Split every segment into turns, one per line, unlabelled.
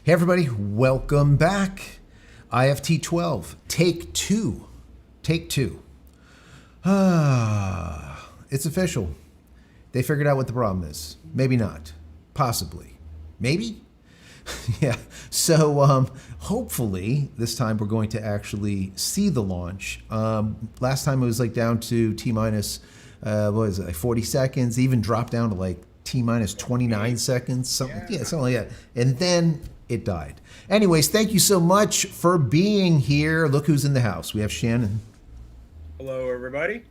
Hey everybody, welcome back. IFT-12, take two. Take two. It's official. They figured out what the problem is. Maybe not. Possibly. Maybe? Yeah. So hopefully this time we're going to actually see the launch. Last time it was like down to T minus, what was it, like 40 seconds, even dropped down to like T minus 29 seconds, something like that. And then it died. Anyways, thank you so much for being here. Look who's in the house. We have Shannon.
Hello, everybody.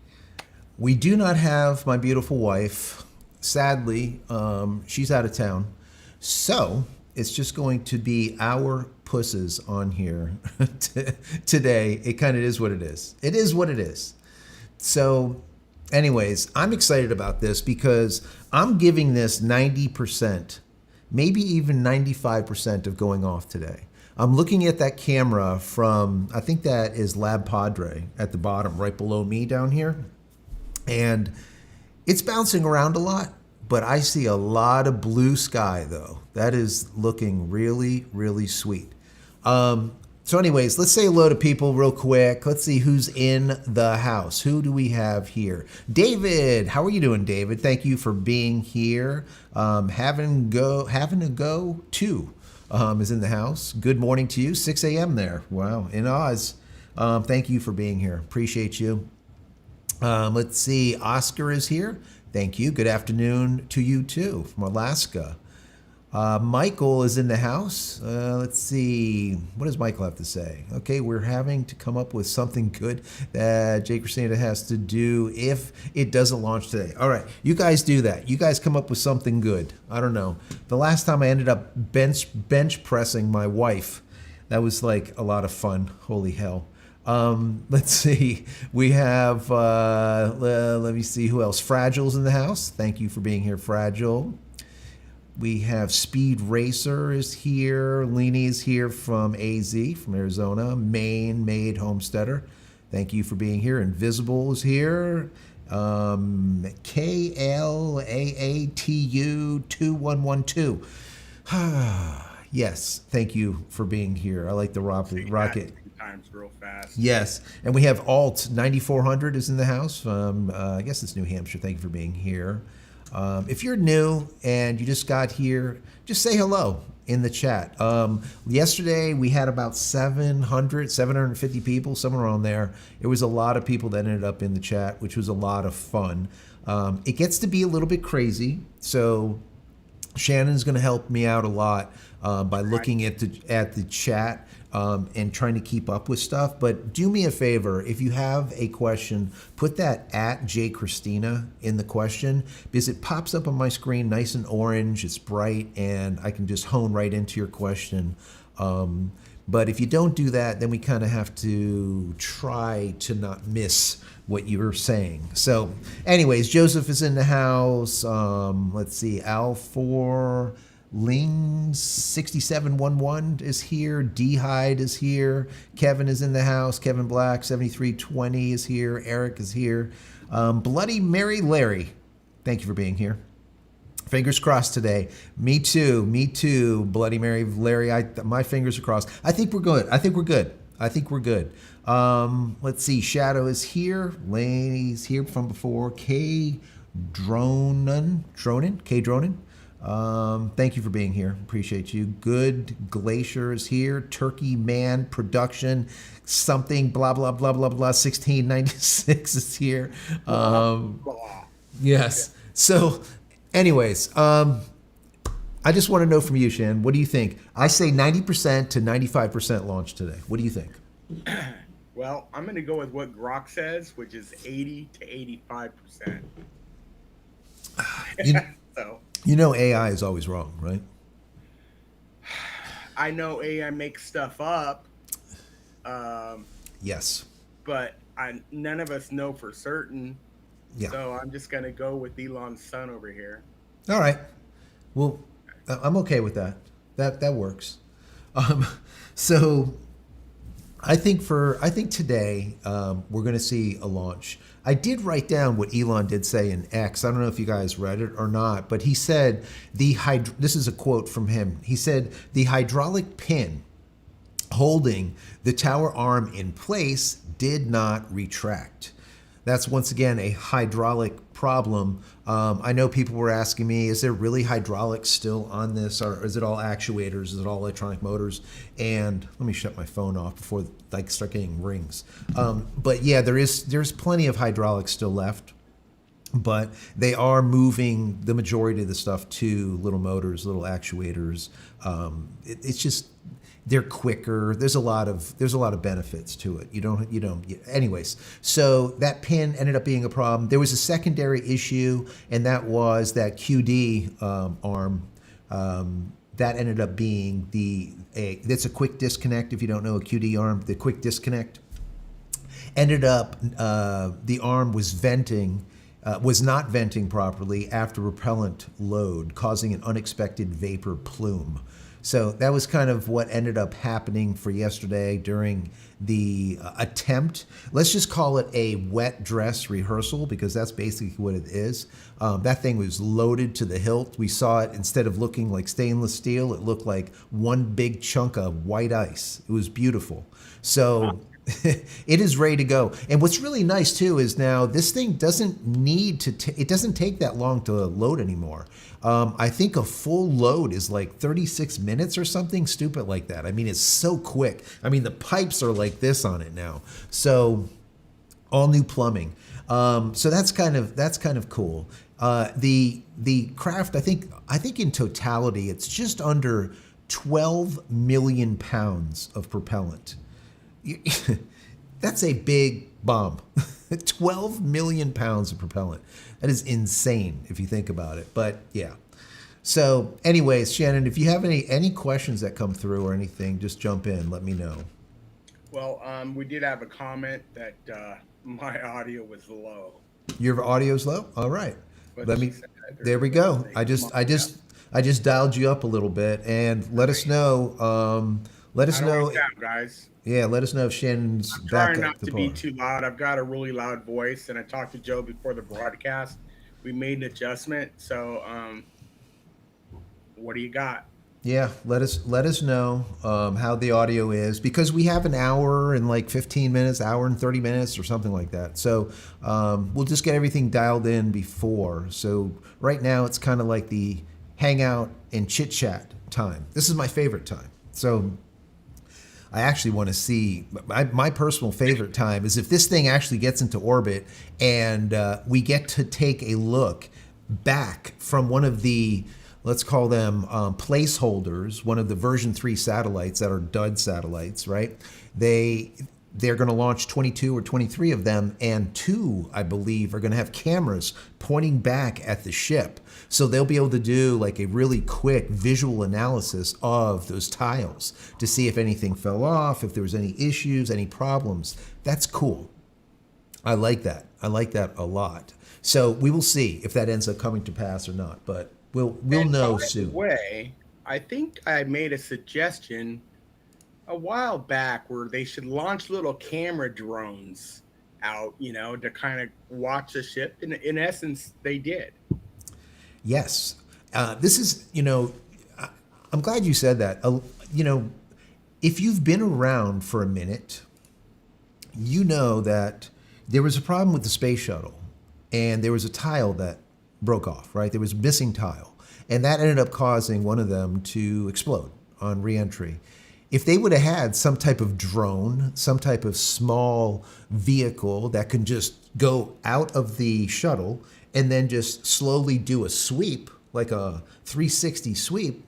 We do not have my beautiful wife. Sadly, she's out of town. So it's just going to be our pusses on here today. It kind of is what it is. It is what it is. So anyways, I'm excited about this because I'm giving this 90%, maybe even 95% of going off today. I'm looking at that camera from, I think that is Lab Padre at the bottom, right below me down here. And it's bouncing around a lot, but I see a lot of blue sky though. That is looking really, really sweet. So anyways, let's say hello to people real quick. Let's see who's in the house. Who do we have here? David, how are you doing, David? Thank you for being here. Having a go too is in the house. Good morning to you. 6 a.m. there. Wow, in Oz. Thank you for being here. Appreciate you. Let's see. Oscar is here. Thank you. Good afternoon to you too from Alaska. Michael is in the house. Let's see. What does Michael have to say? Okay, we're having to come up with something good that JCristina has to do if it doesn't launch today. All right, you guys do that. You guys come up with something good. I don't know. The last time I ended up bench pressing my wife, that was like a lot of fun. Holy hell. Let's see. We have, let me see who else. Fragile's in the house. Thank you for being here, Fragile. We have Speed Racer is here. Leanie is here from AZ, from Arizona. Maid Homesteader. Thank you for being here. Invisible is here. KLAATU2112. Yes, thank you for being here. I like the rocket.
Times real fast.
Yes, and we have Alt 9400 is in the house. I guess it's New Hampshire. Thank you for being here. If you're new and you just got here, just say hello in the chat. Yesterday we had about 750 people, somewhere around there. It was a lot of people that ended up in the chat, which was a lot of fun. It gets to be a little bit crazy, so Shannon's going to help me out a lot by looking at the chat and trying to keep up with stuff. But do me a favor, if you have a question, put that at JCristina in the question, because it pops up on my screen nice and orange, it's bright, and I can just hone right into your question. But if you don't do that, then we kind of have to try to not miss what you were saying. So anyways, Joseph is in the house. Let's see, Al4 Ling 6711 is here. D Hyde is here. Kevin is in the house. Kevin Black 7320 is here. Eric is here. Bloody Mary Larry, thank you for being here. Fingers crossed today. Me too. Me too. Bloody Mary Larry. My fingers are crossed. I think we're good. I think we're good. I think we're good. Let's see. Shadow is here. Lane's here from before. K Dronin. Thank you for being here. Appreciate you. Good Glacier is here. Turkey Man Production something blah blah blah blah blah 1696 is here. Yes. So anyways, I just want to know from you, Shan, what do you think? I say 90% to 95% launch today. What do you think?
Well, I'm going to go with what Grok says, which is 80 to 85%. So
you know AI is always wrong, right?
I know AI makes stuff up.
Yes.
But none of us know for certain.
Yeah.
So I'm just going to go with Elon's son over here.
All right. Well, I'm okay with that. That works. So I think today we're going to see a launch. I did write down what Elon did say in X. I don't know if you guys read it or not, but he said this is a quote from him. He said the hydraulic pin holding the tower arm in place did not retract. That's once again a hydraulic problem. I know people were asking me, is there really hydraulics still on this, or is it all actuators? Is it all electronic motors? And let me shut my phone off before start getting rings. But yeah, there's plenty of hydraulics still left, but they are moving the majority of the stuff to little motors, little actuators. It's just they're quicker. There's a lot of benefits to it. Anyways, so that pin ended up being a problem. There was a secondary issue, and that was that QD arm. That ended up being that's a quick disconnect. If you don't know a QD arm, the quick disconnect ended up the arm was not venting properly after repellent load, causing an unexpected vapor plume. So that was kind of what ended up happening for yesterday during the attempt. Let's just call it a wet dress rehearsal, because that's basically what it is. That thing was loaded to the hilt. We saw it, instead of looking like stainless steel, it looked like one big chunk of white ice. It was beautiful. So it is ready to go. And what's really nice too is now this thing doesn't need to, it doesn't take that long to load anymore. I think a full load is like 36 minutes or something stupid like that. I mean, it's so quick. I mean, the pipes are like this on it now. So all new plumbing. So that's kind of cool. The craft, I think in totality, it's just under 12 million pounds of propellant. That's a big bomb. 12 million pounds of propellant. That is insane if you think about it. But yeah. So anyways, Shannon, if you have any questions that come through or anything, just jump in. Let me know.
Well, we did have a comment that my audio was low.
Your audio's low? All right.
But
there we go. I just dialed you up a little bit, and let us know. Let us know,
guys.
Yeah, let us know if Shannon's
I'm
back
trying
up
not to be too loud. I've got a really loud voice, and I talked to Joe before the broadcast. We made an adjustment. So, what do you got?
Yeah, let us know how the audio is, because we have an hour and like 15 minutes, hour and 30 minutes or something like that. So we'll just get everything dialed in before. So right now it's kind of like the hangout and chit chat time. This is my favorite time. So I actually want to see, my personal favorite time is if this thing actually gets into orbit and we get to take a look back from one of the, let's call them placeholders, one of the version 3 satellites that are dud satellites, right? They're going to launch 22 or 23 of them, and 2, I believe, are going to have cameras pointing back at the ship. So they'll be able to do like a really quick visual analysis of those tiles to see if anything fell off, if there was any issues, any problems. That's cool. I like that. I like that a lot. So we will see if that ends up coming to pass or not, but we'll know soon.
By the way, I think I made a suggestion a while back where they should launch little camera drones out, to kind of watch the ship. In essence, they did.
Yes. This is, I'm glad you said that. If you've been around for a minute, you know that there was a problem with the space shuttle, and there was a tile that broke off, right? There was a missing tile, and that ended up causing one of them to explode on reentry. If they would have had some type of drone, some type of small vehicle that can just go out of the shuttle and then just slowly do a sweep, like a 360 sweep,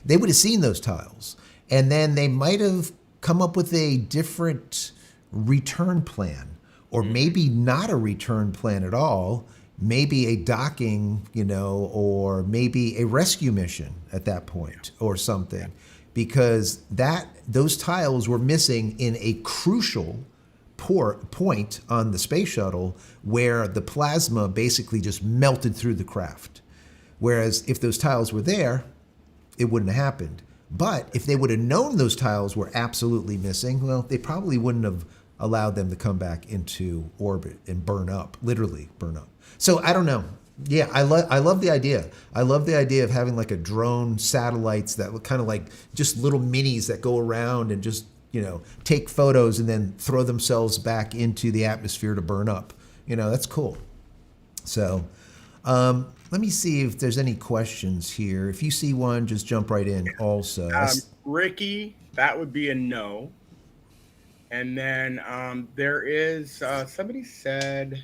they would have seen those tiles. And then they might have come up with a different return plan, or maybe not a return plan at all, maybe a docking, or maybe a rescue mission at that point or something, because those tiles were missing in a crucial point on the space shuttle where the plasma basically just melted through the craft. Whereas if those tiles were there, it wouldn't have happened. But if they would have known those tiles were absolutely missing, well, they probably wouldn't have allowed them to come back into orbit and burn up, literally burn up. So I don't know. Yeah, I love the idea. I love the idea of having like a drone satellites that look kind of like just little minis that go around and just, take photos and then throw themselves back into the atmosphere to burn up. That's cool. So let me see if there's any questions here. If you see one, just jump right in also.
Ricky, that would be a no. And then there is, somebody said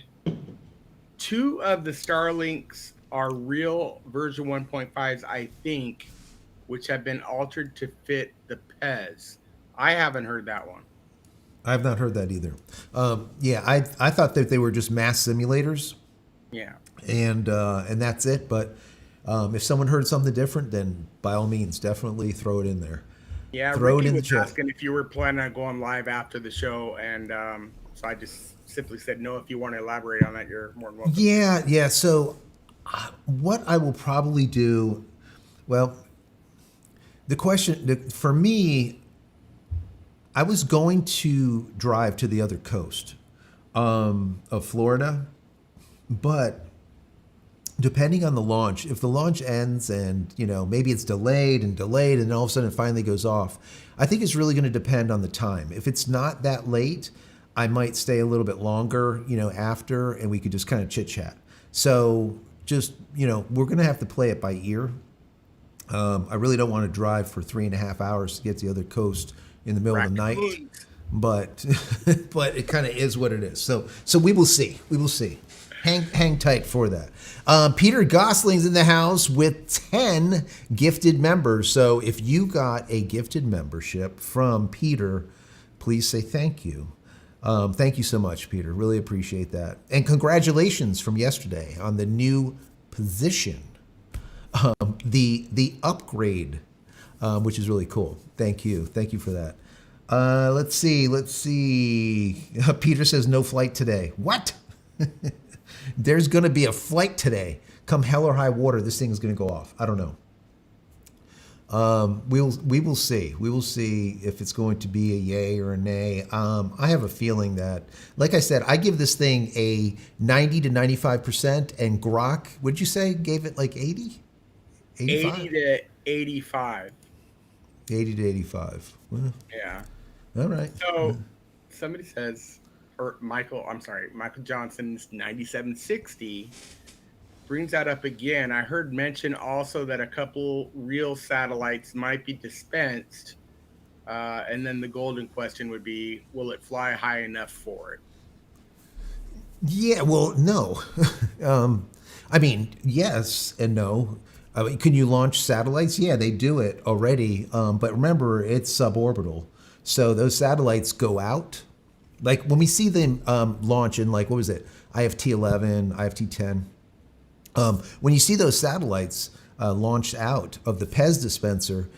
2 of the Starlinks are real version 1.5s, I think, which have been altered to fit the PEZ. I haven't heard that one.
I've not heard that either. Yeah, I thought that they were just mass simulators.
Yeah.
And that's it. But if someone heard something different, then by all means, definitely throw it in there.
Yeah,
throw
Ricky
it in
was
the chat.
asking if you were planning on going live after the show, and so I just simply said no. If you want to elaborate on that, you're more than welcome.
Yeah. So what I will probably do, well, the question for me, I was going to drive to the other coast of Florida, but depending on the launch, if the launch ends and maybe it's delayed and all of a sudden it finally goes off, I think it's really going to depend on the time. If it's not that late, I might stay a little bit longer, after, and we could just kind of chit chat. So just we're going to have to play it by ear. I really don't want to drive for 3.5 hours to get to the other coast in the middle of the night, but it kind of is what it is. So we will see. Hang tight for that. Peter Gosling's in the house with 10 gifted members. So if you got a gifted membership from Peter, please say thank you. Thank you so much, Peter. Really appreciate that. And congratulations from yesterday on the new position, the upgrade, which is really cool. Thank you for that. Let's see. Peter says no flight today. What? There's going to be a flight today. Come hell or high water, this thing is going to go off. I don't know. We will see. We will see if it's going to be a yay or a nay. I have a feeling that, like I said, I give this thing a 90 to 95%, and Grok, what'd you say, gave it like 80? 85?
80 to 85.
80 to 85. Well,
yeah.
All right.
So somebody says, Michael Johnson's 9760 brings that up again. I heard mention also that a couple real satellites might be dispensed. And then the golden question would be, will it fly high enough for it?
Yeah, well, no. I mean, yes and no. Can you launch satellites? Yeah, they do it already. But remember, it's suborbital. So those satellites go out. Like when we see them launch in, like, what was it? IFT-11, IFT-10. When you see those satellites launched out of the PEZ dispenser,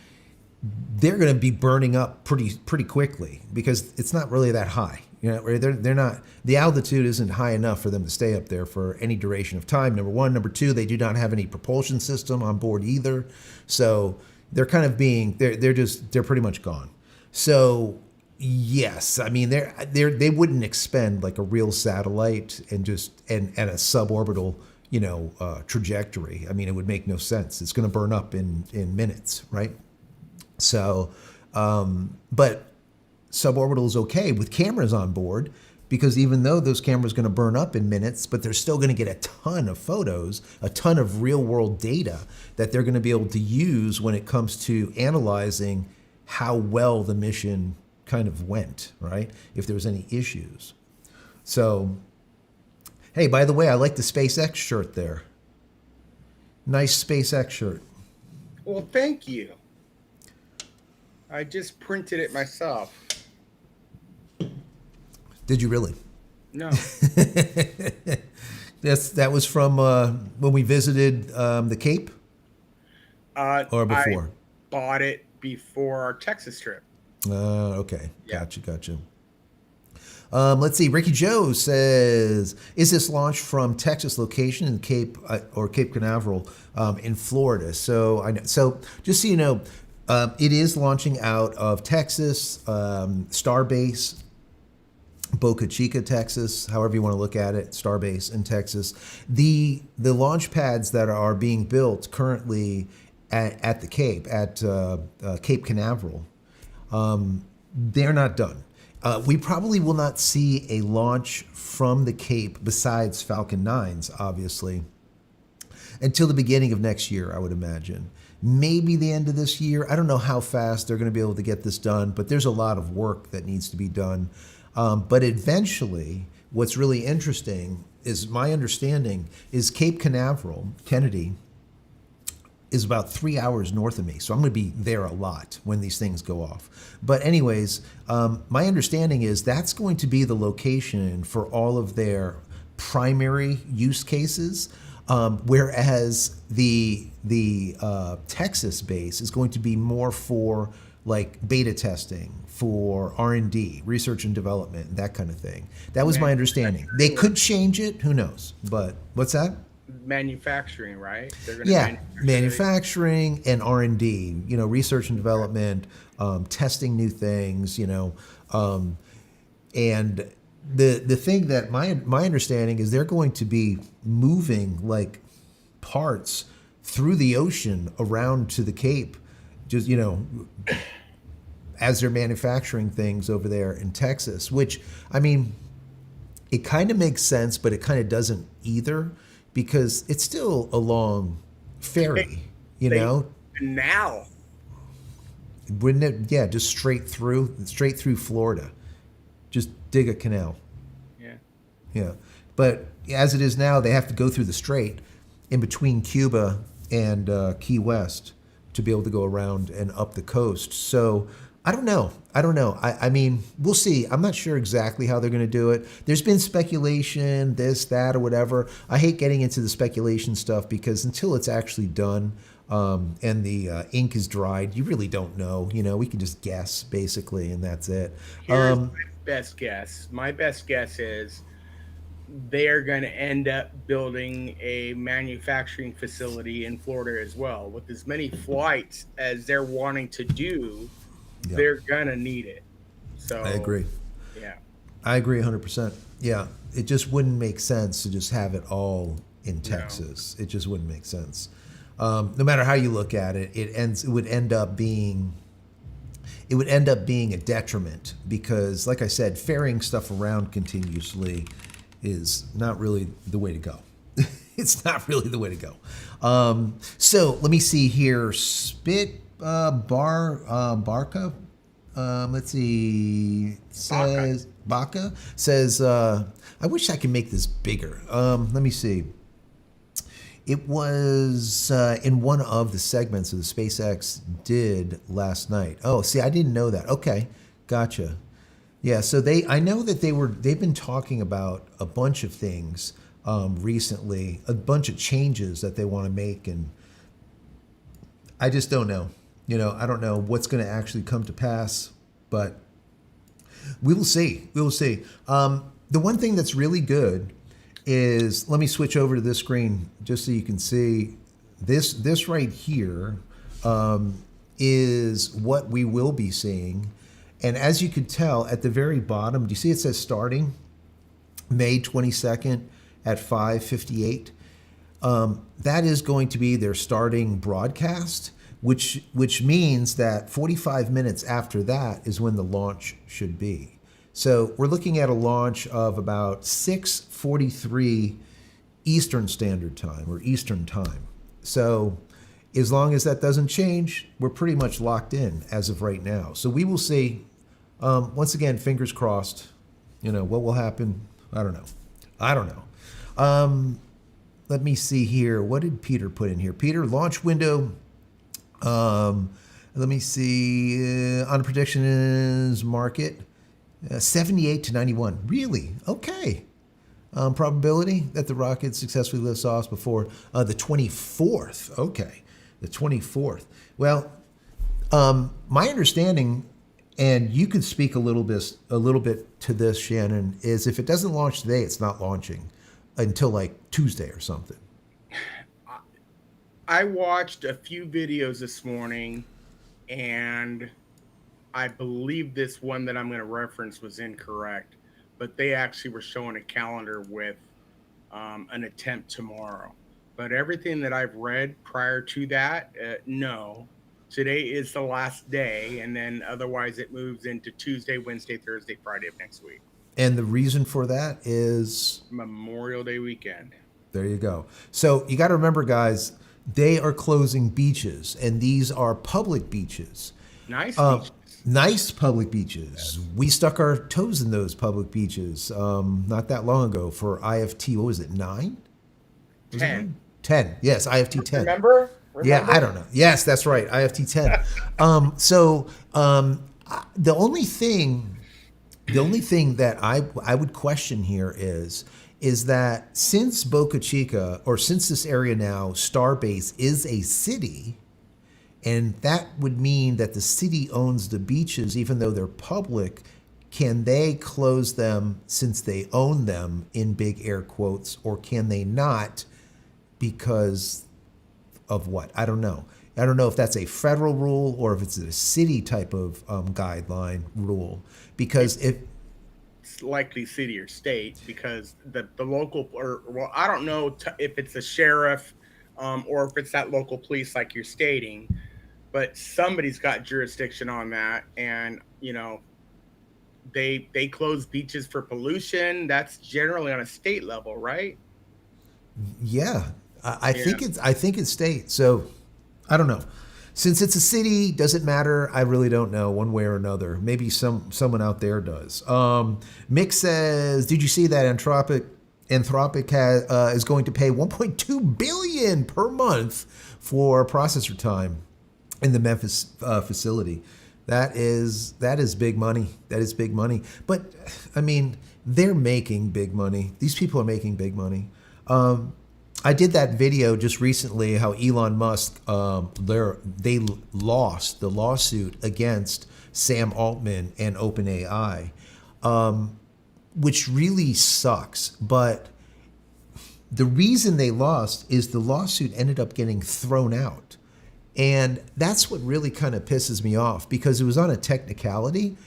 they're going to be burning up pretty quickly because it's not really that high. They're not. The altitude isn't high enough for them to stay up there for any duration of time. Number one, number two, they do not have any propulsion system on board either, so they're kind of they're pretty much gone. So yes, I mean they wouldn't expend like a real satellite and a suborbital trajectory. I mean, it would make no sense. It's going to burn up in minutes, right? So, but suborbital is okay with cameras on board because even though those cameras are going to burn up in minutes, but they're still going to get a ton of photos, a ton of real world data that they're going to be able to use when it comes to analyzing how well the mission kind of went, right? If there was any issues. So, hey, by the way, I like the SpaceX shirt there. Nice SpaceX shirt.
Well, thank you. I just printed it myself.
Did you really?
No.
That was from when we visited the Cape? Or before?
I bought it before our Texas trip.
Okay. Yeah. Gotcha. Let's see. Ricky Joe says, is this launched from Texas location in Cape Canaveral in Florida? So just so you know, It is launching out of Texas, Starbase, Boca Chica, Texas, however you want to look at it, Starbase in Texas. The launch pads that are being built currently at the Cape, at Cape Canaveral, they're not done. We probably will not see a launch from the Cape besides Falcon 9s, obviously, until the beginning of next year, I would imagine. Maybe the end of this year. I don't know how fast they're going to be able to get this done, but there's a lot of work that needs to be done. But eventually, what's really interesting is my understanding is Cape Canaveral, Kennedy, is about 3 hours north of me. So I'm going to be there a lot when these things go off. But anyways, my understanding is that's going to be the location for all of their primary use cases. Whereas the Texas base is going to be more for like beta testing, for R&D, research and development, that kind of thing. That was my understanding. They could change it, who knows? But what's that?
Manufacturing, right? They're going
Yeah, manufacturing and R&D, research and development, testing new things, and the thing that my understanding is they're going to be moving like parts through the ocean around to the Cape, just as they're manufacturing things over there in Texas, which I mean, it kind of makes sense, but it kind of doesn't either, because it's still a long ferry,
Now,
wouldn't it? Yeah, just straight through Florida, just dig a canal. Yeah, but as it is now, they have to go through the strait in between Cuba and Key West to be able to go around and up the coast. So I don't know. I mean, we'll see. I'm not sure exactly how they're going to do it. There's been speculation, this, that, or whatever. I hate getting into the speculation stuff because until it's actually done and the ink is dried, you really don't know. We can just guess basically, and that's it.
Here's my best guess. My best guess is they're going to end up building a manufacturing facility in Florida as well. With as many flights as they're wanting to do, they're going to need it. So
I agree.
Yeah.
I agree 100%. Yeah. It just wouldn't make sense to just have it all in Texas. No. It just wouldn't make sense. No matter how you look at it, it would end up being a detriment because, like I said, ferrying stuff around continuously is not really the way to go. It's not really the way to go. So let me see here. Barca. Let's see. Says Baca says. I wish I could make this bigger. Let me see. It was in one of the segments of the SpaceX did last night. Oh, see, I didn't know that. Okay, gotcha. Yeah, so I know that they've been talking about a bunch of things recently, a bunch of changes that they want to make, and I just don't know. I don't know what's going to actually come to pass, but we will see. We will see. The one thing that's really good is, let me switch over to this screen just so you can see this right here is what we will be seeing. And as you could tell at the very bottom, do you see it says starting May 22nd at 5:58? That is going to be their starting broadcast, which means that 45 minutes after that is when the launch should be. So we're looking at a launch of about 6:43 Eastern Standard Time or Eastern Time. So as long as that doesn't change, we're pretty much locked in as of right now. So we will see. Once again, fingers crossed. What will happen? I don't know. Let me see here. What did Peter put in here? Peter, launch window. Let me see. On the predictions market, 78 to 91. Really? Okay. Probability that the rocket successfully lifts off before the 24th. Okay. The 24th. Well, my understanding, and you could speak a little bit to this, Shannon, is if it doesn't launch today, it's not launching until like Tuesday or something.
I watched a few videos this morning and I believe this one that I'm going to reference was incorrect, but they actually were showing a calendar with an attempt tomorrow. But everything that I've read prior to that, no. Today is the last day, and then otherwise it moves into Tuesday, Wednesday, Thursday, Friday of next week.
And the reason for that is
Memorial Day weekend.
there you go. So you got to remember, guys, they are closing beaches, and these are public beaches.
Nice beaches.
Nice public beaches. We stuck our toes in those public beaches not that long ago for IFT. What was it? 9? Was it
10.
9? 10. Yes, IFT 10.
Remember?
Yeah, I don't know. Yes, that's right. IFT 10. The only thing that I would question here is that since Boca Chica, or since this area now, Starbase is a city, and that would mean that the city owns the beaches, even though they're public, can they close them since they own them, in big air quotes, or can they not because of what? I don't know. I don't know if that's a federal rule or if it's a city type of guideline rule. Because if
It's likely city or state because the local, or well, I don't know if it's a sheriff or if it's that local police like you're stating, but somebody's got jurisdiction on that, and they close beaches for pollution. That's generally on a state level, right?
yeah, I think it's state. So I don't know. Since it's a city, does it matter? I really don't know one way or another. Maybe someone out there does. Mick says, "Did you see that Anthropic is going to pay 1.2 billion per month for processor time in the Memphis facility? That is big money. That is big money. But I mean, they're making big money. These people are making big money." I did that video just recently how Elon Musk they lost the lawsuit against Sam Altman and OpenAI, which really sucks. But the reason they lost is the lawsuit ended up getting thrown out. And that's what really kind of pisses me off, because it was on a technicality.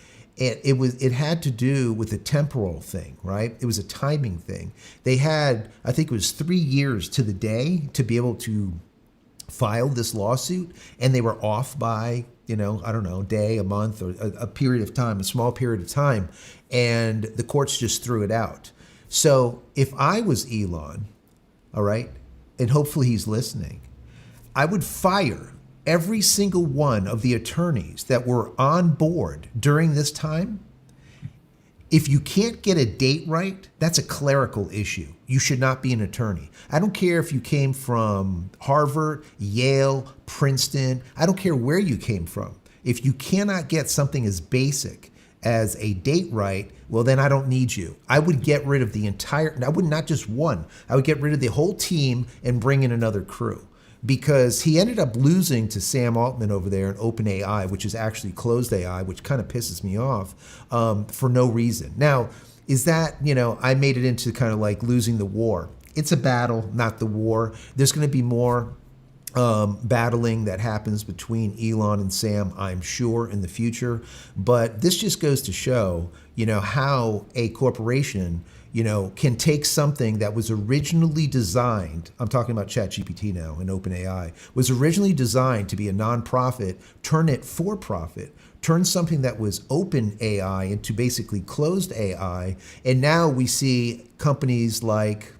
And it had to do with a temporal thing, right? It was a timing thing. They had, I think it was 3 years to the day to be able to file this lawsuit, and they were off by, I don't know, a day, a month, or a period of time, a small period of time, and the courts just threw it out. So if I was Elon, all right, and hopefully he's listening, I would fire every single one of the attorneys that were on board during this time. If you can't get a date right, that's a clerical issue. You should not be an attorney. I don't care if you came from Harvard, Yale, Princeton. I don't care where you came from. If you cannot get something as basic as a date right, well, then I don't need you. I would get rid of I would not just one. I would get rid of the whole team and bring in another crew. Because he ended up losing to Sam Altman over there in OpenAI, which is actually closed AI, which kind of pisses me off for no reason. Now, is that, I made it into kind of like losing the war. It's a battle, not the war. There's going to be more battling that happens between Elon and Sam, I'm sure, in the future. But this just goes to show, how a corporation can take something that was originally designed, I'm talking about ChatGPT now and OpenAI, was originally designed to be a nonprofit, turn it for profit, turn something that was open AI into basically closed AI. And now we see companies like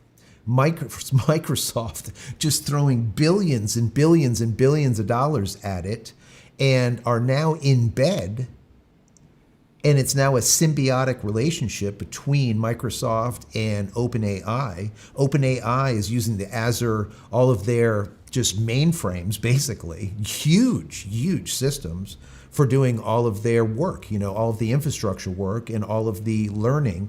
Microsoft just throwing billions and billions and billions of dollars at it, and are now in bed. And it's now a symbiotic relationship between Microsoft and OpenAI. OpenAI is using the Azure, all of their just mainframes, basically, huge systems for doing all of their work, all of the infrastructure work and all of the learning,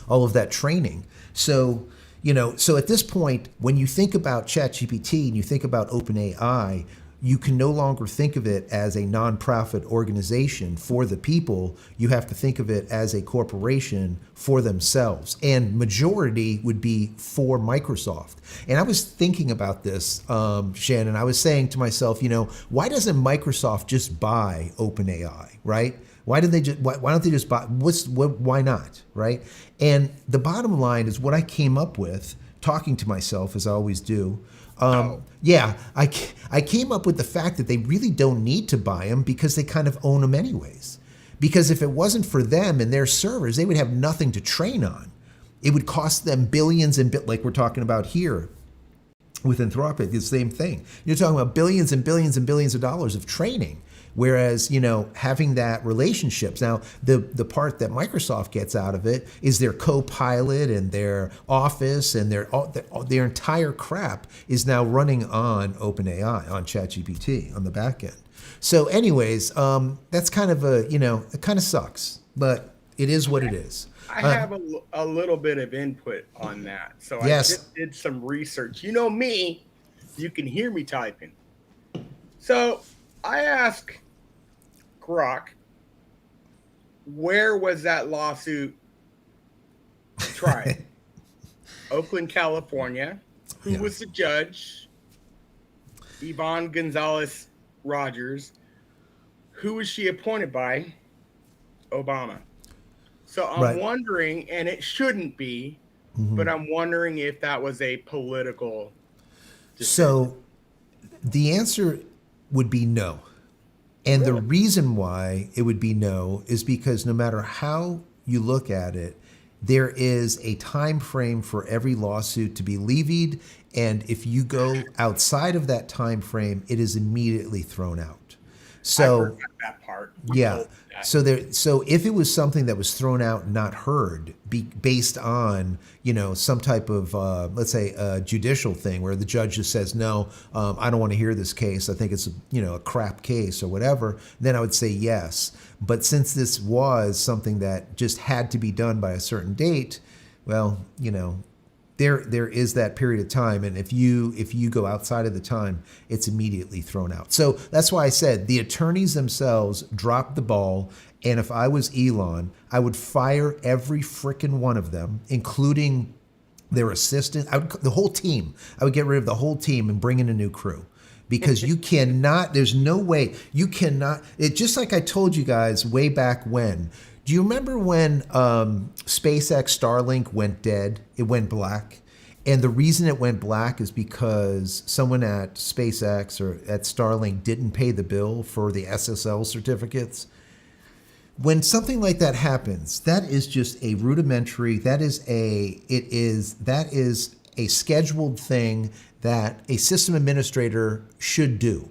all of that training. So at this point, when you think about ChatGPT and you think about OpenAI, you can no longer think of it as a nonprofit organization for the people. You have to think of it as a corporation for themselves. And majority would be for Microsoft. And I was thinking about this, Shannon. I was saying to myself, why doesn't Microsoft just buy OpenAI, right? Why don't they just buy? Why not, right? And the bottom line is what I came up with, talking to myself as I always do. Yeah, I came up with the fact that they really don't need to buy them because they kind of own them anyways. Because if it wasn't for them and their servers, they would have nothing to train on. It would cost them billions like we're talking about here with Anthropic, the same thing. You're talking about billions and billions and billions of dollars of training. Whereas, having that relationships. Now, the part that Microsoft gets out of it is their Copilot and their Office and their entire crap is now running on OpenAI, on ChatGPT, on the back end. So anyways, that's kind of it kind of sucks, but it is what it is.
I have a little bit of input on that. So
yes.
I just did some research. You know me, you can hear me typing. So I asked Grok, where was that lawsuit tried? Oakland, California. Who was the judge? Yvonne Gonzalez Rogers. Who was she appointed by? Obama. So I'm wondering, and it shouldn't be, but I'm wondering if that was a political decision.
So the answer would be no. And the reason why it would be no is because no matter how you look at it, there is a time frame for every lawsuit to be levied, and if you go outside of that time frame, it is immediately thrown out. So
I heard that part.
Yeah. So if it was something that was thrown out and not heard, based on some type of let's say a judicial thing where the judge just says no, I don't want to hear this case. I think it's a crap case or whatever. Then I would say yes. But since this was something that just had to be done by a certain date, well, there is that period of time, and if you go outside of the time, it's immediately thrown out. So that's why I said the attorneys themselves dropped the ball, and if I was Elon, I would fire every frickin' one of them, including their assistant, the whole team. I would get rid of the whole team and bring in a new crew. Because you cannot, there's no way, you cannot, just like I told you guys way back when. Do you remember when SpaceX Starlink went dead? It went black. And the reason it went black is because someone at SpaceX or at Starlink didn't pay the bill for the SSL certificates. When something like that happens, that is just a rudimentary, that is a scheduled thing that a system administrator should do.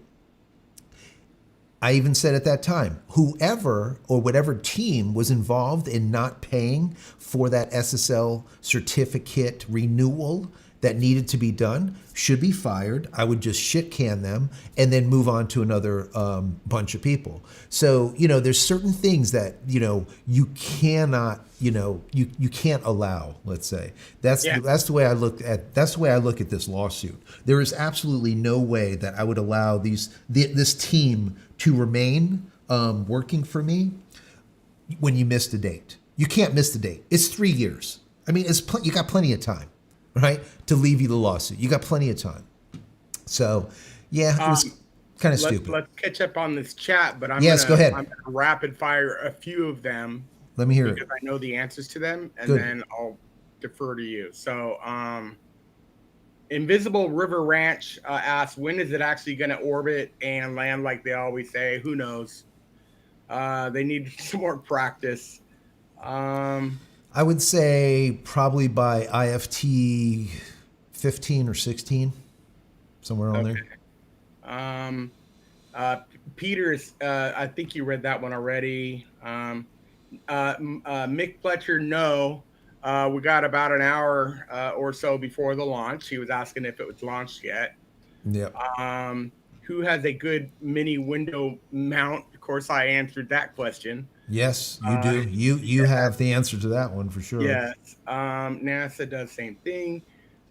I even said at that time, whoever or whatever team was involved in not paying for that SSL certificate renewal that needed to be done should be fired. I would just shit can them and then move on to another bunch of people. So, there's certain things that, you cannot, you can't allow, let's say. That's the way I look at this lawsuit. There is absolutely no way that I would allow this team to remain working for me when you missed a date. You can't miss the date. It's 3 years. I mean, you got plenty of time, right, to levy the lawsuit. You got plenty of time. So, yeah, it was kind of stupid.
Let's catch up on this chat, but
go ahead.
I'm going to rapid fire a few of them.
Let me hear it.
Because I know the answers to them, and
Good.
then I'll defer to you. So, Invisible River Ranch asks, when is it actually going to orbit and land like they always say? Who knows? They need some more practice.
I would say probably by IFT-15 or 16, somewhere on
there. Peter's, I think you read that one already. Mick Fletcher, no. We got about an hour or so before the launch. He was asking if it was launched yet.
Yep.
Who has a good mini window mount? Of course, I answered that question.
Yes, you do. You have the answer to that one for sure.
Yes. NASA does same thing.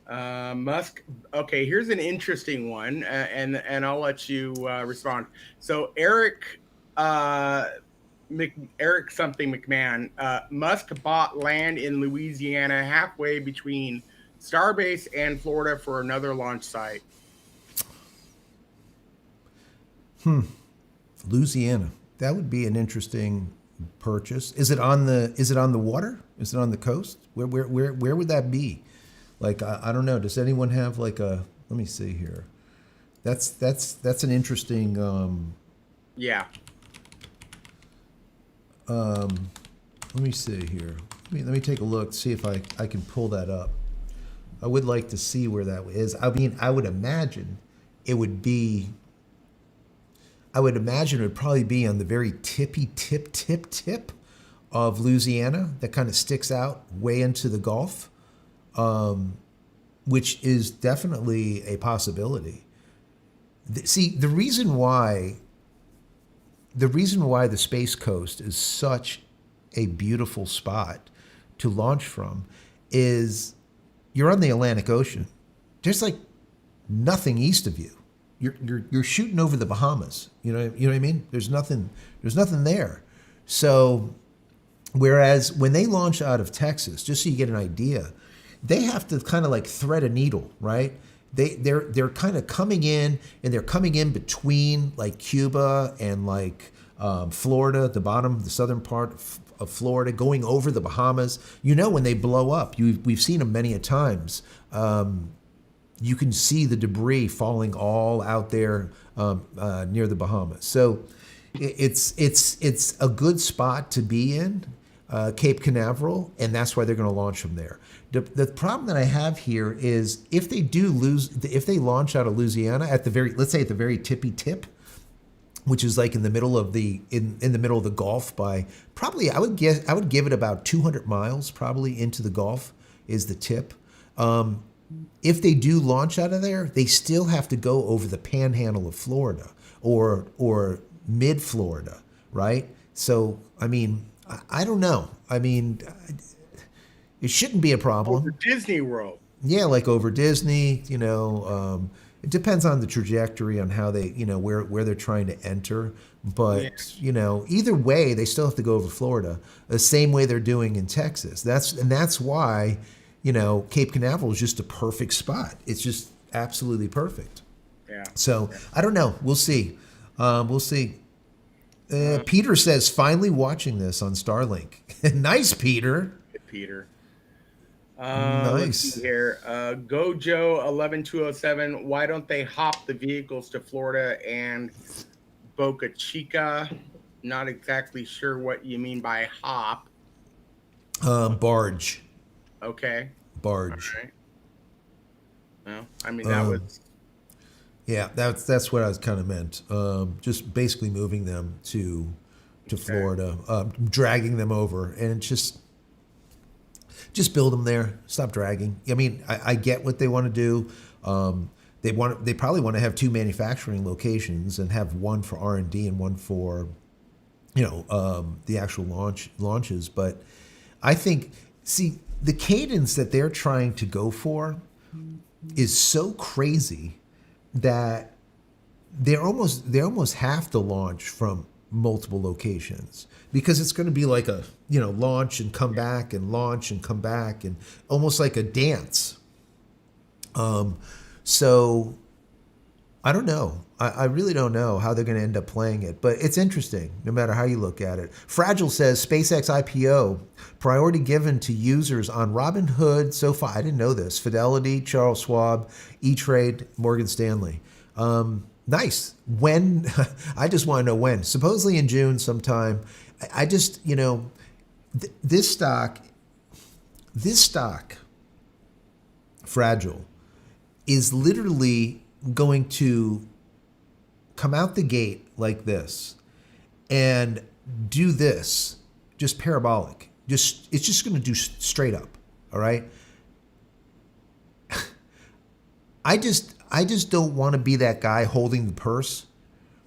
Musk. Okay, here's an interesting one, and I'll let you respond. So uh, Eric something McMahon. Musk bought land in Louisiana, halfway between Starbase and Florida, for another launch site.
Louisiana. That would be an interesting purchase. Is it on the water? Is it on the coast? Where would that be? Like I don't know. Does anyone have like a? Let me see here. That's an interesting.
Yeah.
Let me see here. Let me take a look. See if I can pull that up. I would like to see where that is. I mean, I would imagine it would be. I would imagine it would probably be on the very tip of Louisiana that kind of sticks out way into the Gulf, which is definitely a possibility. See, the reason why the Space Coast is such a beautiful spot to launch from is you're on the Atlantic Ocean. There's like nothing east of you. You're shooting over the Bahamas. You know what I mean? There's nothing there. So whereas when they launch out of Texas, just so you get an idea, they have to kind of like thread a needle, right? They're kind of coming in, and they're coming in between like Cuba and like Florida, the southern part of Florida, going over the Bahamas. When they blow up, we've seen them many a times. You can see the debris falling all out there near the Bahamas. So it's a good spot to be in, Cape Canaveral, and that's why they're going to launch from there. The problem that I have here is if they launch out of Louisiana let's say at the very tippy tip, which is like in the middle of the Gulf by probably I would give it about 200 miles probably into the Gulf is the tip. If they do launch out of there, they still have to go over the panhandle of Florida or mid Florida, right? So, I mean, I don't know. I mean, it shouldn't be a problem.
Over Disney World.
Yeah, like over Disney, it depends on the trajectory on how they, where they're trying to enter. But, either way, they still have to go over Florida the same way they're doing in Texas. That's why, Cape Canaveral is just a perfect spot. It's just absolutely perfect.
Yeah.
So I don't know. We'll see. We'll see. Peter says, finally watching this on Starlink. Nice, Peter.
Peter.
Nice.
Let's see here. Gojo 11207. Why don't they hop the vehicles to Florida and Boca Chica? Not exactly sure what you mean by hop.
Barge.
Okay.
Barge.
All right. Well, I mean that was.
Yeah, that's what I was kind of meant. Just basically moving them to Florida, dragging them over, and just build them there. Stop dragging. I mean, I get what they want to do. They probably want to have two manufacturing locations and have one for R&D and one for, the actual launches. But I think, see, the cadence that they're trying to go for is so crazy that they almost have to launch from multiple locations because it's going to be like a launch and come back and launch and come back and almost like a dance. So I don't know. I really don't know how they're going to end up playing it, but it's interesting no matter how you look at it. Fragile says SpaceX IPO priority given to users on Robinhood, SoFi. I didn't know this. Fidelity, Charles Schwab, E-Trade, Morgan Stanley. Nice. When? I just want to know when. Supposedly in June sometime. I just, this stock, Fragile, is literally going to come out the gate like this and do this, just parabolic. It's just going to do straight up. All right. I just don't want to be that guy holding the purse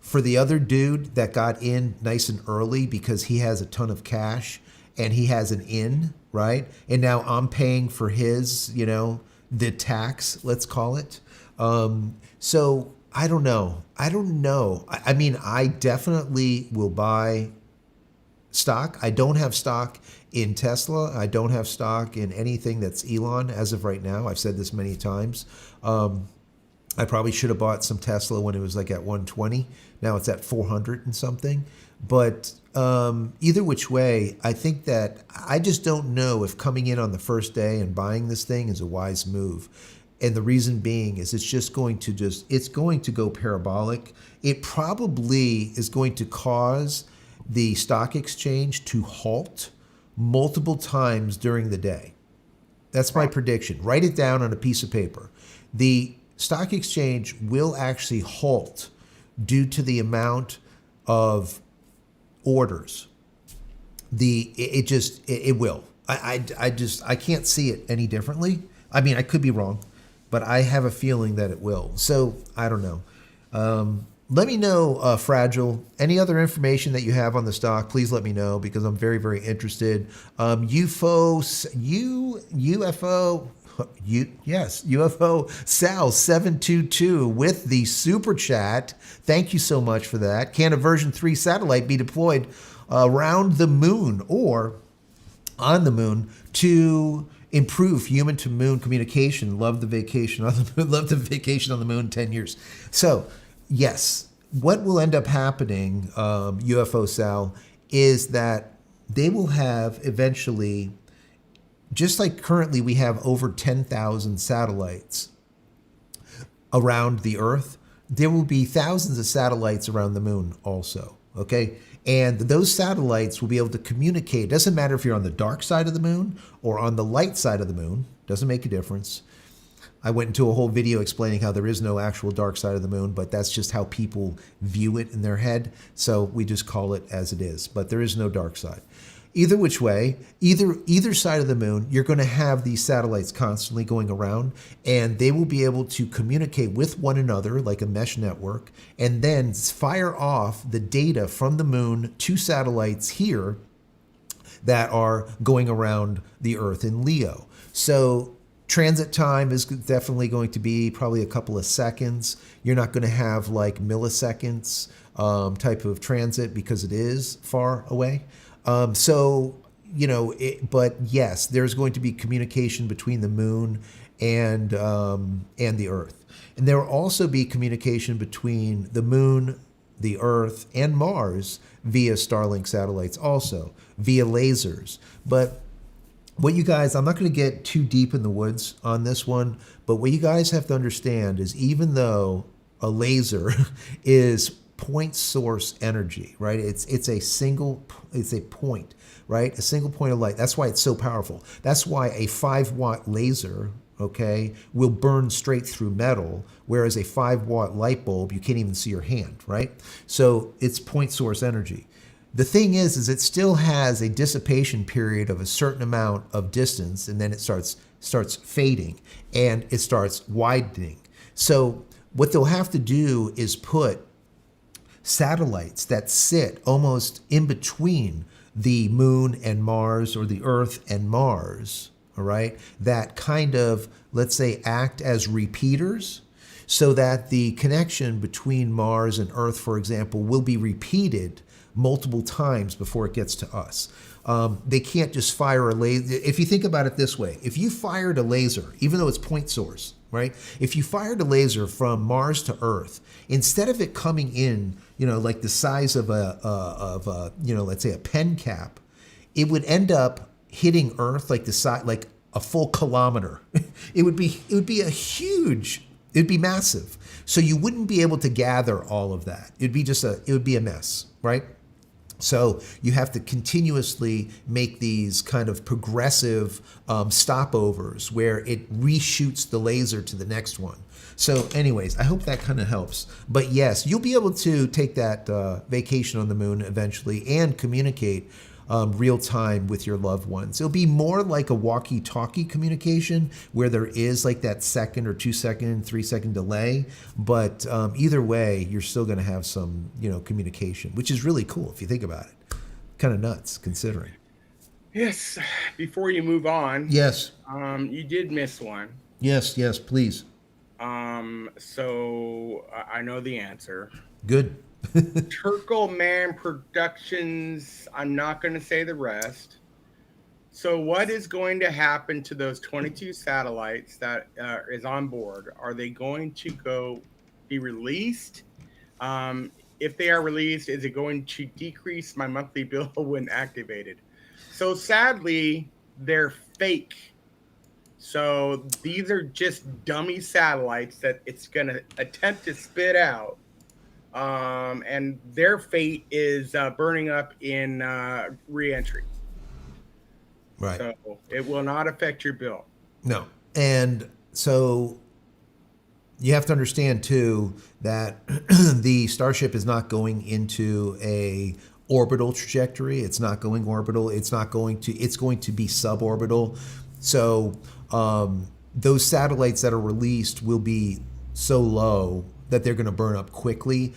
for the other dude that got in nice and early because he has a ton of cash and he has an in, right? And now I'm paying for his, the tax, let's call it. So I don't know. I mean, I definitely will buy stock. I don't have stock in Tesla. I don't have stock in anything that's Elon as of right now. I've said this many times. I probably should have bought some Tesla when it was like at 120. Now it's at 400 and something. But either which way, I think that I just don't know if coming in on the first day and buying this thing is a wise move. And the reason being is it's going to go parabolic. It probably is going to cause the stock exchange to halt multiple times during the day. That's my prediction. Write it down on a piece of paper. The stock exchange will actually halt due to the amount of orders. It will. I can't see it any differently. I mean, I could be wrong, but I have a feeling that it will. So I don't know. Let me know, Fragile. Any other information that you have on the stock, please let me know because I'm very, very interested. UFO Sal 722 with the super chat. Thank you so much for that. Can a version 3 satellite be deployed around the moon or on the moon to improve human to moon communication? Love the vacation on the moon. Love the vacation on the moon 10 years. So, yes, what will end up happening, UFO Sal, is that they will have eventually, just like currently we have over 10,000 satellites around the Earth, there will be thousands of satellites around the moon also, okay? And those satellites will be able to communicate. It doesn't matter if you're on the dark side of the moon or on the light side of the moon. Doesn't make a difference. I went into a whole video explaining how there is no actual dark side of the moon, but that's just how people view it in their head. So we just call it as it is, but there is no dark side. Either which way, either side of the moon, you're going to have these satellites constantly going around, and they will be able to communicate with one another like a mesh network, and then fire off the data from the moon to satellites here that are going around the Earth in Leo. So transit time is definitely going to be probably a couple of seconds. You're not going to have like milliseconds type of transit because it is far away. But yes, there's going to be communication between the moon and the Earth. And there will also be communication between the moon, the Earth, and Mars via Starlink satellites also, via lasers. But what you guys, I'm not going to get too deep in the woods on this one, but what you guys have to understand is even though a laser is point source energy, right? It's a point, right? A single point of light. That's why it's so powerful. That's why a 5-watt laser, okay, will burn straight through metal, whereas a 5-watt light bulb, you can't even see your hand, right? So it's point source energy. The thing is it still has a dissipation period of a certain amount of distance, and then it starts fading and it starts widening. So what they'll have to do is put satellites that sit almost in between the moon and Mars or the Earth and Mars, all right, that kind of, let's say, act as repeaters so that the connection between Mars and Earth, for example, will be repeated multiple times before it gets to us. They can't just fire a laser. If you think about it this way, if you fired a laser, even though it's point source, right? If you fired a laser from Mars to Earth, instead of it coming in, like the size of let's say a pen cap, it would end up hitting Earth like the size, like a full kilometer. It would be massive. So you wouldn't be able to gather all of that. It would be a mess, right? So you have to continuously make these kind of progressive stopovers where it reshoots the laser to the next one. So anyways, I hope that kind of helps. But yes, you'll be able to take that vacation on the moon eventually and communicate real time with your loved ones. It'll be more like a walkie-talkie communication where there is like that second or 2-second, 3-second delay. But either way, you're still going to have some, communication, which is really cool if you think about it. Kind of nuts considering.
Yes. Before you move on.
Yes.
You did miss one.
Yes, please.
So I know the answer.
Good.
Turkle Man Productions. I'm not going to say the rest. So, what is going to happen to those 22 satellites that is on board? Are they going to go be released? If they are released, is it going to decrease my monthly bill when activated? So, sadly, they're fake. So, these are just dummy satellites that it's going to attempt to spit out. And their fate is burning up in reentry.
Right.
So it will not affect your bill.
No. And so you have to understand too that the Starship is not going into a orbital trajectory. It's not going orbital. It's going to be suborbital. So those satellites that are released will be so low that they're going to burn up quickly.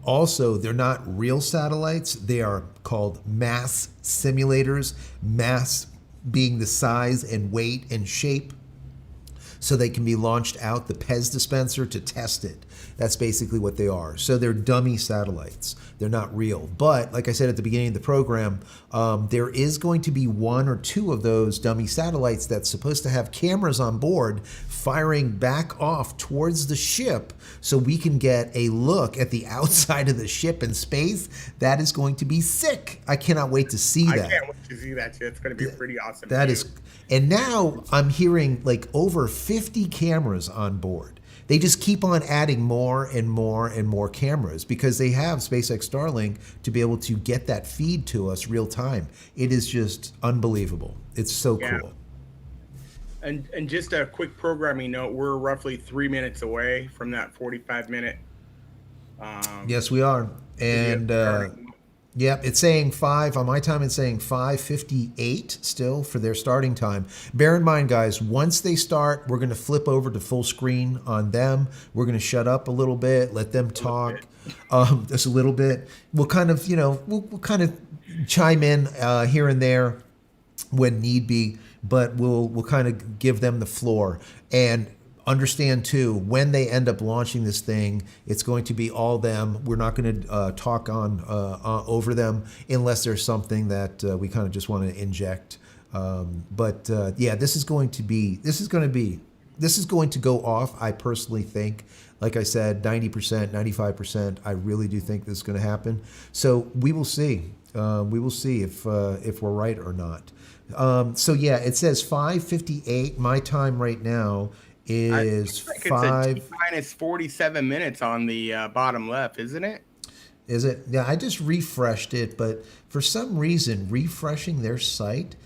Also, they're not real satellites. They are called mass simulators, mass being the size and weight and shape, so they can be launched out the Pez dispenser to test it. That's basically what they are. So they're dummy satellites. They're not real. But like I said at the beginning of the program, there is going to be one or two of those dummy satellites that's supposed to have cameras on board firing back off towards the ship so we can get a look at the outside of the ship in space. That is going to be sick. I cannot wait to see that.
I can't wait to see that too. It's going to be pretty awesome.
That is, and now I'm hearing like over 50 cameras on board. They just keep on adding more and more and more cameras because they have SpaceX Starlink to be able to get that feed to us real time. It is just unbelievable. It's so cool.
And just a quick programming note, we're roughly 3 minutes away from that 45-minute.
Yes, we are. And yep, it's saying 5 on my time. It's saying 5:58 still for their starting time. Bear in mind, guys, once they start, we're going to flip over to full screen on them. We're going to shut up a little bit, let them talk just a little bit. We'll kind of, we'll kind of chime in here and there when need be, but we'll kind of give them the floor. And understand too, when they end up launching this thing, it's going to be all them. We're not going to talk on over them unless there's something that we kind of just want to inject. Yeah, this is going to go off. I personally think, like I said, 90%, 95%. I really do think this is going to happen. So we will see. We will see if we're right or not. So yeah, it says 5:58. My time right now is
it's minus 47 minutes on the bottom left, isn't it?
Is it? Yeah, I just refreshed it, but for some reason, refreshing their site,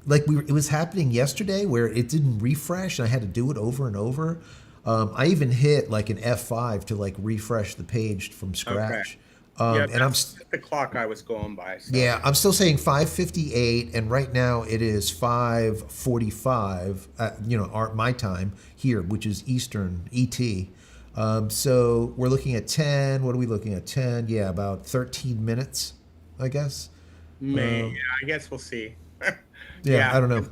like it was happening yesterday where it didn't refresh and I had to do it over and over. I even hit like an F5 to like refresh the page from scratch.
Yeah,
and I'm
the clock I was going by. So.
Yeah, I'm still saying 5:58, and right now it is 5:45. My time here, which is Eastern ET. So we're looking at 10. What are we looking at? 10. Yeah, about 13 minutes, I guess.
Yeah, I guess we'll see.
Yeah, I don't know.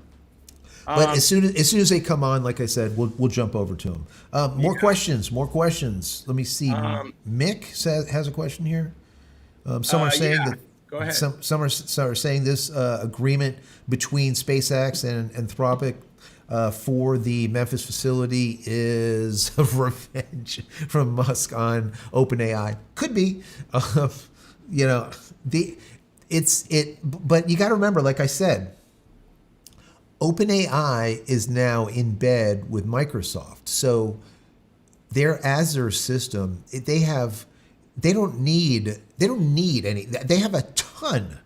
But as soon as they come on, like I said, we'll jump over to them. More questions. Let me see. Mick has a question here. Some are saying that.
Go ahead.
Some are saying this agreement between SpaceX and Anthropic for the Memphis facility is a revenge from Musk on OpenAI. Could be. But you got to remember, like I said, OpenAI is now in bed with Microsoft. So their Azure system, they don't need any. They have a ton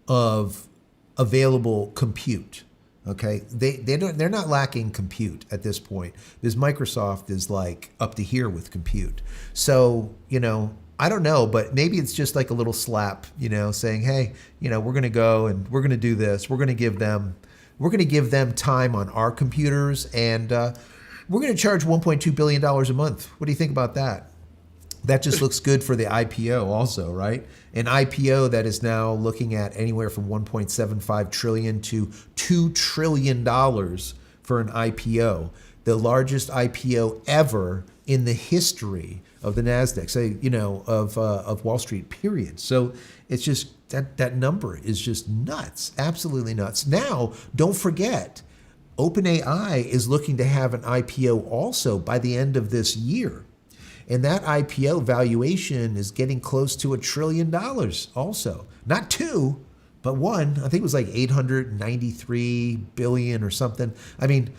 of available compute. Okay, they're not lacking compute at this point because Microsoft is like up to here with compute. So I don't know, but maybe it's just like a little slap, saying, hey, we're going to go and we're going to do this. We're going to give them time on our computers, and we're going to charge $1.2 billion a month. What do you think about that? That just looks good for the IPO also, right? An IPO that is now looking at anywhere from 1.75 trillion to $2 trillion for an IPO. the largest IPO ever in the history of the Nasdaq, say, of Wall Street. Period. So it's just that number is just nuts, absolutely nuts. Now, don't forget, OpenAI is looking to have an IPO also by the end of this year. And that IPO valuation is getting close to $1 trillion also. Not two, but one. I think it was like 893 billion or something. I mean,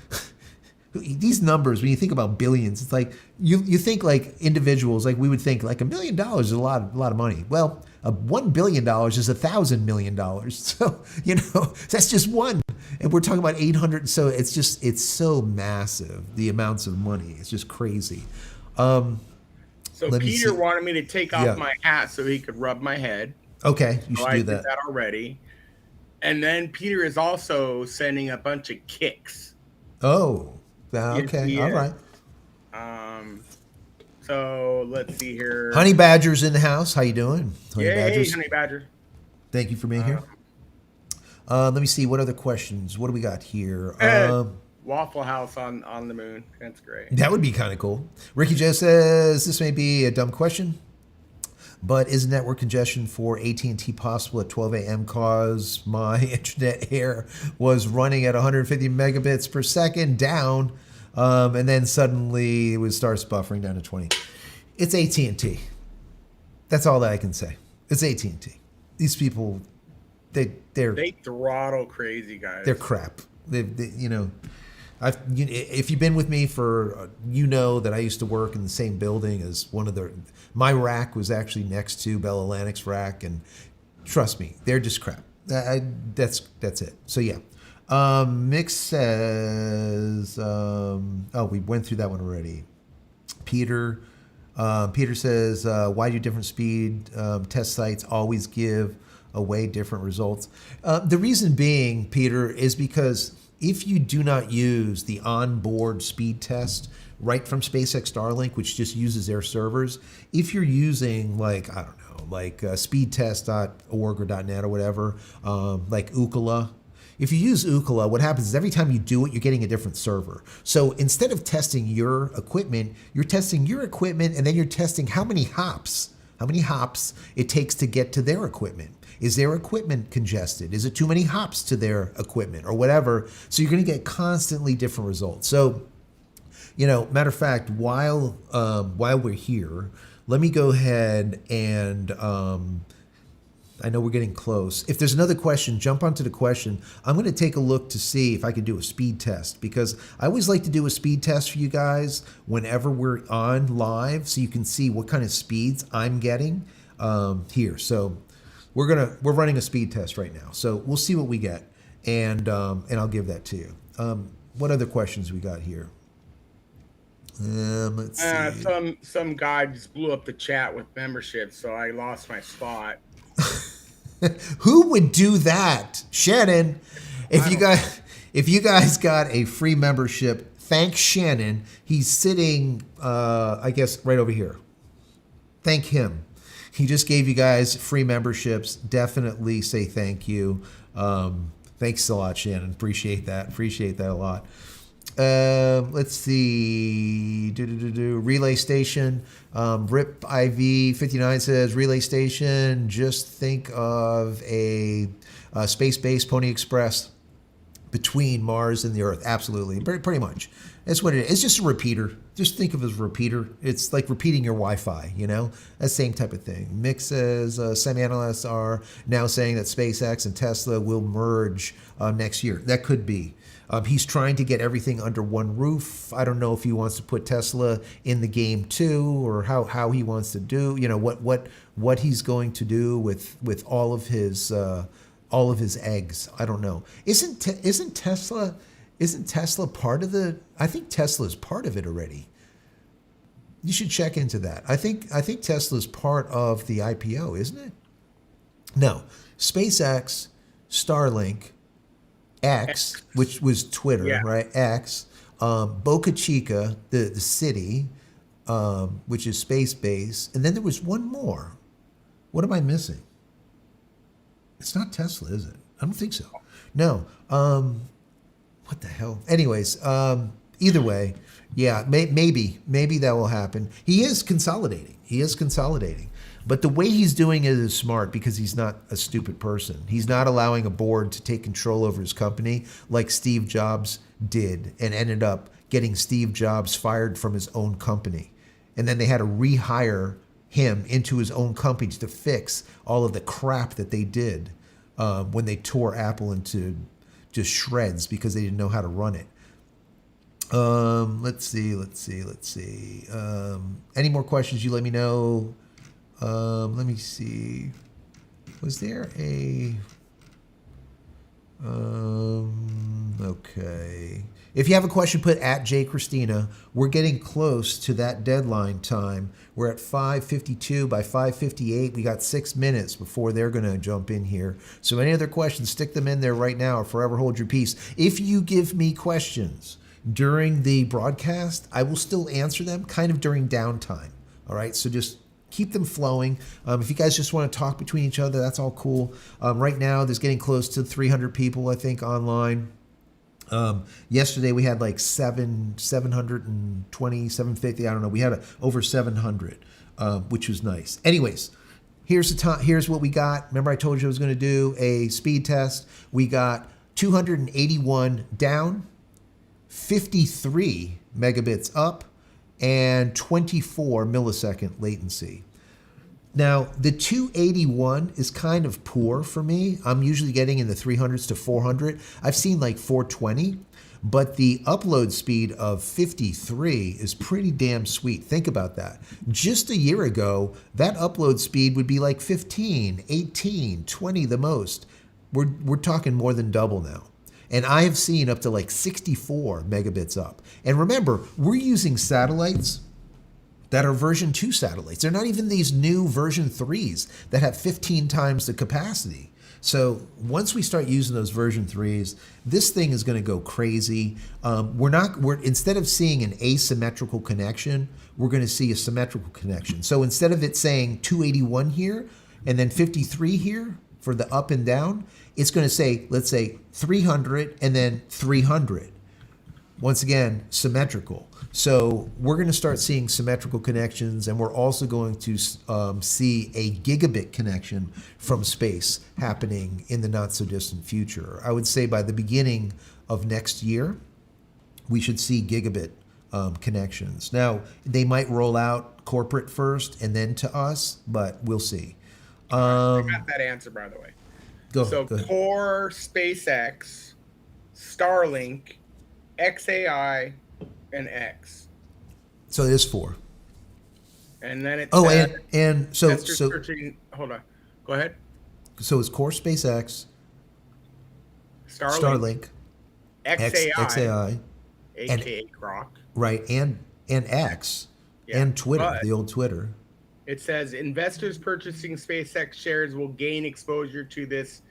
these numbers, when you think about billions, it's like you think like individuals, like we would think like $1 million is a lot of money. Well, $1 billion is $1,000 million. So, that's just one. And we're talking about 800. So it's so massive, the amounts of money. It's just crazy.
So Peter wanted me to take off my hat so he could rub my head.
Okay, you should do that.
I did that already. And then Peter is also sending a bunch of kicks.
Oh, okay, all right.
So let's see here.
Honey Badger's in the house. How you doing?
Hey, Honey Badger.
Thank you for being here. Let me see. What other questions? What do we got here?
Waffle House on the moon. That's great.
That would be kind of cool. Ricky Joe says, this may be a dumb question, but is network congestion for AT&T possible at 12 a.m. cause my internet here was running at 150 megabits per second down, and then suddenly it starts buffering down to 20. It's AT&T. That's all that I can say. It's AT&T. These people, they
throttle crazy guys.
They're crap. If you've been with me for, that I used to work in the same building as my rack was actually next to Bell Atlantic's rack, and trust me, they're just crap. That's it. So yeah. Mick says, we went through that one already. Peter says, why do different speed test sites always give away different results? The reason being, Peter, is because if you do not use the onboard speed test right from SpaceX Starlink, which just uses their servers, if you're using speedtest.org or .net or whatever, like Ookla, if you use Ookla, what happens is every time you do it, you're getting a different server. So instead of testing your equipment, you're testing your equipment, and then you're testing how many hops it takes to get to their equipment. Is their equipment congested? Is it too many hops to their equipment or whatever? So you're going to get constantly different results. So, matter of fact, while we're here, let me go ahead and I know we're getting close. If there's another question, jump onto the question. I'm going to take a look to see if I can do a speed test, because I always like to do a speed test for you guys whenever we're on live, so you can see what kind of speeds I'm getting here. So we're running a speed test right now. So we'll see what we get, and I'll give that to you. What other questions we got here? Let's see.
Some guy just blew up the chat with membership, so I lost my spot.
Who would do that? Shannon, if you guys got a free membership, thank Shannon. He's sitting, I guess, right over here. Thank him. He just gave you guys free memberships. Definitely say thank you. Thanks a lot, Shannon. Appreciate that a lot. Let's see. Relay station. Rip IV 59 says relay station. Just think of a space-based Pony Express between Mars and the Earth. Absolutely, pretty much. That's what it is. It's just a repeater. Just think of it as a repeater. It's like repeating your Wi-Fi. That same type of thing. Mick says some analysts are now saying that SpaceX and Tesla will merge next year. That could be. He's trying to get everything under one roof. I don't know if he wants to put Tesla in the game too, or how he wants to do. What he's going to do with all of his eggs. I don't know. Isn't Tesla part of the? I think Tesla's part of it already. You should check into that. I think Tesla's part of the IPO, isn't it? No, SpaceX, Starlink, X, which was Twitter, right? X, Boca Chica, the city, which is space base, and then there was one more. What am I missing? It's not Tesla, is it? I don't think so. No. What the hell? Anyways, either way, yeah, maybe that will happen. He is consolidating. But the way he's doing it is smart because he's not a stupid person. He's not allowing a board to take control over his company like Steve Jobs did and ended up getting Steve Jobs fired from his own company. And then they had to rehire him into his own company to fix all of the crap that they did when they tore Apple into just shreds because they didn't know how to run it. Let's see. Any more questions, you let me know. Let me see. Was there a... okay. If you have a question, put at JCristina. We're getting close to that deadline time. We're at 5:52. By 5:58, we got 6 minutes before they're going to jump in here. So any other questions, stick them in there right now or forever hold your peace. If you give me questions during the broadcast, I will still answer them kind of during downtime. All right, so just keep them flowing. If you guys just want to talk between each other, that's all cool. Right now, there's getting close to 300 people, I think, online. Yesterday we had like 720, 750. I don't know. We had over 700, which was nice. Anyways, here's what we got. Remember I told you I was going to do a speed test. We got 281 down, 53 megabits up, and 24 millisecond latency. Now, the 281 is kind of poor for me. I'm usually getting in the 300s to 400. I've seen like 420, but the upload speed of 53 is pretty damn sweet. Think about that. Just a year ago, that upload speed would be like 15, 18, 20 the most. We're talking more than double now. And I have seen up to like 64 megabits up. And remember, we're using satellites that are version 2 satellites. They're not even these new version 3s that have 15 times the capacity. So once we start using those version 3s, this thing is going to go crazy. We're instead of seeing an asymmetrical connection, we're going to see a symmetrical connection. So instead of it saying 281 here and then 53 here for the up and down, it's going to say, let's say 300 and then 300. Once again, symmetrical. So we're going to start seeing symmetrical connections, and we're also going to see a gigabit connection from space happening in the not so distant future. I would say by the beginning of next year, we should see gigabit connections. Now, they might roll out corporate first and then to us, but we'll see.
I got that answer, by the way.
Go
ahead. Core, SpaceX, Starlink, XAI, and X.
So it is 4.
And then it's
hold on. Go
ahead.
So it's Core, SpaceX, Starlink, XAI,
aka Grok.
Right, and X, and Twitter, the old Twitter.
It says investors purchasing SpaceX shares will gain exposure to this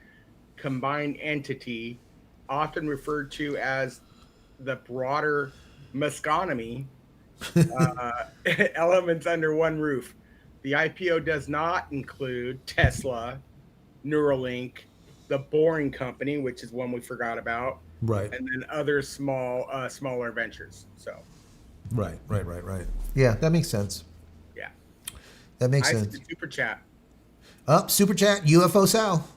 combined entity, often referred to as the broader Muskonomy, elements under one roof. The IPO does not include Tesla, Neuralink, the Boring Company, which is one we forgot about,
right,
and then other smaller ventures. So,
right. Yeah, that makes sense.
Yeah,
that makes sense.
Super chat.
Super chat. UFO Sal.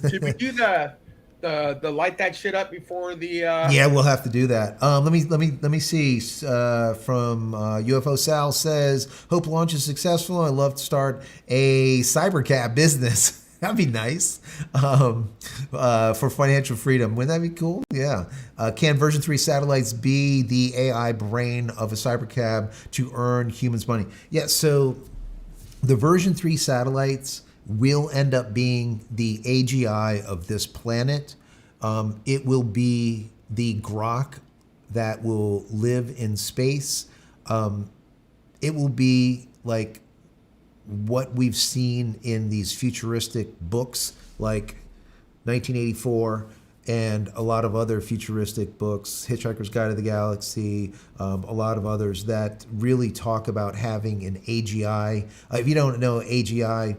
Should we do the light that shit up before the?
Yeah, we'll have to do that. Let me see. From UFO Sal says, hope launch is successful. I'd love to start a cybercab business. That'd be nice. For financial freedom. Wouldn't that be cool? Yeah. Can version 3 satellites be the AI brain of a cybercab to earn humans money? Yeah. So the version 3 satellites will end up being the AGI of this planet. It will be the Grok that will live in space. It will be like what we've seen in these futuristic books like 1984 and a lot of other futuristic books, Hitchhiker's Guide to the Galaxy, a lot of others that really talk about having an AGI. If you don't know, AGI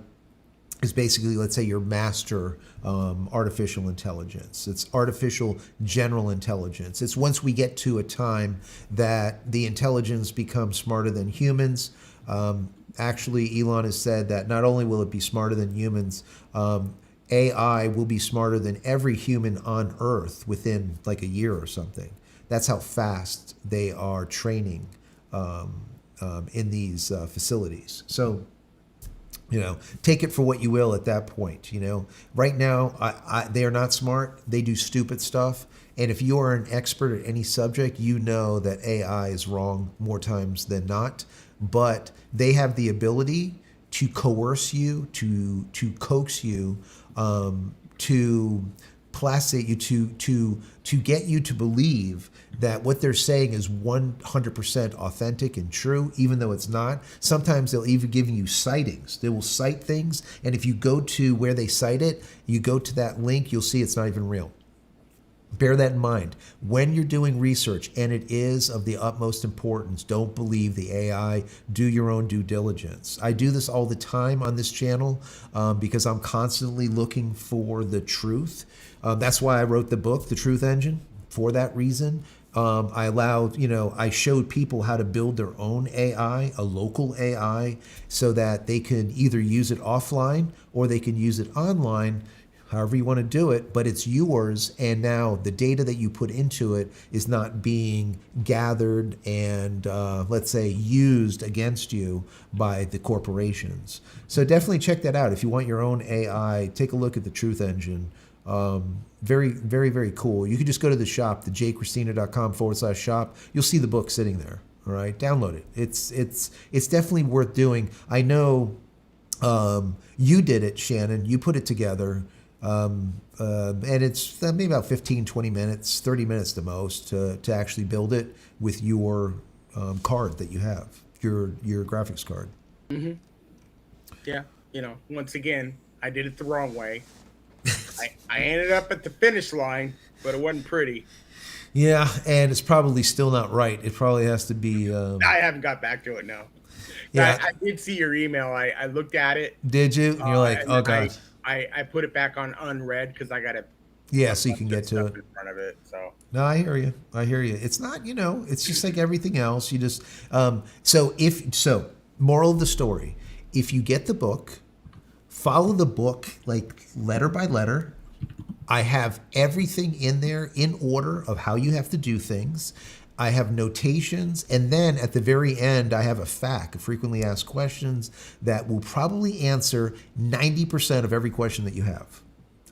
is basically, let's say, your master artificial intelligence. It's artificial general intelligence. It's once we get to a time that the intelligence becomes smarter than humans. Actually, Elon has said that not only will it be smarter than humans, AI will be smarter than every human on Earth within like a year or something. That's how fast they are training in these facilities. So, take it for what you will at that point. Right now, they are not smart. They do stupid stuff. And if you are an expert at any subject, you know that AI is wrong more times than not. But they have the ability to coerce you, to coax you, to placate you, to get you to believe that what they're saying is 100% authentic and true, even though it's not. Sometimes they'll even give you sightings. They will cite things, and if you go to where they cite it, you go to that link, you'll see it's not even real. Bear that in mind. When you're doing research, and it is of the utmost importance, don't believe the AI. Do your own due diligence. I do this all the time on this channel because I'm constantly looking for the truth. That's why I wrote the book, The Truth Engine, for that reason. I showed people how to build their own AI, a local AI, so that they can either use it offline or they can use it online, however you want to do it, but it's yours. And now the data that you put into it is not being gathered and, let's say, used against you by the corporations. So definitely check that out. If you want your own AI, take a look at the Truth Engine. Very, very, very cool. You can just go to the shop, the JCristina.com/shop. You'll see the book sitting there. All right, download it. It's definitely worth doing. I know you did it, Shannon. You put it together. And it's maybe about 15, 20 minutes, 30 minutes the most to actually build it with your card that you have, your graphics card.
Mm-hmm. Yeah, once again, I did it the wrong way. I ended up at the finish line, but it wasn't pretty.
Yeah, and it's probably still not right. It probably has to be.
I haven't got back to it, no.
Yeah,
I did see your email. I looked at it.
Did you? And you're like, oh god.
I put it back on unread because I got to.
Yeah, so you can get to it.
In front of it, so.
No, I hear you. It's not, it's just like everything else. You just so moral of the story, if you get the book, follow the book like letter by letter. I have everything in there in order of how you have to do things. I have notations, and then at the very end, I have a FAQ, frequently asked questions, that will probably answer 90% of every question that you have.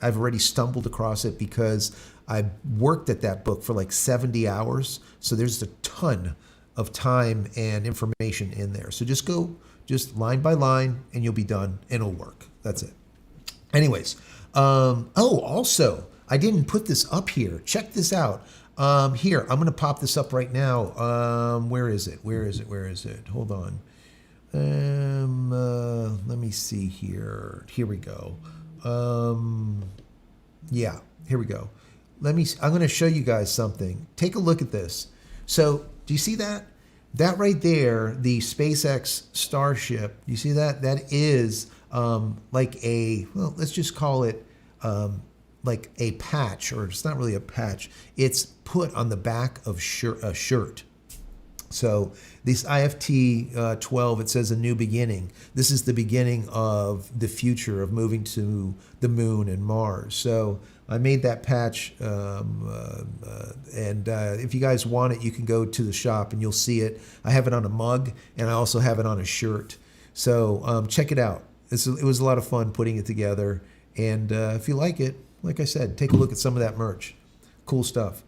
I've already stumbled across it because I worked at that book for like 70 hours. So there's a ton of time and information in there. So just go line by line and you'll be done and it'll work. That's it. Anyways. Also, I didn't put this up here. Check this out. Here, I'm going to pop this up right now. Where is it? Hold on. Let me see here. Here we go. Yeah, here we go. I'm going to show you guys something. Take a look at this. So, do you see that? That right there, the SpaceX Starship, you see that? That is let's just call it like a patch, or it's not really a patch. It's put on the back of a shirt. So this IFT-12, it says a new beginning. This is the beginning of the future of moving to the moon and Mars. So I made that patch, and if you guys want it, you can go to the shop and you'll see it. I have it on a mug, and I also have it on a shirt. So check it out. It was a lot of fun putting it together. And if you like it, like I said, take a look at some of that merch. Cool stuff.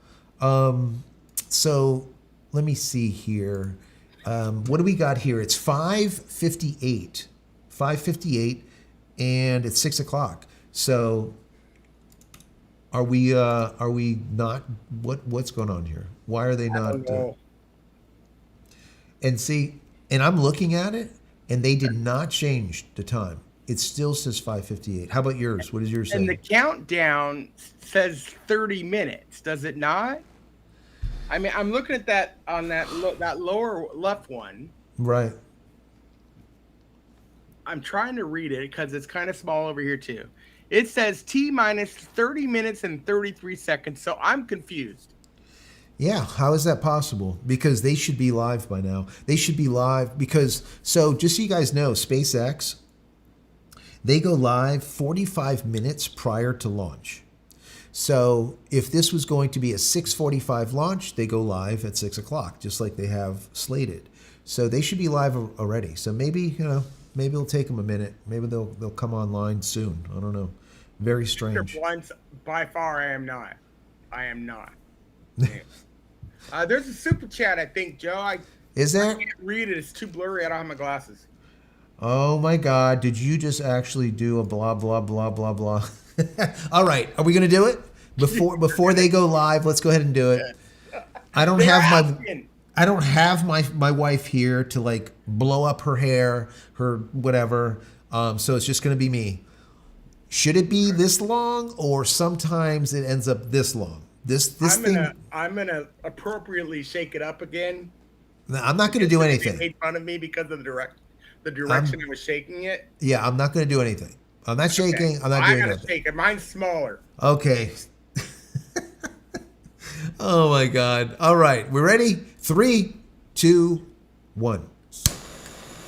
So let me see here. What do we got here? It's 5:58. 5:58, and it's 6 o'clock. So are we not, what's going on here? Why are they not? And see, and I'm looking at it, and they did not change the time. It still says 5:58. How about yours? What is yours saying?
And the countdown says 30 minutes, does it not? I mean, I'm looking at that on that lower left one.
Right.
I'm trying to read it because it's kind of small over here too. It says T minus 30 minutes and 33 seconds. So I'm confused.
Yeah, how is that possible? Because they should be live by now. They should be live because, so just so you guys know, SpaceX, they go live 45 minutes prior to launch. So if this was going to be a 6:45 launch, they go live at 6 o'clock, just like they have slated. So they should be live already. So maybe, maybe it'll take them a minute. Maybe they'll come online soon. I don't know. Very strange.
Once, by far, I am not. I am not. Yeah. There's a super chat, I think, Joe.
Is there?
I can't read it. It's too blurry. I don't have my glasses.
Oh my God! Did you just actually do a blah blah blah blah blah? All right, are we gonna do it before they go live? Let's go ahead and do it. I don't have my wife here to like blow up her hair, her whatever. So it's just gonna be me. Should it be this long, or sometimes it ends up this long?
I'm gonna appropriately shake it up again.
I'm not gonna do anything.
They made fun of me because of the direction I was shaking it.
Yeah, I'm not gonna do anything. I'm not shaking. Okay. I'm not doing anything. I gotta
shake it. Mine's smaller.
Okay. Oh my God. All right. We're ready? 3, 2, 1.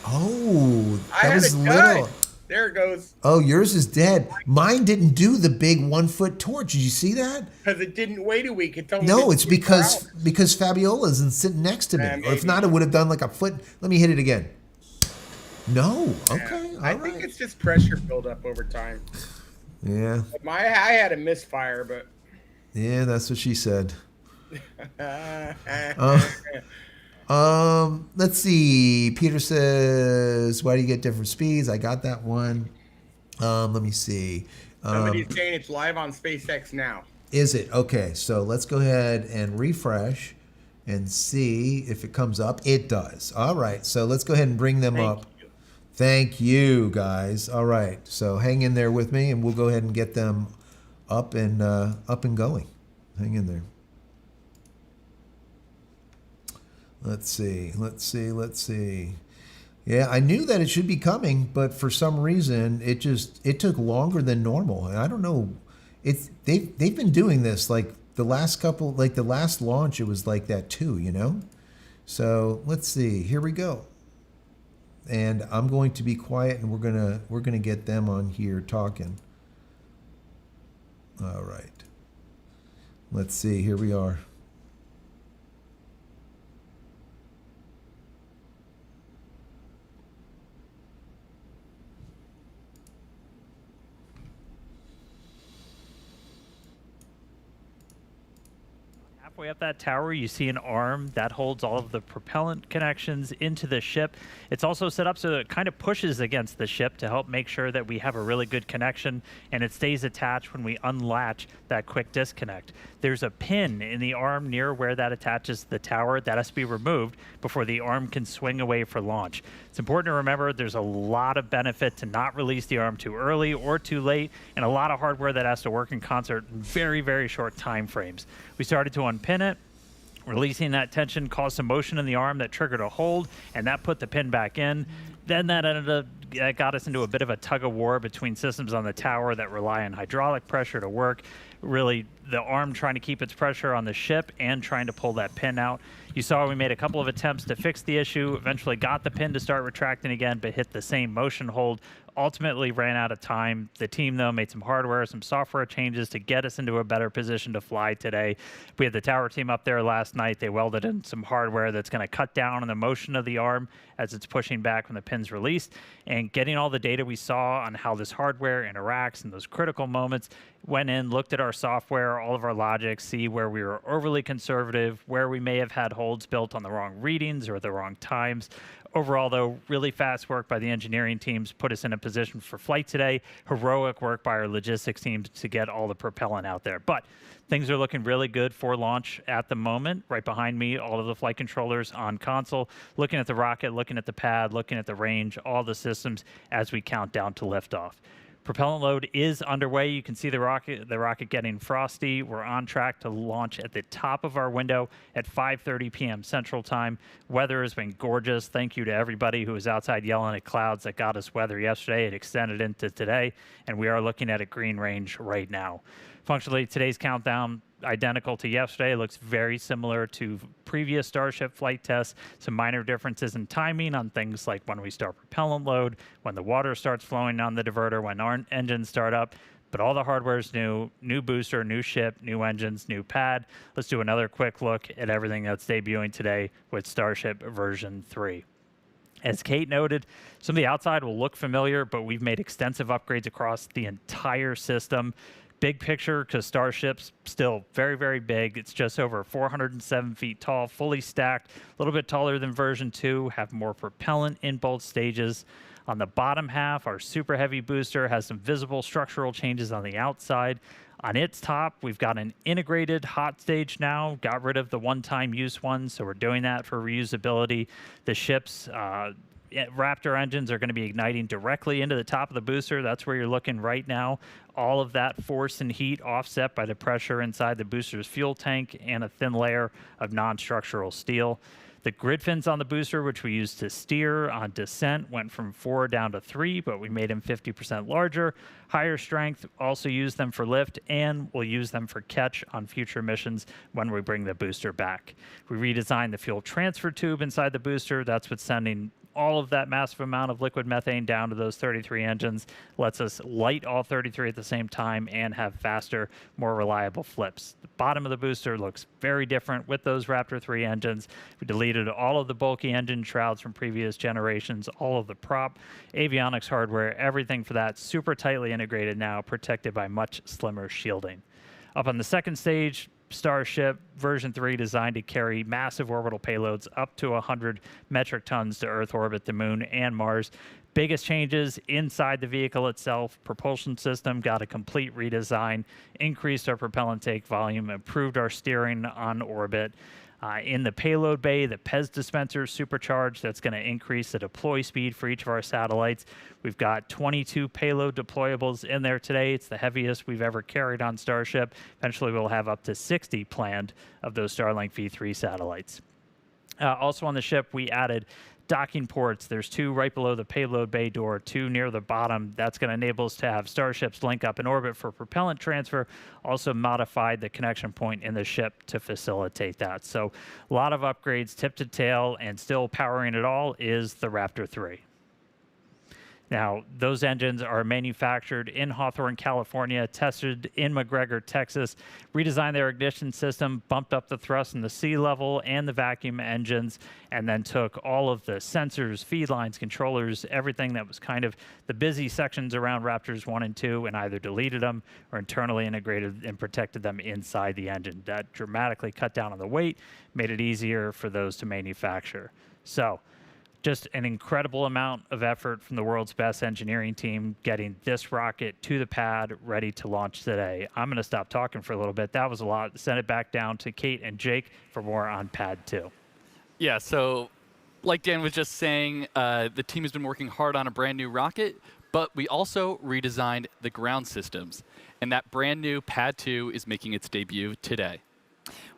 Oh, that was little.
There it goes.
Oh, yours is dead. Mine didn't do the big 1-foot torch. Did you see that?
Because it didn't wait a week.
It's because Fabiola's sitting next to me. Or if not, it would have done like a foot. Let me hit it again. No. Okay.
Yeah, I think it's just pressure buildup over time.
Yeah.
I had a misfire, but.
Yeah, that's what she said. Let's see. Peter says, why do you get different speeds? I got that one. Let me see.
Somebody's saying it's live on SpaceX now.
Is it? Okay, so let's go ahead and refresh and see if it comes up. It does. All right, so let's go ahead and bring them up. Thank you, guys. All right, so hang in there with me, and we'll go ahead and get them up and going. Hang in there. Let's see. Yeah, I knew that it should be coming, but for some reason it took longer than normal. And I don't know. They've been doing this like the last launch, it was like that too, So let's see. Here we go. And I'm going to be quiet, and we're gonna get them on here talking. All right. Let's see. Here we are.
Halfway up that tower, you see an arm that holds all of the propellant connections into the ship. It's also set up so that it kind of pushes against the ship to help make sure that we have a really good connection, and it stays attached when we unlatch that quick disconnect. There's a pin in the arm near where that attaches to the tower that has to be removed before the arm can swing away for launch. It's important to remember there's a lot of benefit to not release the arm too early or too late, and a lot of hardware that has to work in concert in very, very short time frames. We started to unpin it. Releasing that tension caused some motion in the arm that triggered a hold, and that put the pin back in. Then that got us into a bit of a tug of war between systems on the tower that rely on hydraulic pressure to work. Really, the arm trying to keep its pressure on the ship and trying to pull that pin out. You saw we made a couple of attempts to fix the issue, eventually got the pin to start retracting again, but hit the same motion hold. Ultimately ran out of time. The team, though, made some hardware, some software changes to get us into a better position to fly today. We had the tower team up there last night. They welded in some hardware that's going to cut down on the motion of the arm as it's pushing back when the pin's released. And getting all the data we saw on how this hardware interacts in those critical moments, went in, looked at our software, all of our logic, see where we were overly conservative, where we may have had holds built on the wrong readings or the wrong times. Overall, though, really fast work by the engineering teams put us in a position for flight today. Heroic work by our logistics teams to get all the propellant out there. But things are looking really good for launch at the moment. Right behind me, all of the flight controllers on console, looking at the rocket, looking at the pad, looking at the range, all the systems as we count down to liftoff. Propellant load is underway. You can see the rocket getting frosty. We're on track to launch at the top of our window at 5:30 p.m. Central Time. Weather has been gorgeous. Thank you to everybody who was outside yelling at clouds that got us weather yesterday. It extended into today, and we are looking at a green range right now. Functionally, today's countdown, identical to yesterday. It looks very similar to previous Starship flight tests. Some minor differences in timing on things like when we start propellant load, when the water starts flowing on the diverter, when our engines start up. But all the hardware is new. New booster, new ship, new engines, new pad. Let's do another quick look at everything that's debuting today with Starship version 3. As Kate noted, some of the outside will look familiar, but we've made extensive upgrades across the entire system. Big picture, because Starship's still very, very big. It's just over 407 feet tall, fully stacked, a little bit taller than version 2, have more propellant in both stages. On the bottom half, our super heavy booster has some visible structural changes on the outside. On its top, we've got an integrated hot stage now, got rid of the one-time use one, so we're doing that for reusability. The ship's Raptor engines are going to be igniting directly into the top of the booster. That's where you're looking right now. All of that force and heat offset by the pressure inside the booster's fuel tank and a thin layer of non-structural steel. The grid fins on the booster, which we used to steer on descent, went from 4 down to 3, but we made them 50% larger. Higher strength, also use them for lift, and we'll use them for catch on future missions when we bring the booster back. We redesigned the fuel transfer tube inside the booster. That's what's sending all of that massive amount of liquid methane down to those 33 engines, lets us light all 33 at the same time and have faster, more reliable flips. The bottom of the booster looks very different with those Raptor 3 engines. We deleted all of the bulky engine shrouds from previous generations, all of the prop, avionics hardware, everything for that super tightly integrated now, protected by much slimmer shielding. Up on the second stage, Starship version 3 designed to carry massive orbital payloads up to 100 metric tons to Earth orbit the Moon and Mars. Biggest changes inside the vehicle itself. Propulsion system got a complete redesign, increased our propellant take volume, improved our steering on orbit. In the payload bay, the PEZ dispenser is supercharged. That's going to increase the deploy speed for each of our satellites. We've got 22 payload deployables in there today. It's the heaviest we've ever carried on Starship. Eventually, we'll have up to 60 planned of those Starlink V3 satellites. Also on the ship, we added docking ports. There's 2 right below the payload bay door, 2 near the bottom. That's going to enable us to have Starships link up in orbit for propellant transfer. Also modified the connection point in the ship to facilitate that. So a lot of upgrades tip to tail, and still powering it all is the Raptor 3. Now, those engines are manufactured in Hawthorne, California, tested in McGregor, Texas, redesigned their ignition system, bumped up the thrust in the sea level and the vacuum engines, and then took all of the sensors, feed lines, controllers, everything that was kind of the busy sections around Raptors 1 and 2, and either deleted them or internally integrated and protected them inside the engine. That dramatically cut down on the weight, made it easier for those to manufacture. So, just an incredible amount of effort from the world's best engineering team getting this rocket to the pad ready to launch today. I'm going to stop talking for a little bit. That was a lot. Send it back down to Kate and Jake for more on Pad 2.
Yeah, so like Dan was just saying, the team has been working hard on a brand new rocket, but we also redesigned the ground systems. And that brand new Pad 2 is making its debut today.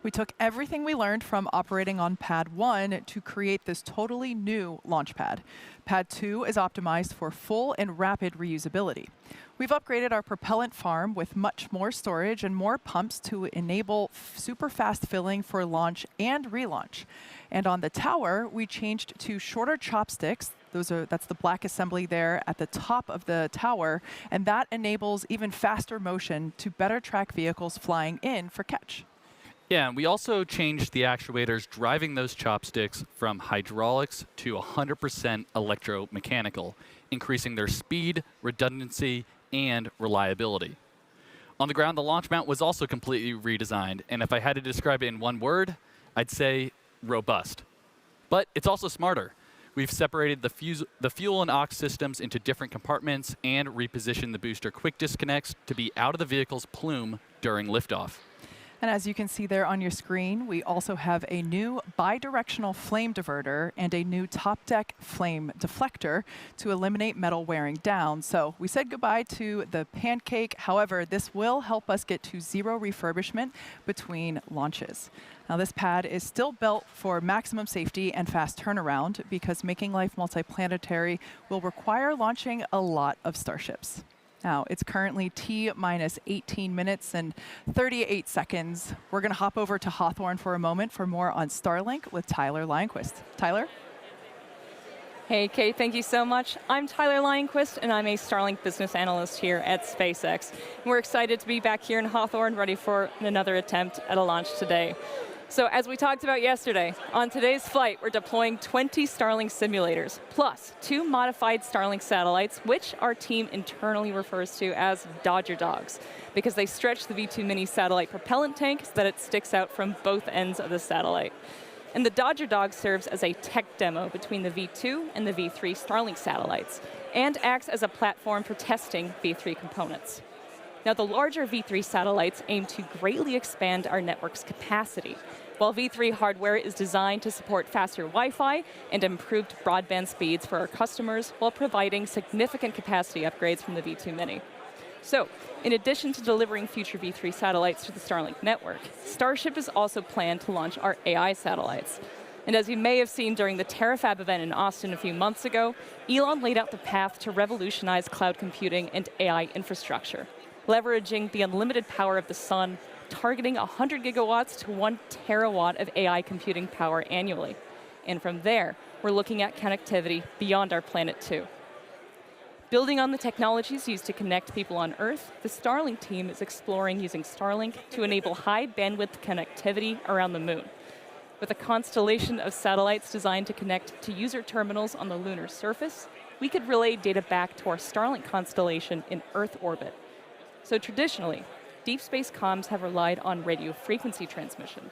We took everything we learned from operating on Pad 1 to create this totally new launch pad. Pad 2 is optimized for full and rapid reusability. We've upgraded our propellant farm with much more storage and more pumps to enable super fast filling for launch and relaunch. And on the tower, we changed to shorter chopsticks. That's the black assembly there at the top of the tower, and that enables even faster motion to better track vehicles flying in for catch.
Yeah, and we also changed the actuators driving those chopsticks from hydraulics to 100% electromechanical, increasing their speed, redundancy, and reliability. On the ground, the launch mount was also completely redesigned, and if I had to describe it in one word, I'd say robust. But it's also smarter. We've separated the fuel and aux systems into different compartments and repositioned the booster quick disconnects to be out of the vehicle's plume during liftoff.
And as you can see there on your screen, we also have a new bidirectional flame diverter and a new top deck flame deflector to eliminate metal wearing down. So we said goodbye to the pancake. However, this will help us get to 0 refurbishment between launches. Now, this pad is still built for maximum safety and fast turnaround because making life multiplanetary will require launching a lot of Starships. Now, it's currently T-minus 18 minutes and 38 seconds. We're going to hop over to Hawthorne for a moment for more on Starlink with Tyler Lionquist. Tyler?
Hey, Kate, thank you so much. I'm Tyler Lionquist, and I'm a Starlink business analyst here at SpaceX. We're excited to be back here in Hawthorne, ready for another attempt at a launch today. So as we talked about yesterday, on today's flight, we're deploying 20 Starlink simulators, plus 2 modified Starlink satellites, which our team internally refers to as Dodger Dogs, because they stretch the V2 Mini satellite propellant tank so that it sticks out from both ends of the satellite. And the Dodger Dog serves as a tech demo between the V2 and the V3 Starlink satellites, and acts as a platform for testing V3 components. Now, the larger V3 satellites aim to greatly expand our network's capacity, while V3 hardware is designed to support faster Wi-Fi and improved broadband speeds for our customers while providing significant capacity upgrades from the V2 Mini. So, in addition to delivering future V3 satellites to the Starlink network, Starship is also planned to launch our AI satellites. And as you may have seen during the TerraFab event in Austin a few months ago, Elon laid out the path to revolutionize cloud computing and AI infrastructure, leveraging the unlimited power of the sun, targeting 100 gigawatts to 1 terawatt of AI computing power annually. And from there, we're looking at connectivity beyond our planet too. Building on the technologies used to connect people on Earth, the Starlink team is exploring using Starlink to enable high bandwidth connectivity around the moon. With a constellation of satellites designed to connect to user terminals on the lunar surface, we could relay data back to our Starlink constellation in Earth orbit. So traditionally, deep space comms have relied on radio frequency transmission.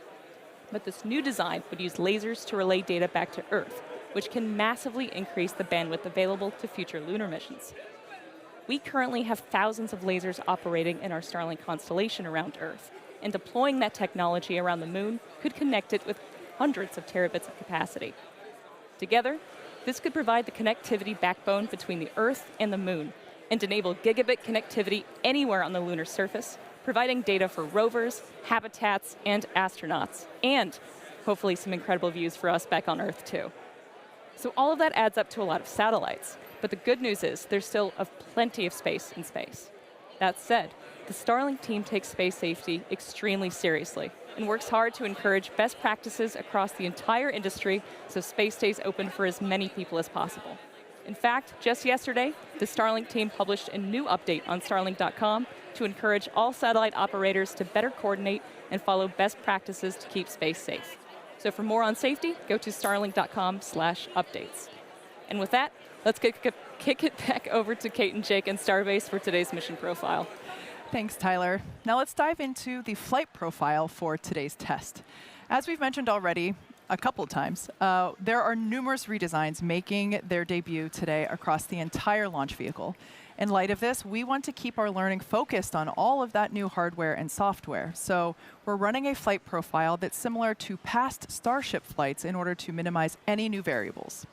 But this new design would use lasers to relay data back to Earth, which can massively increase the bandwidth available to future lunar missions. We currently have thousands of lasers operating in our Starlink constellation around Earth, and deploying that technology around the moon could connect it with hundreds of terabits of capacity. Together, this could provide the connectivity backbone between the Earth and the moon, and enable gigabit connectivity anywhere on the lunar surface, providing data for rovers, habitats, and astronauts, and hopefully some incredible views for us back on Earth too. So all of that adds up to a lot of satellites, but the good news is there's still plenty of space in space. That said, the Starlink team takes space safety extremely seriously and works hard to encourage best practices across the entire industry so space stays open for as many people as possible. In fact, just yesterday, the Starlink team published a new update on Starlink.com to encourage all satellite operators to better coordinate and follow best practices to keep space safe. So for more on safety, go to starlink.com/updates. And with that, let's kick it back over to Kate and Jake and Starbase for today's mission profile.
Thanks, Tyler. Now let's dive into the flight profile for today's test. As we've mentioned already a couple of times, there are numerous redesigns making their debut today across the entire launch vehicle. In light of this, we want to keep our learning focused on all of that new hardware and software. So we're running a flight profile that's similar to past Starship flights in order to minimize any new variables.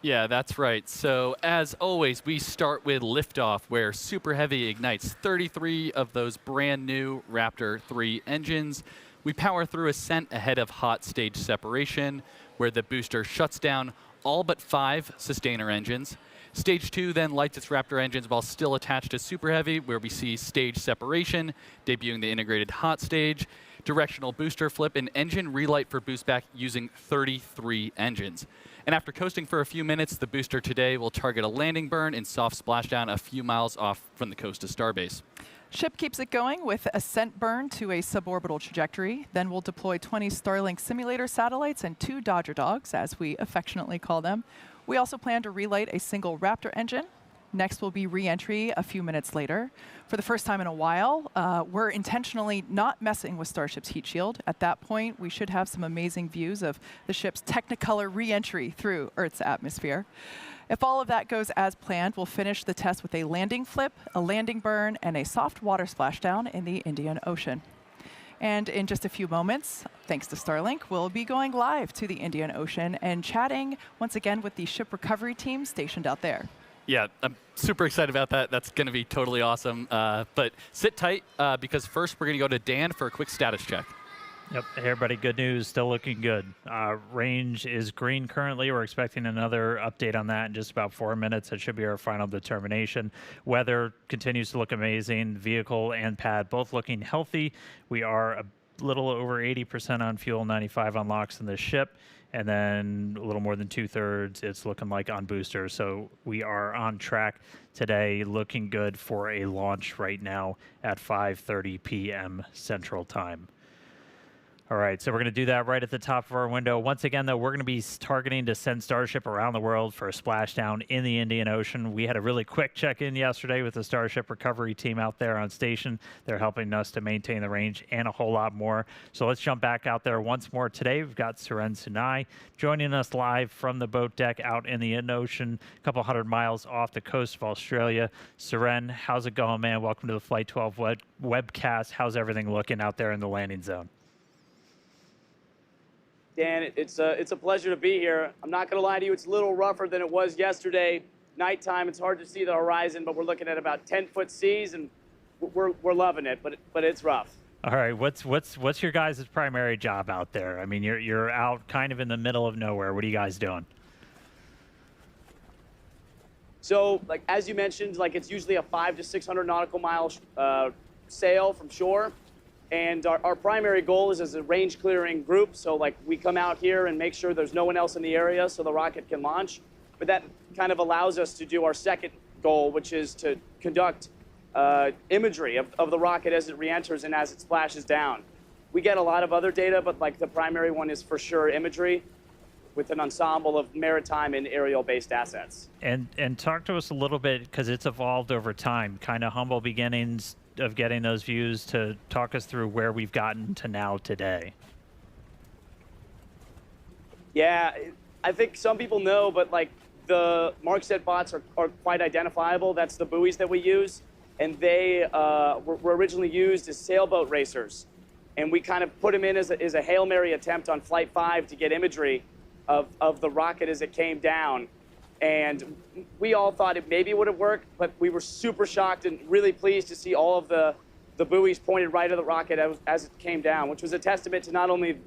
Yeah, that's right. So as always, we start with liftoff, where Super Heavy ignites 33 of those brand new Raptor 3 engines. We power through Ascent ahead of hot stage separation, where the booster shuts down all but 5 sustainer engines. Stage 2 then lights its Raptor engines while still attached to Super Heavy, where we see stage separation, debuting the integrated hot stage, directional booster flip, and engine relight for boost back using 33 engines. And after coasting for a few minutes, the booster today will target a landing burn and soft splashdown a few miles off from the coast of Starbase.
Ship keeps it going with Ascent burn to a suborbital trajectory. Then we'll deploy 20 Starlink simulator satellites and 2 Dodger Dogs, as we affectionately call them. We also plan to relight a single Raptor engine. Next will be re-entry a few minutes later. For the first time in a while, we're intentionally not messing with Starship's heat shield. At that point, we should have some amazing views of the ship's Technicolor re-entry through Earth's atmosphere. If all of that goes as planned, we'll finish the test with a landing flip, a landing burn, and a soft water splashdown in the Indian Ocean. And in just a few moments, thanks to Starlink, we'll be going live to the Indian Ocean and chatting once again with the ship recovery team stationed out there.
Yeah, I'm super excited about that. That's going to be totally awesome. But sit tight because first we're going to go to Dan for a quick status check.
Yep. Hey, everybody. Good news. Still looking good. Range is green currently. We're expecting another update on that in just about 4 minutes. That should be our final determination. Weather continues to look amazing. Vehicle and pad both looking healthy. We are a little over 80% on fuel, 95 on LOX in the ship, and then a little more than 2/3 it's looking like on booster. So we are on track today, looking good for a launch right now at 5:30 p.m. Central Time. All right, so we're going to do that right at the top of our window. Once again, though, we're going to be targeting to send Starship around the world for a splashdown in the Indian Ocean. We had a really quick check-in yesterday with the Starship recovery team out there on station. They're helping us to maintain the range and a whole lot more. So let's jump back out there once more today. We've got Suren Sunai joining us live from the boat deck out in the Indian Ocean, a couple hundred miles off the coast of Australia. Suren, how's it going, man? Welcome to the Flight 12 webcast. How's everything looking out there in the landing zone?
Dan, it's a pleasure to be here. I'm not going to lie to you, it's a little rougher than it was yesterday. Nighttime, it's hard to see the horizon, but we're looking at about 10-foot seas, and we're loving it, but it's rough.
All right, what's your guys' primary job out there? I mean, you're out kind of in the middle of nowhere. What are you guys doing?
So, like as you mentioned, like it's usually a 500 to 600 nautical mile sail from shore. And our primary goal is as a range clearing group. So like we come out here and make sure there's no one else in the area so the rocket can launch. But that kind of allows us to do our second goal, which is to conduct imagery of the rocket as it re-enters and as it splashes down. We get a lot of other data, but like the primary one is for sure imagery with an ensemble of maritime and aerial-based assets.
And talk to us a little bit, because it's evolved over time, kind of humble beginnings of getting those views, to talk us through where we've gotten to now today.
Yeah, I think some people know, but like the Markset bots are quite identifiable. That's the buoys that we use. And they were originally used as sailboat racers. And we kind of put them in as a Hail Mary attempt on Flight 5 to get imagery of the rocket as it came down. And we all thought it maybe would have worked, but we were super shocked and really pleased to see all of the buoys pointed right at the rocket as it came down, which was a testament to not only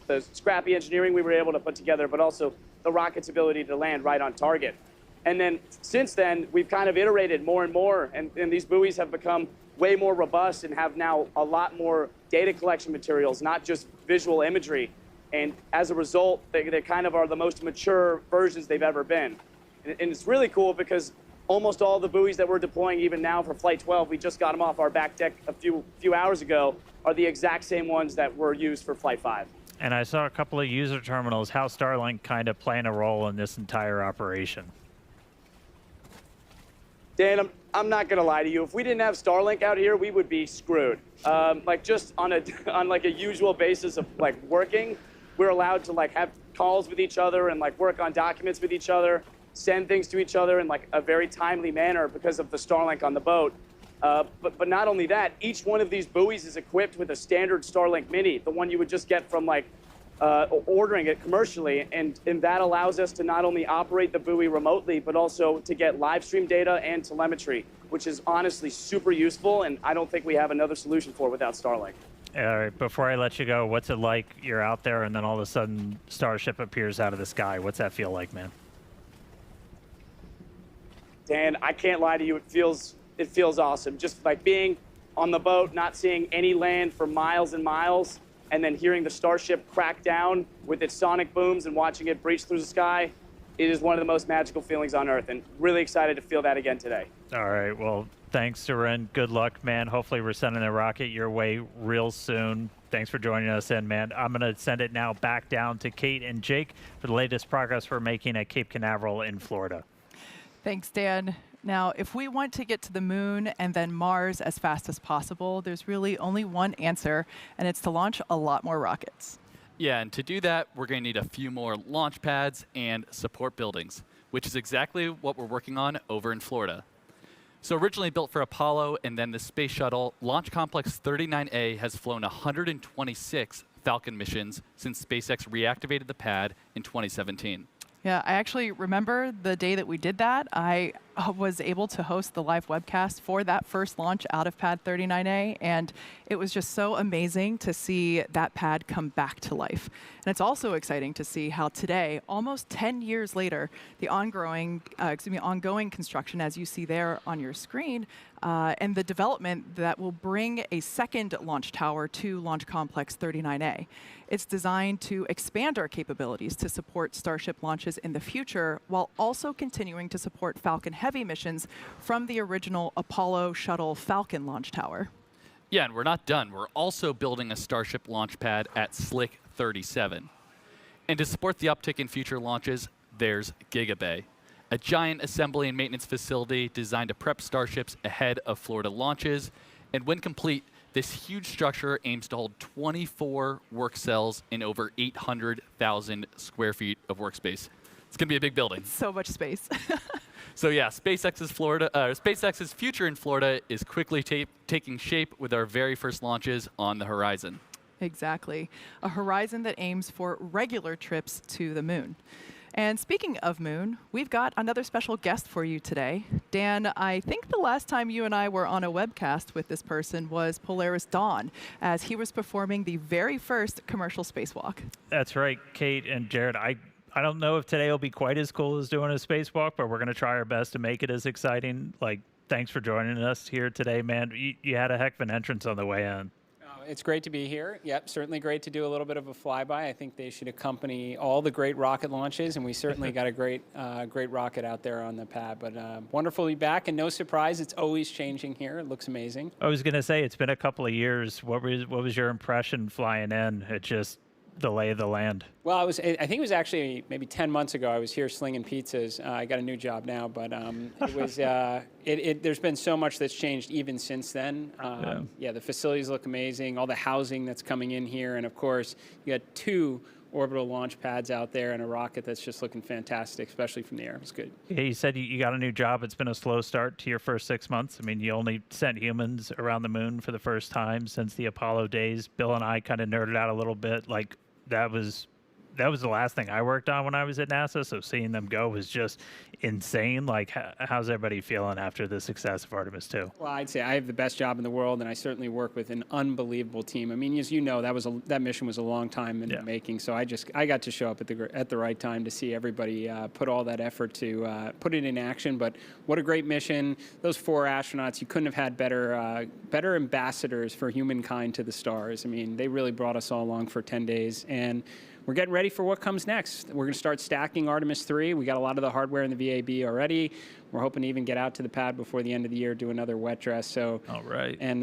the scrappy engineering we were able to put together, but also the rocket's ability to land right on target. And then since then, we've kind of iterated more and more, and these buoys have become way more robust and have now a lot more data collection materials, not just visual imagery. And as a result, they kind of are the most mature versions they've ever been. And it's really cool because almost all the buoys that we're deploying even now for Flight 12, we just got them off our back deck a few hours ago, are the exact same ones that were used for Flight 5.
And I saw a couple of user terminals. How's Starlink kind of playing a role in this entire operation?
Dan, I'm not gonna lie to you. If we didn't have Starlink out here, we would be screwed. Like just on like a usual basis of like working, we're allowed to like have calls with each other and like work on documents with each other, send things to each other in like a very timely manner because of the Starlink on the boat. But not only that, each one of these buoys is equipped with a standard Starlink Mini, the one you would just get from like ordering it commercially, and that allows us to not only operate the buoy remotely, but also to get live stream data and telemetry, which is honestly super useful, and I don't think we have another solution for it without Starlink.
All right, before I let you go, what's it like? You're out there and then all of a sudden Starship appears out of the sky. What's that feel like, man?
Dan, I can't lie to you, it feels awesome. Just like being on the boat, not seeing any land for miles and miles, and then hearing the Starship crack down with its sonic booms and watching it breach through the sky, it is one of the most magical feelings on Earth, and really excited to feel that again today.
All right, well, thanks, Suren. Good luck, man. Hopefully we're sending a rocket your way real soon. Thanks for joining us in, man. I'm going to send it now back down to Kate and Jake for the latest progress we're making at Cape Canaveral in Florida.
Thanks, Dan. Now, if we want to get to the moon and then Mars as fast as possible, there's really only one answer, and it's to launch a lot more rockets.
Yeah, and to do that, we're going to need a few more launch pads and support buildings, which is exactly what we're working on over in Florida. So originally built for Apollo and then the Space Shuttle, Launch Complex 39A has flown 126 Falcon missions since SpaceX reactivated the pad in 2017.
Yeah, I actually remember the day that we did that. I was able to host the live webcast for that first launch out of Pad 39A, and it was just so amazing to see that pad come back to life. And it's also exciting to see how today, almost 10 years later, the ongoing construction, as you see there on your screen, and the development that will bring a second launch tower to Launch Complex 39A. It's designed to expand our capabilities to support Starship launches in the future, while also continuing to support Falcon Heavy missions from the original Apollo Shuttle Falcon launch tower.
Yeah, and we're not done. We're also building a Starship launch pad at Slick 37. And to support the uptick in future launches, there's Gigabay, a giant assembly and maintenance facility designed to prep Starships ahead of Florida launches. And when complete, this huge structure aims to hold 24 work cells in over 800,000 square feet of workspace. It's going to be a big building.
So much space.
So yeah, SpaceX's future in Florida is quickly taking shape with our very first launches on the horizon.
Exactly. A horizon that aims for regular trips to the moon. And speaking of moon, we've got another special guest for you today. Dan, I think the last time you and I were on a webcast with this person was Polaris Dawn, as he was performing the very first commercial spacewalk.
That's right, Kate and Jared. I don't know if today will be quite as cool as doing a spacewalk, but we're going to try our best to make it as exciting. Like, thanks for joining us here today, man. You had a heck of an entrance on the way in.
It's great to be here. Yep, certainly great to do a little bit of a flyby. I think they should accompany all the great rocket launches, and we certainly got a great rocket out there on the pad. But wonderful to be back, and no surprise, it's always changing here. It looks amazing.
I was going to say, it's been a couple of years. What was your impression flying in? It just the lay of the land.
Well, I think it was actually maybe 10 months ago. I was here slinging pizzas. I got a new job now, but it was. There's been so much that's changed even since then. Yeah, the facilities look amazing. All the housing that's coming in here, and of course, you got 2 orbital launch pads out there and a rocket that's just looking fantastic, especially from the air. It's good.
Yeah, you said you got a new job. It's been a slow start to your first 6 months. I mean, you only sent humans around the moon for the first time since the Apollo days. Bill and I kind of nerded out a little bit. Like, that was the last thing I worked on when I was at NASA, so seeing them go was just insane. Like, how's everybody feeling after the success of Artemis 2?
Well, I'd say I have the best job in the world, and I certainly work with an unbelievable team. I mean, as you know, that mission was a long time in the making, so I got to show up at the right time to see everybody put all that effort to put it in action. But what a great mission. Those 4 astronauts, you couldn't have had better ambassadors for humankind to the stars. I mean, they really brought us all along for 10 days, and we're getting ready for what comes next. We're going to start stacking Artemis 3. We got a lot of the hardware in the VAB already. We're hoping to even get out to the pad before the end of the year, do another wet dress. So,
all right.
And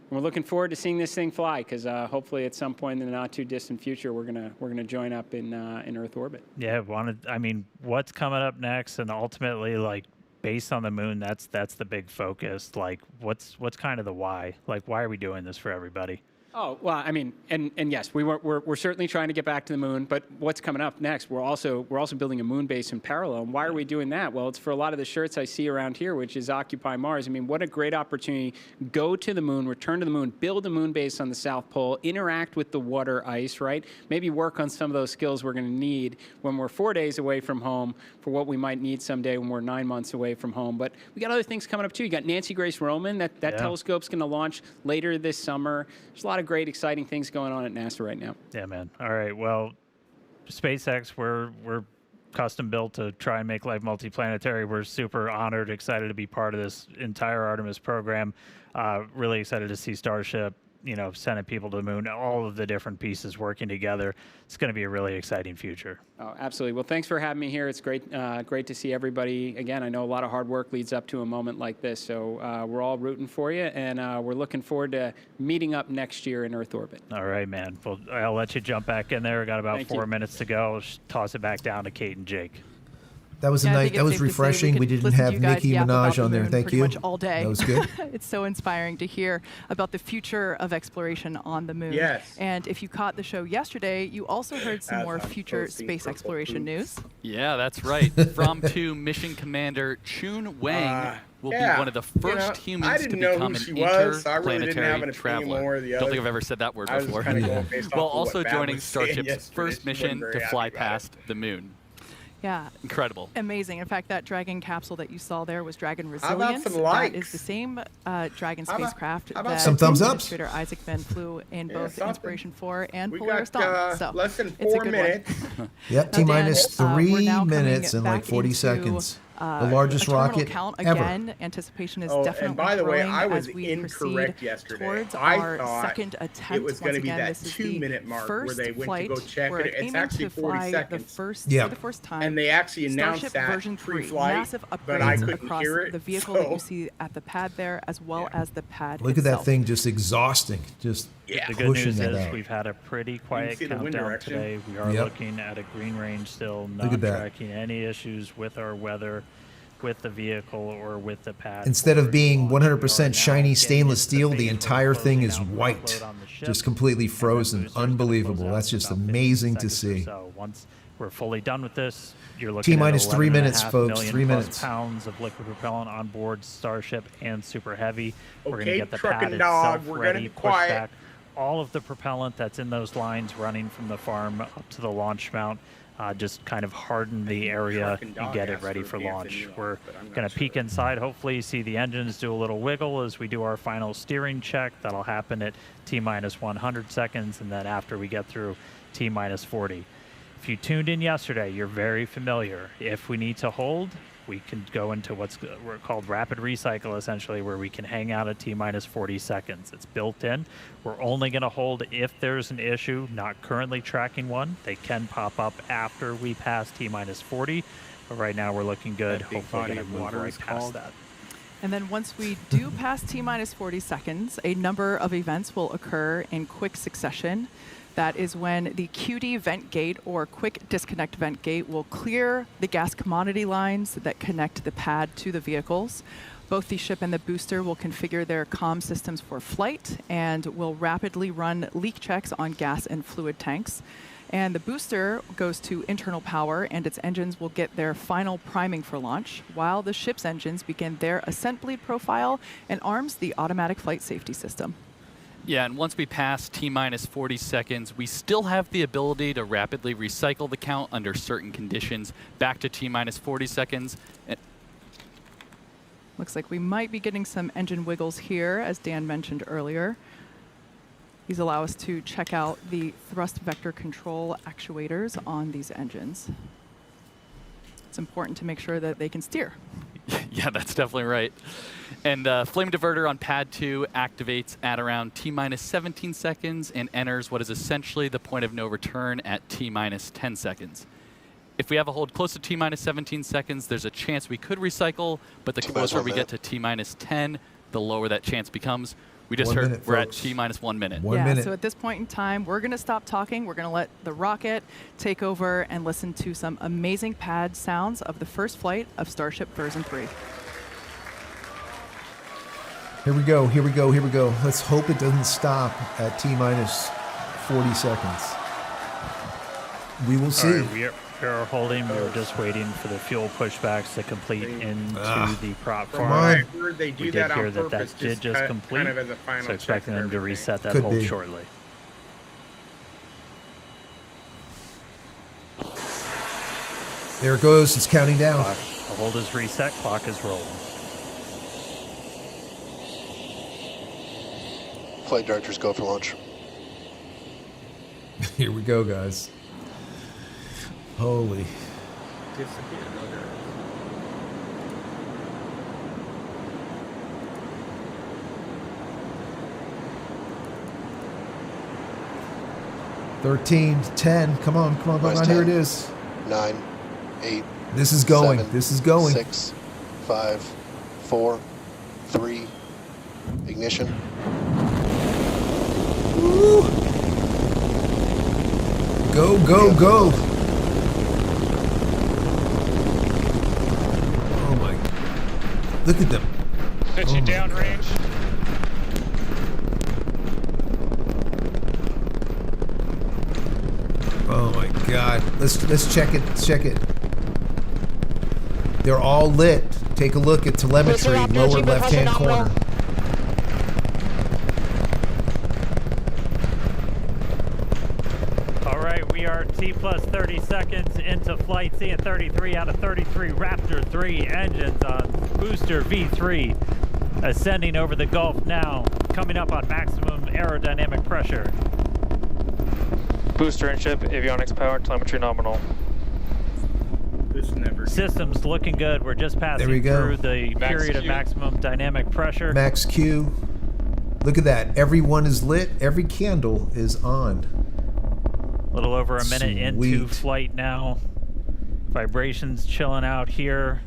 we're looking forward to seeing this thing fly, because hopefully at some point in the not too distant future, we're gonna join up in Earth orbit.
Yeah, what's coming up next, and ultimately, like, based on the moon, that's the big focus. Like, what's kind of the why? Like, why are we doing this for everybody?
Oh, well, I mean, and yes, we're certainly trying to get back to the moon, but what's coming up next? We're also building a moon base in parallel. And why are we doing that? Well, it's for a lot of the shirts I see around here, which is Occupy Mars. I mean, what a great opportunity. Go to the moon, return to the moon, build a moon base on the South Pole, interact with the water ice, right? Maybe work on some of those skills we're going to need when we're 4 days away from home for what we might need someday when we're 9 months away from home. But we got other things coming up too. You got Nancy Grace Roman. That telescope's going to launch later this summer. There's a lot of great, exciting things going on at NASA right now.
Yeah, man. All right. Well, SpaceX, we're custom built to try and make life multiplanetary. We're super honored, excited to be part of this entire Artemis program. Really excited to see Starship, sending people to the moon, all of the different pieces working together. It's going to be a really exciting future.
Oh, absolutely. Well, thanks for having me here. It's great to see everybody. Again, I know a lot of hard work leads up to a moment like this, so we're all rooting for you, and we're looking forward to meeting up next year in Earth orbit.
All right, man. Well, I'll let you jump back in there. We got about 4 minutes to go. I'll toss it back down to Kate and Jake.
That was a
Yeah, I
nice.
think
That
it's
was
safe to say
refreshing.
could
We didn't
listen to
have
you guys
Nicki
yap about
Minaj
the
on there.
moon
Thank
pretty
you.
much all day.
That was good.
It's so inspiring to hear about the future of exploration on the moon.
Yes.
And if you caught the show yesterday, you also heard some
As
more
I'm
future
posting
space
purple
exploration
poops.
news.
Yeah, that's right. From to Mission Commander Chun Wang will be one of the first
I
humans to
didn't know
become
who
an
she was, so I really didn't have
interplanetary
an opinion
traveler.
one way or the
Don't
other.
think I've ever said that word
I was
before.
just kind of going based
While
off of
also
what Bab
joining
was saying
Starship's
yesterday.
first
She wasn't
mission
very
to
happy
fly
about it.
past the moon.
Yeah.
Incredible.
Amazing. In fact, that Dragon capsule that you saw there was Dragon
How about
Resilience.
some
That
likes?
is the same Dragon
How about-
spacecraft
how about
that
some thumbs ups?
Administrator Isaac Ben flew in
Yeah,
both
something.
Inspiration 4 and
We
Polaris
got
Dawn. So
less than
it's a
4
good one.
minutes.
Yep, T
Dan,
minus
we're
3
now coming
minutes and like
back
40
into,
seconds. The
a
largest
terminal
rocket
count
ever.
again. Anticipation is
Oh,
definitely
and by the way,
growing
I was
as we
incorrect
proceed
yesterday.
towards
I
our
thought
second attempt.
it was going to
Once
be
again,
that
this is the
2-minute mark where
first
they went
flight.
to go check
We're
it. It's
aiming
actually
to
40
fly
seconds.
The first,
Yeah.
for the first time.
And they actually announced
Starship
that
version 3,
pre-flight,
massive
but I
upgrades
couldn't
across
hear it.
the vehicle that you
so-
see at the pad there, as well as the pad
Look at
itself.
that thing just exhausting. Just
Yeah.
The good
pushing
news
that
is
out.
we've had a pretty quiet
see the wind
countdown
direction?
today. We are
Yep.
looking at a green range still,
Look
not
at that.
tracking any issues with our weather, with the vehicle, or with the pad.
Instead of
for
being
launch.
100%
We are now
shiny
getting
stainless
into the
steel, the
phase where
entire
we're
thing
closing
is
out the
white.
upload on the ship,
Just completely
and then
frozen.
boosters gonna
Unbelievable.
close out
That's
in
just
about 50
amazing to
seconds or
see.
So once we're fully done with this, you're looking
T
at
minus 3 minutes,
11.5
folks.
million
3
plus
minutes.
pounds of liquid propellant on board Starship and Super Heavy. We're going to
Okay,
get the
trucking
pad
dog,
itself
we're gonna
ready,
be
push
quiet.
back all of the propellant that's in those lines running from the farm up to the launch mount. Just kind of harden the area
trucking
and
dog
get it
asked
ready
for
for launch.
Anthony,
We're
but I'm not
going to peek
sure.
inside, hopefully see the engines do a little wiggle as we do our final steering check. That'll happen at T minus 100 seconds, and then after we get through T minus 40. If you tuned in yesterday, you're very familiar. If we need to hold, we can go into what's called rapid recycle, essentially, where we can hang out at T minus 40 seconds. It's built in. We're only going to hold if there's an issue, not currently tracking one. They can pop up after we pass T minus 40, but right now we're looking good.
That big
Hopefully
body
going to
of
move
water
right
is
past
called?
that.
And then once we do pass T minus 40 seconds, a number of events will occur in quick succession. That is when the QD vent gate or quick disconnect vent gate will clear the gas commodity lines that connect the pad to the vehicles. Both the ship and the booster will configure their comm systems for flight and will rapidly run leak checks on gas and fluid tanks. And the booster goes to internal power and its engines will get their final priming for launch, while the ship's engines begin their ascent bleed profile and arms the automatic flight safety system.
Yeah, and once we pass T minus 40 seconds, we still have the ability to rapidly recycle the count under certain conditions back to T minus 40 seconds. And
Looks like we might be getting some engine wiggles here, as Dan mentioned earlier. These allow us to check out the thrust vector control actuators on these engines. It's important to make sure that they can steer.
yeah, that's definitely right. And flame diverter on pad 2 activates at around T minus 17 seconds and enters what is essentially the point of no return at T minus 10 seconds. If we have a hold close to T minus 17 seconds, there's a chance we could recycle, but the closer we get to T minus 10, the lower that chance becomes. We just
1
heard
minute,
we're
folks.
at T minus 1 minute.
1
yeah,
minute.
so at this point in time, we're going to stop talking. We're going to let the rocket take over and listen to some amazing pad sounds of the first flight of Starship version 3.
Here we go. Here we go. Here we go. Let's hope it doesn't stop at T minus 40 seconds. We will see.
All right, we are holding. We were just waiting for the fuel pushbacks to complete into the prop
From
farm.
what
on.
I heard, they do
We
that
did hear
on
that
purpose,
that did just complete,
kind of as a final
so
check
expecting
of
them to
everything.
reset that
Could
hold
be.
shortly.
There it goes. It's counting down.
The hold is reset. Clock is rolling.
Flight directors go for launch.
Here we go, guys. Holy.
Disappeared. Okay.
13, 10. Come on, come on, come on.
Minus
Here it
10.
is.
9, 8,
This is going.
7,
This is going.
6, 5, 4, 3, ignition.
Woo. Go, go, go. Look at them.
Put you downrange.
Oh my God. Let's check it. Let's check it. They're all lit. Take a look at telemetry, lower left-hand corner.
All right, we are T plus 30 seconds into flight, seeing 33 out of 33 Raptor 3 engines on booster V3, ascending over the Gulf now, coming up on maximum aerodynamic pressure.
Booster and ship, avionics power, telemetry nominal.
This never.
Systems looking good. We're just passing through the period of maximum dynamic pressure.
Max Q. Look at that. Everyone is lit. Every candle is on.
A little over a minute into flight now. Vibrations chilling out here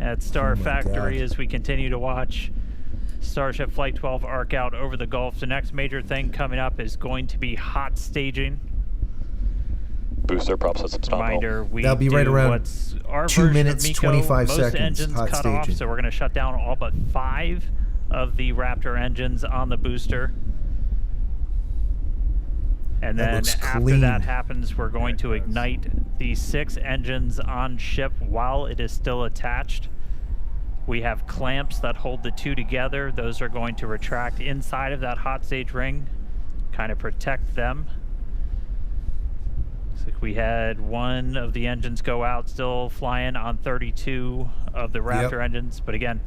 at Star Factory as we continue to watch Starship Flight 12 arc out over the Gulf. The next major thing coming up is going to be hot staging.
Booster prop systems
Reminder, we
That'll be right around
what's our
2 minutes,
MECO.
25
Most
seconds
engines
hot
cut
staging.
off, so we're going to shut down all but 5 of the Raptor engines on the booster. And then after that happens, we're going to ignite the 6 engines on ship while it is still attached. We have clamps that hold the 2 together. Those are going to retract inside of that hot stage ring, kind of protect them. Looks like we had 1 of the engines go out, still flying on 32 of the Raptor engines. But again,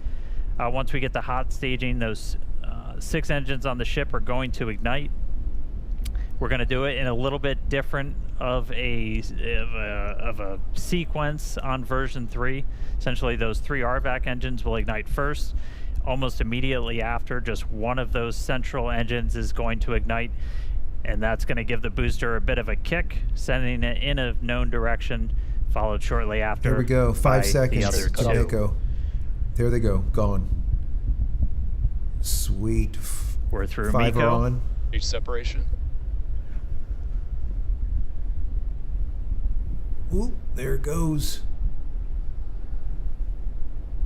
once we get the hot staging, those 6 engines on the ship are going to ignite. We're going to do it in a little bit different of a sequence on version 3. Essentially, those 3 RVAC engines will ignite first. Almost immediately after, just 1 of those central engines is going to ignite, and that's going to give the booster a bit of a kick, sending it in a known direction, followed shortly after.
There we go. 5 seconds.
The other 2.
There they go. There they go. Gone. Sweet.
We're through
5
MECO.
are on.
Each separation.
Oop, there it goes.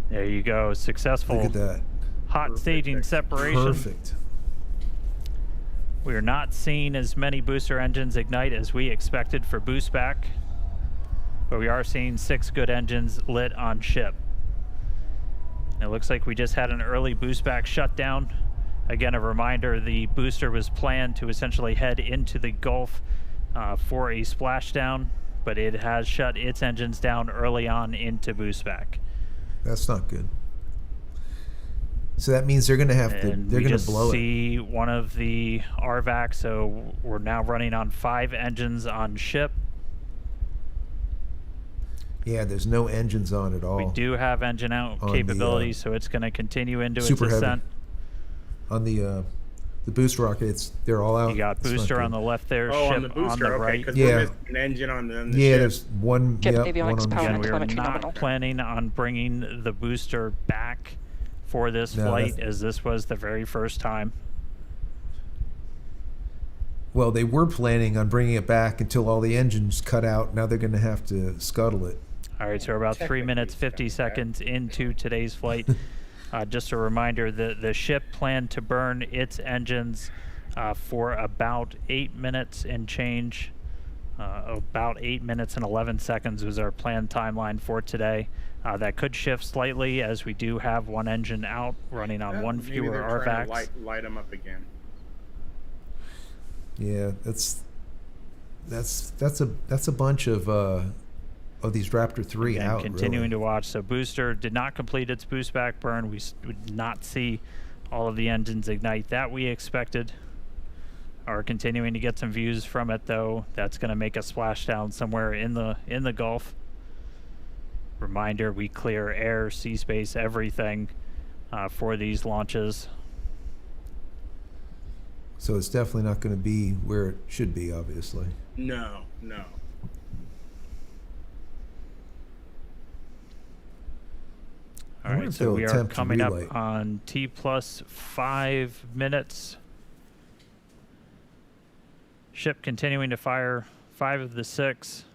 There you go. Successful.
Look at that.
Hot staging separation.
Perfect.
We are not seeing as many booster engines ignite as we expected for boost back, but we are seeing 6 good engines lit on ship. It looks like we just had an early boost back shutdown. Again, a reminder, the booster was planned to essentially head into the Gulf for a splashdown, but it has shut its engines down early on into boost back.
That's not good. So that means they're going to have to, they're going to blow it.
See one of the RVAC, so we're now running on 5 engines on ship.
Yeah, there's no engines on at all.
We do have engine out capability, so it's going to continue into its ascent.
On the boost rockets, they're all out.
You got booster on the left there,
Oh,
ship
on the booster,
on the right.
because we're missing an engine on the ship.
There's one.
Get
Yep,
avionics
one on
power
the
and
We are
telemetry
not
nominal.
planning on bringing the booster back for this flight, as this was the very first time.
Well, they were planning on bringing it back until all the engines cut out. Now they're going to have to scuttle it.
All right, so we're about 3 minutes, 50 seconds into today's flight. Just a reminder, the ship planned to burn its engines for about 8 minutes and change. About 8 minutes and 11 seconds was our planned timeline for today. That could shift slightly as we do have 1 engine out running on 1
Maybe
fewer
they're trying
RVACs.
to light them up again.
Yeah, that's a bunch of these Raptor 3
Again,
out.
continuing
really.
to watch. So booster did not complete its boost back burn. We did not see all of the engines ignite that we expected. Are continuing to get some views from it though. That's going to make a splashdown somewhere in the Gulf. Reminder: we clear air, sea space, everything for these launches.
So it's definitely not going to be where it should be, obviously.
No.
All right, so we are coming up on T plus 5 minutes. Ship continuing to fire 5 of the 6.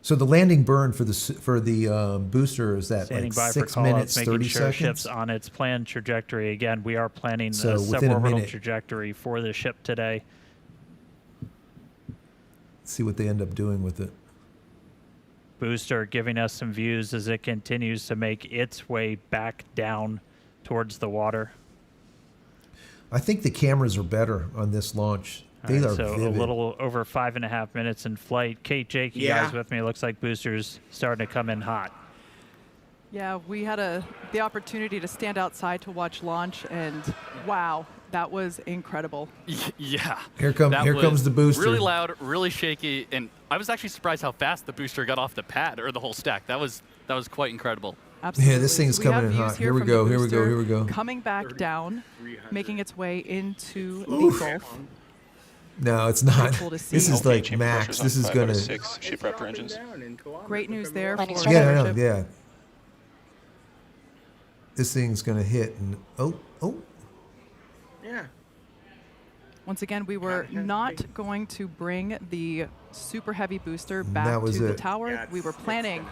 So the landing burn for the booster is that
Standing
like
by
6
for callouts,
minutes,
making
30
sure
seconds?
ship's on its planned trajectory. Again, we are planning
So
a
within a
suborbital
minute.
trajectory for the ship today.
Let's see what they end up doing with it.
Booster giving us some views as it continues to make its way back down towards the water.
I think the cameras are better on this launch. They
All right,
are
so
vivid.
a little over 5.5 minutes in flight. Kate, Jake, you guys with me? It looks like Booster's starting to come in hot.
Yeah, we had the opportunity to stand outside to watch launch, and wow, that was incredible.
Yeah.
Here
That was
comes the booster.
Really loud, really shaky, and I was actually surprised how fast the booster got off the pad or the whole stack. That was quite incredible.
Absolutely.
Yeah, this thing's
So we have
coming in
views
hot. Here we
from
go,
the
here we go,
booster
here we go.
Coming back down,
300.
making its way into the Gulf.
No, it's not.
Cool to see.
This is
Okay,
like
chamber
max.
pressure's on
This is
5
going
out of
to...
6 ship raptor engines.
Great news there
Landing
for
started.
Yeah, I know,
Starship.
yeah. This thing's going to hit and... Oh.
Yeah.
Once again, we were
Yeah,
not
big.
going to bring the super heavy booster
That
back
was
to the
it.
tower.
Yeah,
we were
it's-
planning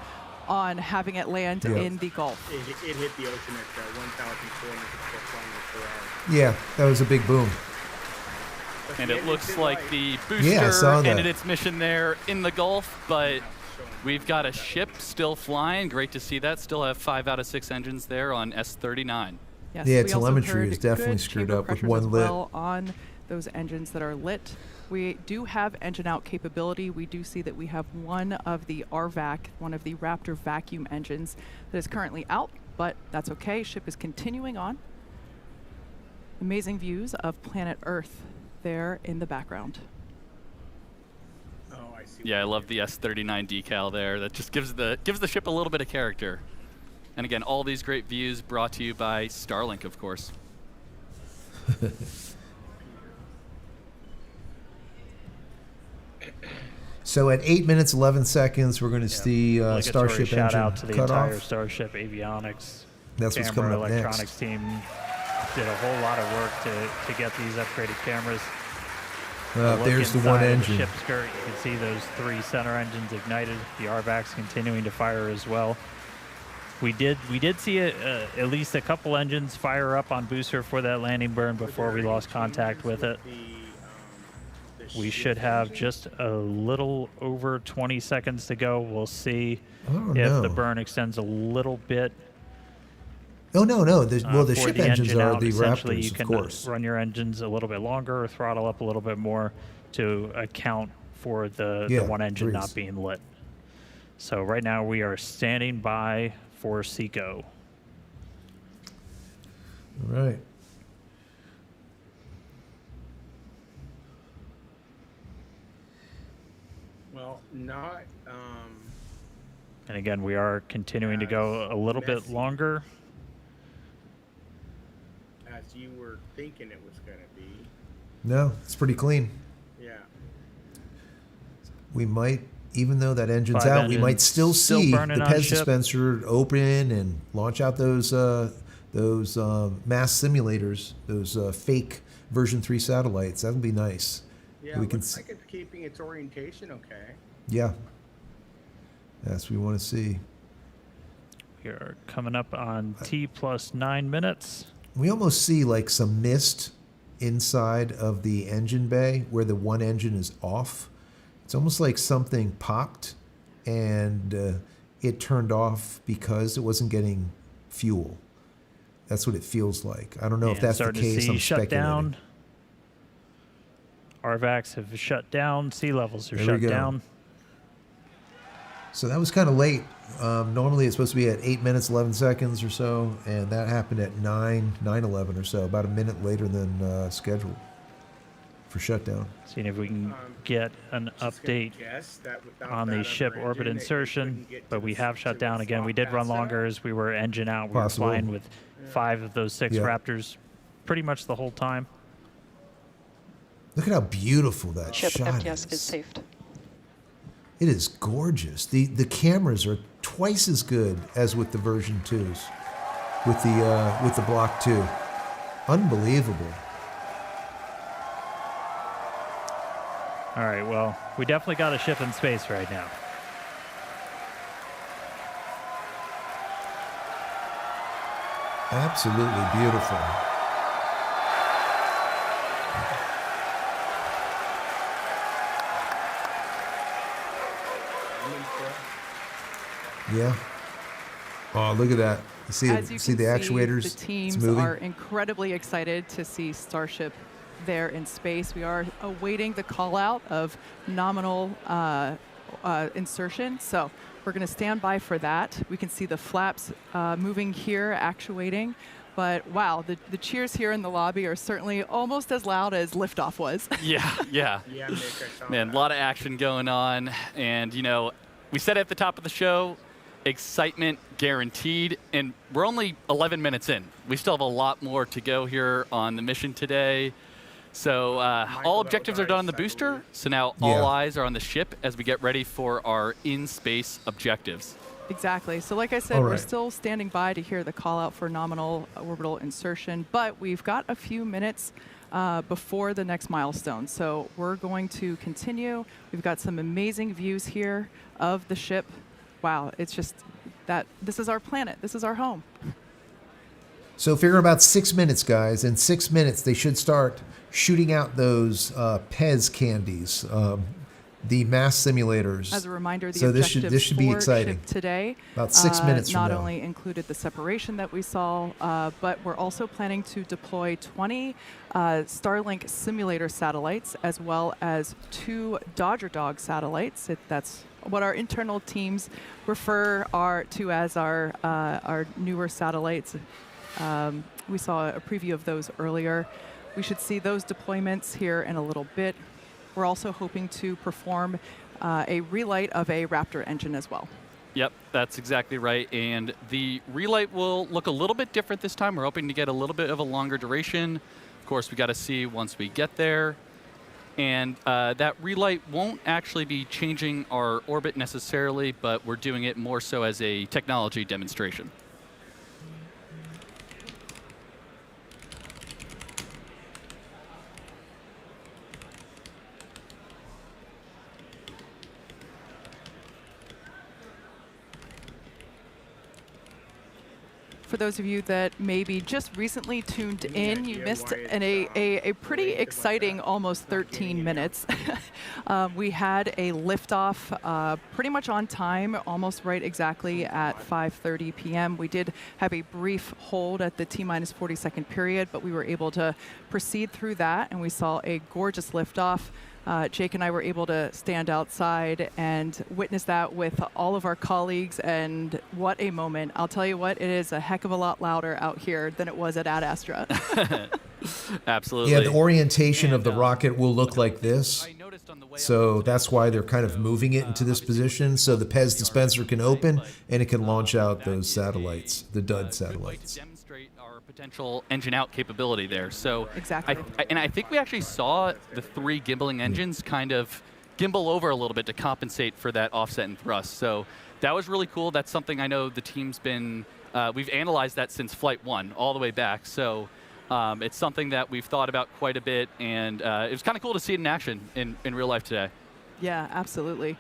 on having it land
Yeah.
in the Gulf.
It hit the ocean at 1,400 kilometers per hour.
Yeah, that was a big boom.
But
And
the
it
engine
looks
did
like
light.
the
Yeah, I
booster
saw that.
ended its mission there in the Gulf, but we've got a ship still flying. Great to see that. Still have 5 out of 6 engines there on S39.
Yes,
Yeah,
we also
telemetry
heard
is definitely
good
screwed
chamber
up with
pressures
one
as
lit.
well on those engines that are lit. We do have engine out capability. We do see that we have one of the RVAC, one of the Raptor vacuum engines that is currently out, but that's okay. Ship is continuing on. Amazing views of planet Earth there in the background.
Oh, I see.
Yeah, I love the S39 decal there. That just gives the ship a little bit of character. And again, all these great views brought to you by Starlink, of course.
So at 8 minutes, 11 seconds, we're going to see
Obligatory
Starship
shout
engine
out to the
cut
entire
off.
Starship avionics,
That's what's
camera,
coming up
electronics
next.
team did a whole lot of work to get these upgraded cameras. Look
There's the
inside
one
of
engine.
The ship skirt, you can see those 3 center engines ignited. The RVAC's continuing to fire as well. We did see at least a couple engines fire up on booster for that landing burn before we lost contact with it. We should have just a little over 20 seconds to go. We'll see
Oh,
if
no.
the burn extends a little bit.
Oh, no. Well, the
for
ship
the
engines
engine
are
out.
the
Essentially, you
Raptors,
can
of course.
run your engines a little bit longer or throttle up a little bit more to account for the
Yeah,
one engine
threes.
not being lit. So right now we are standing by for SECO.
All right.
Well, not.
And again, we are continuing to go a little bit
Messy.
longer.
As you were thinking it was going to be.
No, it's pretty clean.
Yeah.
We might, even though that engine's
5
out, we might
engines
still
still
see the
burning on
PEZ
ship.
dispenser open and launch out those mass simulators, those fake version 3 satellites. That would be nice.
Yeah,
we
it
can
looks
s-
like it's keeping its orientation okay.
Yeah. That's what we want to see.
We are coming up on T plus 9 minutes.
We almost see like some mist inside of the engine bay where the one engine is off. It's almost like something popped and it turned off because it wasn't getting fuel. That's what it feels like. I don't know if
And
that's the
starting to
case.
see
I'm
shut
speculating.
down. RVACs have shut down. Sea levels are
There we
shut
go.
down.
So that was kind of late. Normally it's supposed to be at 8 minutes, 11 seconds or so, and that happened at 9:11 or so, about a minute later than scheduled for shutdown.
Seeing if we can get an
Just gonna
update
guess that without
on the
that
ship
other
orbit
engine, that you
insertion,
couldn't get
but
to
we
the-
have
to
shut
the
down again. We
slot
did run
fast
longer
enough.
as we were engine out. We were
Possible.
flying with 5 of those 6
Yeah.
Raptors pretty much the whole time.
Look at how beautiful that
Ship
shot
FTS
is.
is saved.
It is gorgeous. The cameras are twice as good as with the version 2s, with the Block 2. Unbelievable.
All right, well, we definitely got a ship in space right now.
Absolutely beautiful. Yeah. Oh, look at that. You see,
As you
see
can
the actuators?
the
It's
teams
moving.
are incredibly excited to see Starship there in space. We are awaiting the call out of nominal insertion, so we're going to stand by for that. We can see the flaps moving here, actuating. But wow, the cheers here in the lobby are certainly almost as loud as liftoff was.
Yeah, yeah.
Yeah, Nick, I saw
Man, a
that.
lot of action going on. And, you know, we said at the top of the show, excitement guaranteed. And we're only 11 minutes in. We still have a lot more to go here on the mission today. So all objectives are done on the booster. So now all eyes are on the ship as we get ready for our in-space objectives.
Exactly. So like I said, we're still standing by to hear the call out for nominal orbital insertion, but we've got a few minutes before the next milestone. So we're going to continue. We've got some amazing views here of the ship. Wow, it's just that this is our planet. This is our home.
So figure about 6 minutes, guys. In 6 minutes, they should start shooting out those Pez candies, the mass simulators.
As a reminder, the
so
objectives
this should be
for
exciting.
ship today
About 6 minutes from
not
now.
only included the separation that we saw, but we're also planning to deploy 20 Starlink simulator satellites, as well as 2 Dodger Dog satellites. That's what our internal teams refer to as our newer satellites. We saw a preview of those earlier. We should see those deployments here in a little bit. We're also hoping to perform a relight of a Raptor engine as well.
Yep, that's exactly right. And the relight will look a little bit different this time. We're hoping to get a little bit of a longer duration. Of course, we got to see once we get there. And that relight won't actually be changing our orbit necessarily, but we're doing it more so as a technology demonstration.
For those of you that maybe just recently tuned in, you missed a pretty exciting almost 13 minutes. We had a liftoff pretty much on time, almost right exactly at 5:30 p.m. We did have a brief hold at the T-minus 40-second period, but we were able to proceed through that, and we saw a gorgeous liftoff. Jake and I were able to stand outside and witness that with all of our colleagues, and what a moment. I'll tell you what, it is a heck of a lot louder out here than it was at Ad Astra.
Absolutely.
Yeah, the orientation of the rocket will look like this. So that's why they're kind of moving it into this position, so the Pez dispenser can open and it can launch out those satellites, the dud satellites.
Potential engine out capability there. So
exactly.
I think we actually saw the 3 gimbaling engines kind of gimbal over a little bit to compensate for that offset and thrust. So that was really cool. That's something I know the team's been, we've analyzed that since Flight 1 all the way back. So it's something that we've thought about quite a bit, and it was kind of cool to see it in action in real life today.
Yeah, absolutely.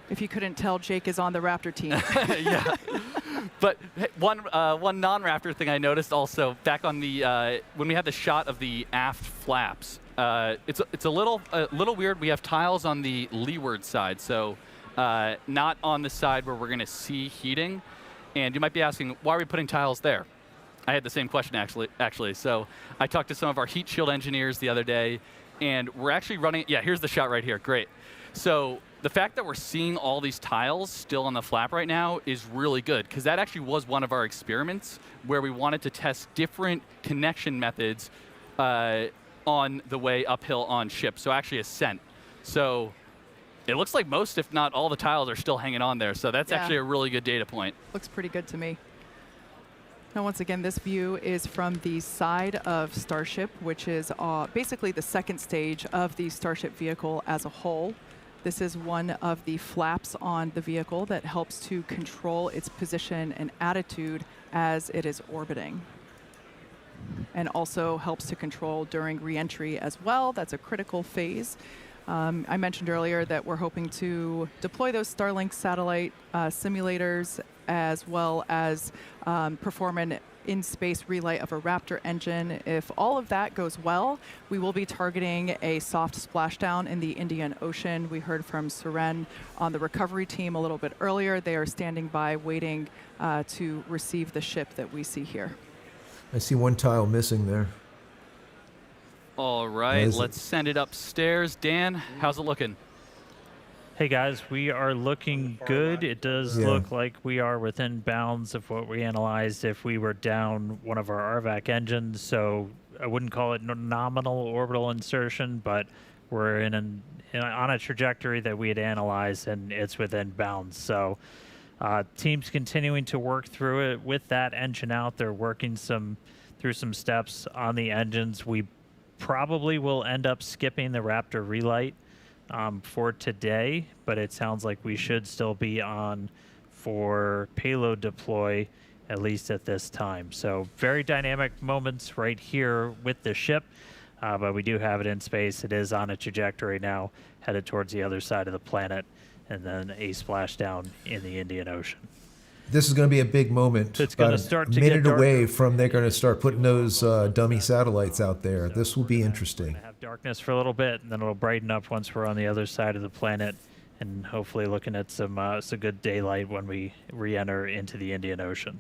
If you couldn't tell, Jake is on the Raptor team.
Yeah. But one non-Raptor thing I noticed also back on the when we had the shot of the aft flaps, it's a little weird. We have tiles on the leeward side, so not on the side where we're going to see heating. And you might be asking, why are we putting tiles there? I had the same question actually. So I talked to some of our heat shield engineers the other day, and we're actually running. Yeah, here's the shot right here. Great. So the fact that we're seeing all these tiles still on the flap right now is really good, because that actually was one of our experiments where we wanted to test different connection methods on the way uphill on ship, so actually Ascent. So it looks like most, if not all, the tiles are still hanging on there, so that's actually a really good data point.
Looks pretty good to me. Now, once again, this view is from the side of Starship, which is basically the second stage of the Starship vehicle as a whole. This is one of the flaps on the vehicle that helps to control its position and attitude as it is orbiting, and also helps to control during re-entry as well. That's a critical phase. I mentioned earlier that we're hoping to deploy those Starlink satellite simulators, as well as perform an in-space relight of a Raptor engine. If all of that goes well, we will be targeting a soft splashdown in the Indian Ocean. We heard from Suren on the recovery team a little bit earlier. They are standing by waiting to receive the ship that we see here.
I see one tile missing there.
All right, let's send it upstairs. Dan, how's it looking?
Hey guys, we are looking good. It does look like we are within bounds of what we analyzed if we were down one of our RVAC engines. So I wouldn't call it nominal orbital insertion, but we're on a trajectory that we had analyzed, and it's within bounds. So team's continuing to work through it with that engine out. They're working through some steps on the engines. We probably will end up skipping the Raptor relight for today, but it sounds like we should still be on for payload deploy, at least at this time. So very dynamic moments right here with the ship, but we do have it in space. It is on a trajectory now, headed towards the other side of the planet, and then a splashdown in the Indian Ocean.
This is going to be a big moment.
It's going to start to
a minute
get
away from they're going to start putting those dummy satellites out there. This will be interesting.
Have darkness for a little bit, and then it'll brighten up once we're on the other side of the planet, and hopefully looking at some good daylight when we re-enter into the Indian Ocean.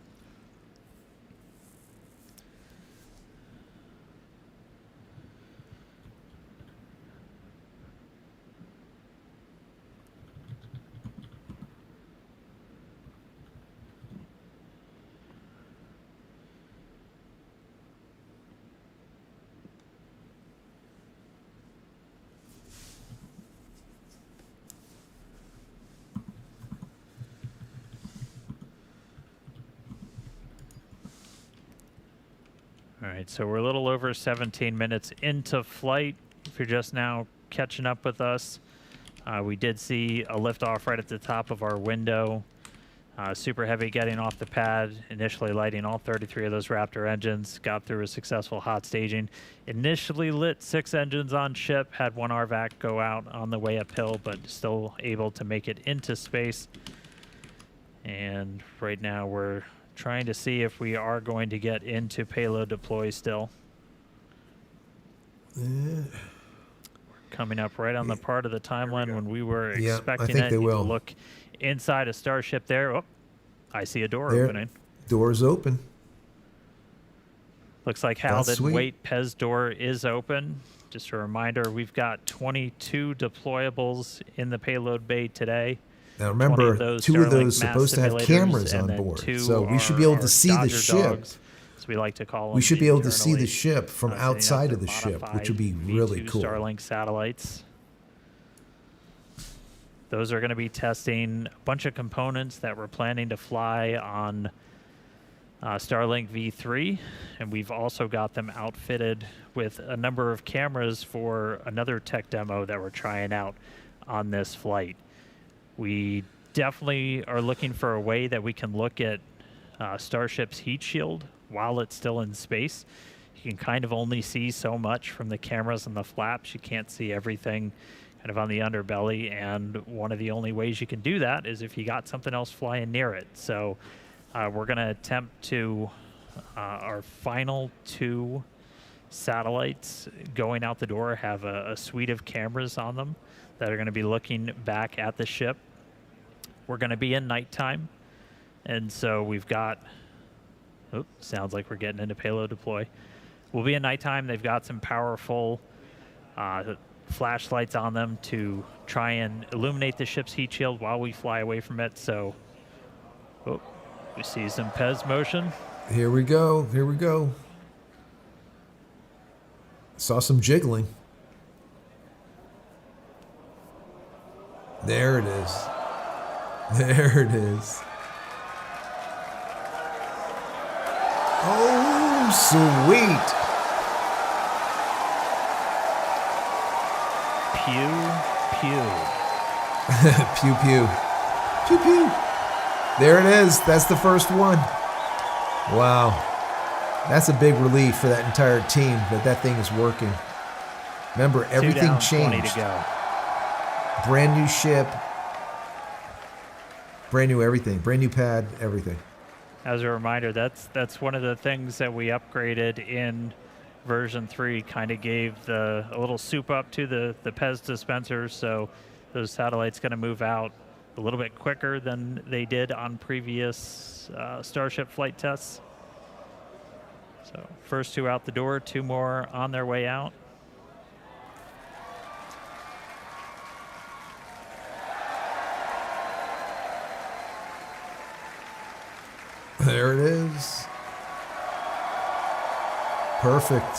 All right, so we're a little over 17 minutes into flight. If you're just now catching up with us, we did see a liftoff right at the top of our window. Super Heavy getting off the pad, initially lighting all 33 of those Raptor engines, got through a successful hot staging. Initially lit 6 engines on ship, had 1 RVAC go out on the way uphill, but still able to make it into space. And right now we're trying to see if we are going to get into payload deploy still. Coming up right on the part of the timeline when we were expecting it.
They will.
Look inside a Starship there. Oh, I see a door
there,
opening.
Door's open.
Looks like Hal didn't wait. Pez door is open. Just a reminder, we've got 22 deployables in the payload bay today.
Now remember, 2 of those supposed to have cameras on board, so we should be able to see the ship.
As we like to call them.
We should be able to see the ship from outside of the ship, which would be really cool.
Starlink satellites. Those are going to be testing a bunch of components that we're planning to fly on Starlink V3, and we've also got them outfitted with a number of cameras for another tech demo that we're trying out on this flight. We definitely are looking for a way that we can look at Starship's heat shield while it's still in space. You can kind of only see so much from the cameras and the flaps. You can't see everything kind of on the underbelly, and one of the only ways you can do that is if you got something else flying near it. So we're going to attempt to our final 2 satellites going out the door have a suite of cameras on them that are going to be looking back at the ship. We're going to be in nighttime, and so we've got, sounds like we're getting into payload deploy. We'll be in nighttime. They've got some powerful flashlights on them to try and illuminate the ship's heat shield while we fly away from it. So, we see some Pez motion.
Here we go. Here we go. Saw some jiggling. There it is. There it is. Oh, sweet.
Pew, pew.
Pew, pew. Pew, pew. There it is. That's the first one. Wow. That's a big relief for that entire team that thing is working. Remember, everything
2 down,
changed.
20 to go.
Brand new ship. Brand new everything. Brand new pad, everything.
As a reminder, that's one of the things that we upgraded in version 3, kind of gave a little soup up to the PEZ dispensers, so those satellites going to move out a little bit quicker than they did on previous Starship flight tests. So first 2 out the door, 2 more on their way out.
There it is. Perfect.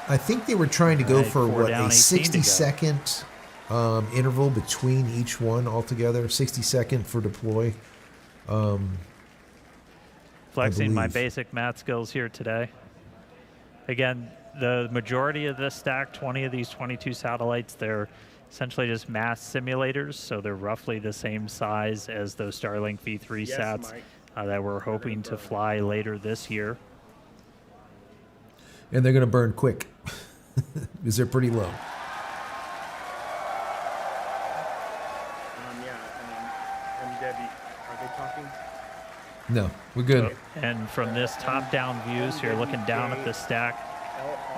I think they were trying to go
Right,
for
4
what,
down,
a
18 to go.
60-second interval between each one altogether. 60-second for deploy.
Flexing my
believe.
basic math skills here today. Again, the majority of this stack, 20 of these 22 satellites, they're essentially just mass simulators, so they're roughly the same size as those Starlink V3
Yes,
sats
Mike.
that we're hoping to fly later this year.
And they're going to burn quick because they're pretty low.
Debbie, are they talking?
No, we're good.
And from this top-down view, so you're looking down at the stack,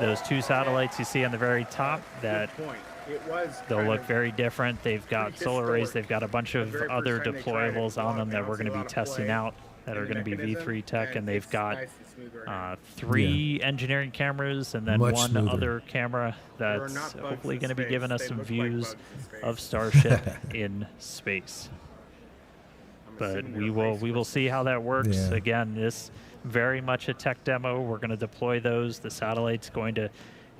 those 2 satellites you see on the very top, that
Good point. It was
they'll
kind
look
of
very different. They've got
pretty
solar arrays.
historic.
They've got a bunch of
The very
other
first time they tried it,
deployables
a lot
on them
of
that we're
bounce,
going
a
to be
lot of
testing
play
out that
in
are
the
going to be
mechanism,
V3 tech, and they've
it's
got
nice and smooth right now.
3 engineering cameras and then
Much
1
smoother.
other camera
There are
that's
not bugs
hopefully
in
going to be
space.
giving us
They
some
look like
views
bugs in space.
of Starship in space.
I'm
But
assuming
we
they're
will
race
see how that works.
Yeah.
Again, this very much a tech demo. We're going to deploy those. The satellite's going to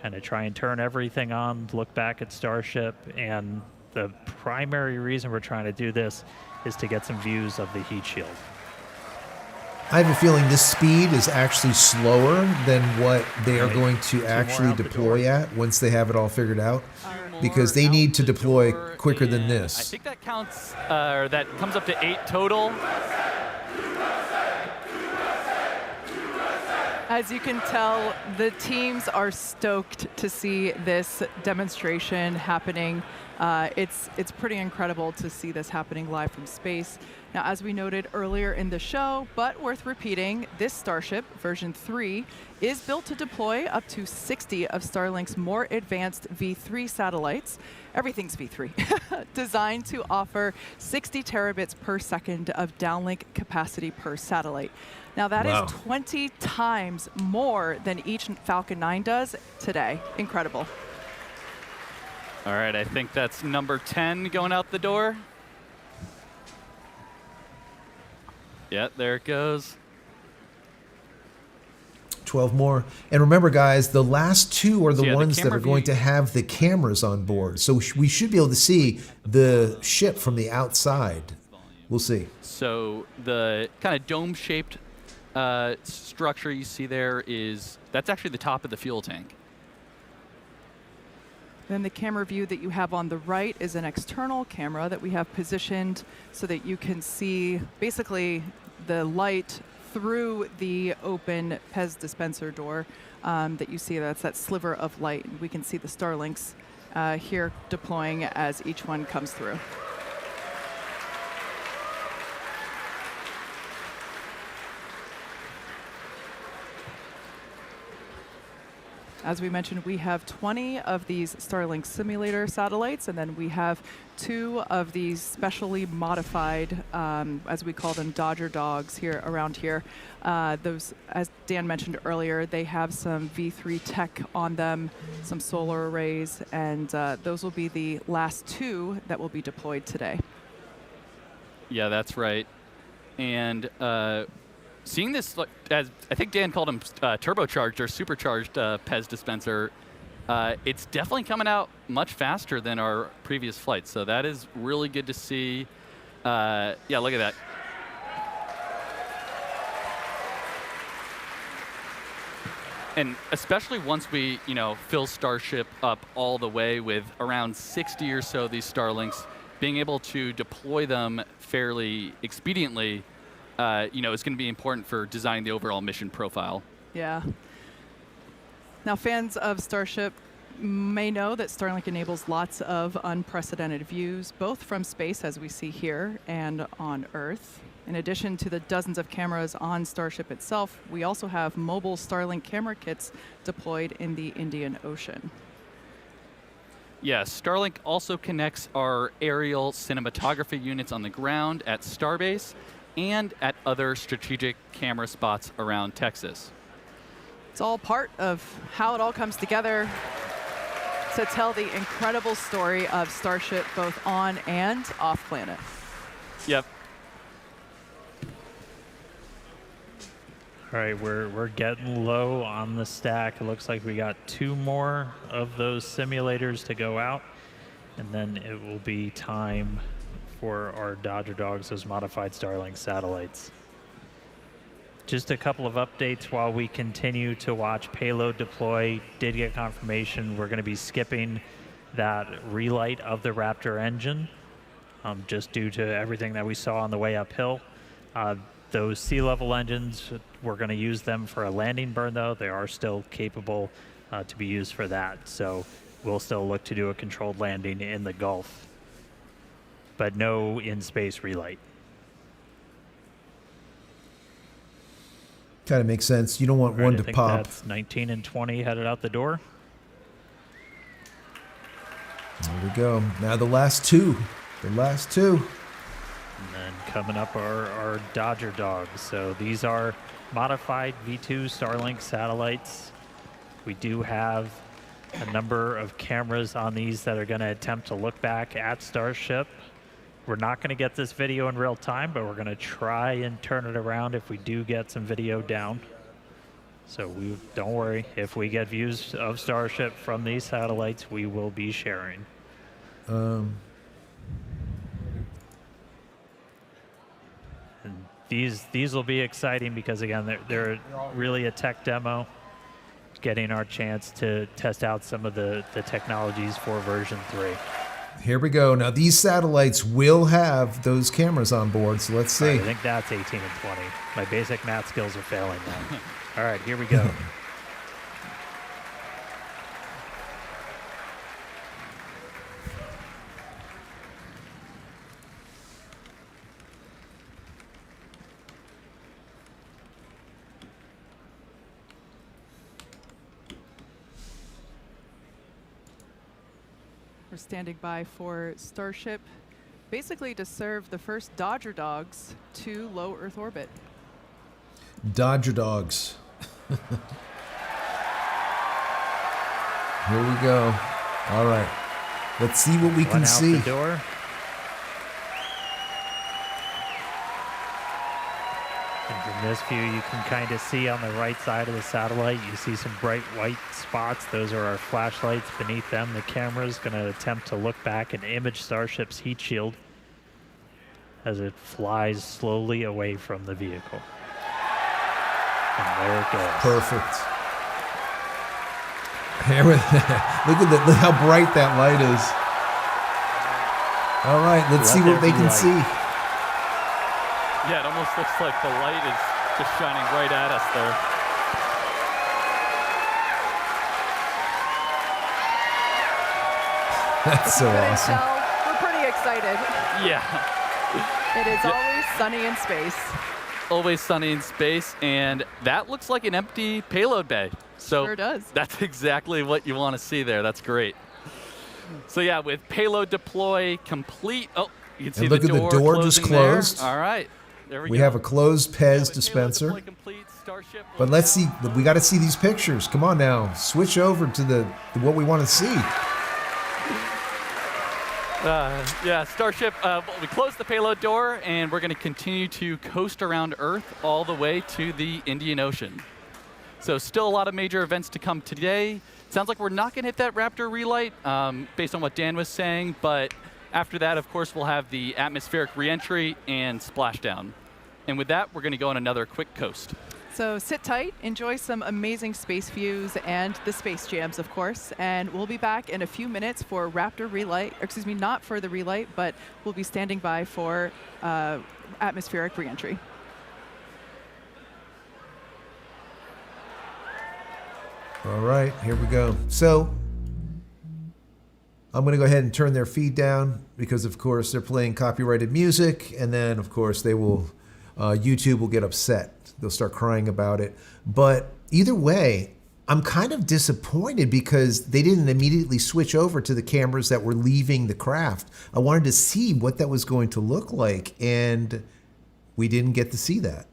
kind of try and turn everything on, look back at Starship, and the primary reason we're trying to do this is to get some views of the heat shield.
I have a feeling this speed is actually slower than what they are
Right.
going to
more
actually
out the
deploy
door.
at once they have it all figured out.
More
Because they
out
need to
the
deploy
door,
quicker than
and
this.
I think that counts, or that comes up to 8 total.
As you can tell, the teams are stoked to see this demonstration happening. It's pretty incredible to see this happening live from space. Now, as we noted earlier in the show, but worth repeating, this Starship, version 3, is built to deploy up to 60 of Starlink's more advanced V3 satellites. Everything's V3. Designed to offer 60 terabits per second of downlink capacity per satellite. Now that
Wow.
is 20 times more than each Falcon 9 does today. Incredible.
All right, I think that's number 10 going out the door. Yeah, there it goes.
12 more. And remember, guys, the last 2 are the
So, yeah, the
ones that
camera
are going
view-
to have the cameras on board. So we should be able to see the ship from the outside. We'll see.
So the kind of dome-shaped structure you see there that's actually the top of the fuel tank.
Then the camera view that you have on the right is an external camera that we have positioned so that you can see basically the light through the open PEZ dispenser door that you see. That's that sliver of light. We can see the Starlinks here deploying as each one comes through. As we mentioned, we have 20 of these Starlink simulator satellites, and then we have 2 of these specially modified, as we call them, Dodger dogs here around here. Those, as Dan mentioned earlier, they have some V3 tech on them, some solar arrays, and those will be the last 2 that will be deployed today.
Yeah, that's right. And seeing this, as I think Dan called them turbocharged or supercharged PEZ dispenser, it's definitely coming out much faster than our previous flights. So that is really good to see. Yeah, look at that. And especially once we, fill Starship up all the way with around 60 or so of these Starlinks, being able to deploy them fairly expediently, is going to be important for designing the overall mission profile.
Yeah. Now, fans of Starship may know that Starlink enables lots of unprecedented views, both from space, as we see here, and on Earth. In addition to the dozens of cameras on Starship itself, we also have mobile Starlink camera kits deployed in the Indian Ocean.
Yes, Starlink also connects our aerial cinematography units on the ground at Starbase and at other strategic camera spots around Texas.
It's all part of how it all comes together to tell the incredible story of Starship both on and off planet.
Yep.
All right, we're getting low on the stack. It looks like we got 2 more of those simulators to go out, and then it will be time for our Dodger Dogs, those modified Starlink satellites. Just a couple of updates while we continue to watch Payload deploy. Did get confirmation we're going to be skipping that relight of the Raptor engine, just due to everything that we saw on the way uphill. Those sea level engines, we're going to use them for a landing burn, though. They are still capable to be used for that. So we'll still look to do a controlled landing in the Gulf, but no in-space relight.
Kind of makes sense. You don't want one
I
to
think
pop.
That's 19 and 20 headed out the door.
There we go. Now the last 2. The last 2.
And then coming up are our Dodger Dogs. So these are modified V2 Starlink satellites. We do have a number of cameras on these that are going to attempt to look back at Starship. We're not going to get this video in real time, but we're going to try and turn it around if we do get some video down. So don't worry, if we get views of Starship from these satellites, we will be sharing. And these will be exciting because, again, they're really a tech demo, getting our chance to test out some of the technologies for version 3.
Here we go. Now these satellites will have those cameras on board, so let's see.
Right, I think that's 18 and 20. My basic math skills are failing now. All right, here we go.
We're standing by for Starship, basically to serve the first Dodger Dogs to low Earth orbit.
Dodger Dogs. Here we go. All right. Let's see what we
One
can
out
see.
the door. And from this view, you can kind of see on the right side of the satellite, you see some bright white spots. Those are our flashlights. Beneath them, the camera is going to attempt to look back and image Starship's heat shield as it flies slowly away from the vehicle. And there it goes.
Perfect. Look how bright that light is. All right, let's see what they can see.
Yeah, it almost looks like the light is just shining right at us there.
That's so
Couldn't
awesome.
tell, we're pretty excited.
Yeah.
It is always sunny in space.
Always sunny in space, and that looks like an empty payload bay. So
Sure does.
that's exactly what you want to see there. That's great. So yeah, with payload deploy complete. Oh, you can see
And look
the
at the
door
door just
closing there.
closed.
All right, there we
We
go.
have a closed
Yeah,
Pez
with
dispenser.
payload deploy complete, Starship
But
will
let's see.
now-
We got to see these pictures. Come on now. Switch over to what we want to see.
Yeah, Starship, we closed the payload door, and we're going to continue to coast around Earth all the way to the Indian Ocean. So still a lot of major events to come today. Sounds like we're not going to hit that Raptor relight, based on what Dan was saying, but after that, of course, we'll have the atmospheric reentry and splashdown. And with that, we're going to go on another quick coast.
So sit tight, enjoy some amazing space views and the space jams, of course. And we'll be back in a few minutes for Raptor relight, or excuse me, not for the relight, but we'll be standing by for atmospheric reentry.
All right, here we go. So I'm going to go ahead and turn their feed down because, of course, they're playing copyrighted music, and then, of course, they will YouTube will get upset. They'll start crying about it. But either way, I'm kind of disappointed because they didn't immediately switch over to the cameras that were leaving the craft. I wanted to see what that was going to look like, and we didn't get to see that.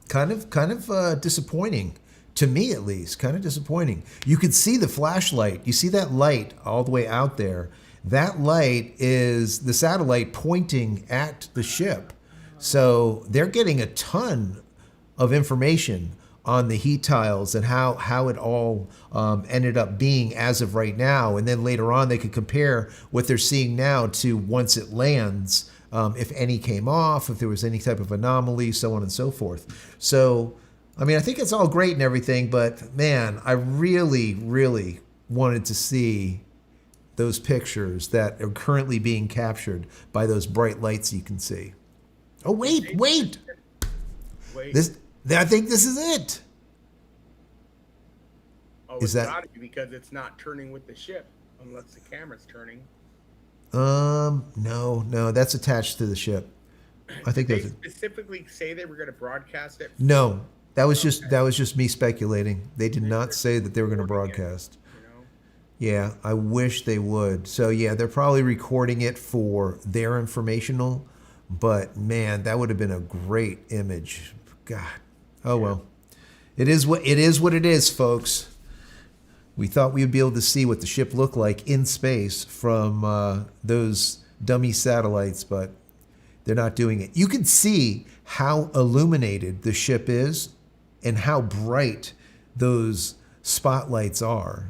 Kind of disappointing. To me, at least, kind of disappointing. You could see the flashlight. You see that light all the way out there. That light is the satellite pointing at the ship. So they're getting a ton of information on the heat tiles and how it all ended up being as of right now. And then later on, they could compare what they're seeing now to once it lands, if any came off, if there was any type of anomaly, so on and so forth. So, I mean, I think it's all great and everything, but man, I really, really wanted to see those pictures that are currently being captured by those bright lights you can see. Oh, wait. I think this is it.
Oh,
Is
it's
that-
gotta be because it's not turning with the ship unless the camera's turning.
No, that's attached to the ship. I think
They
that's
specifically say they were going to broadcast it.
no. That was just me speculating. They did not say that they were going to broadcast.
You know?
Yeah, I wish they would. So yeah, they're probably recording it for their informational, but man, that would have been a great image. God. Oh well. It is what it is, folks. We thought we would be able to see what the ship looked like in space from those dummy satellites, but they're not doing it. You can see how illuminated the ship is and how bright those spotlights are.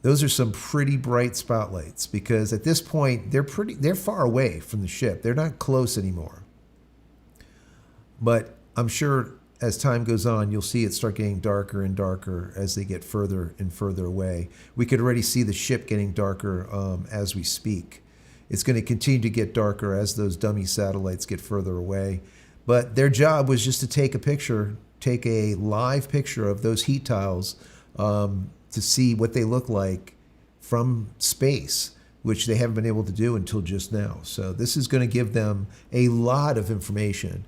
Those are some pretty bright spotlights because at this point they're far away from the ship. They're not close anymore. But I'm sure as time goes on, you'll see it start getting darker and darker as they get further and further away. We could already see the ship getting darker as we speak. It's going to continue to get darker as those dummy satellites get further away. But their job was just to take a live picture of those heat tiles to see what they look like from space, which they haven't been able to do until just now. So this is going to give them a lot of information.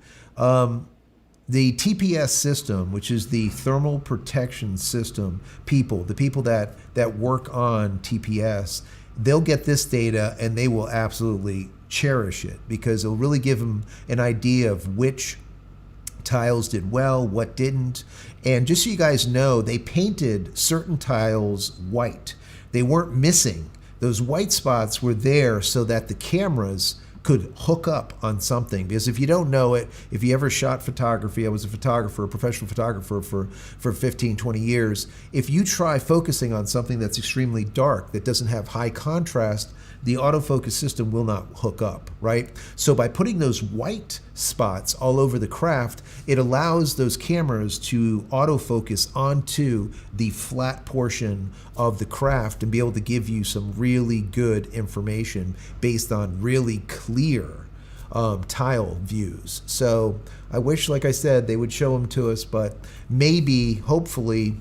The TPS system, which is the thermal protection system, the people that work on TPS, they'll get this data and they will absolutely cherish it because it'll really give them an idea of which tiles did well, what didn't. And just so you guys know, they painted certain tiles white. They weren't missing. Those white spots were there so that the cameras could hook up on something. Because if you don't know it, if you ever shot photography, I was a photographer, a professional photographer for 15, 20 years. If you try focusing on something that's extremely dark, that doesn't have high contrast, the autofocus system will not hook up, right? So by putting those white spots all over the craft, it allows those cameras to autofocus onto the flat portion of the craft and be able to give you some really good information based on really clear tile views. So I wish, like I said, they would show them to us, but maybe, hopefully,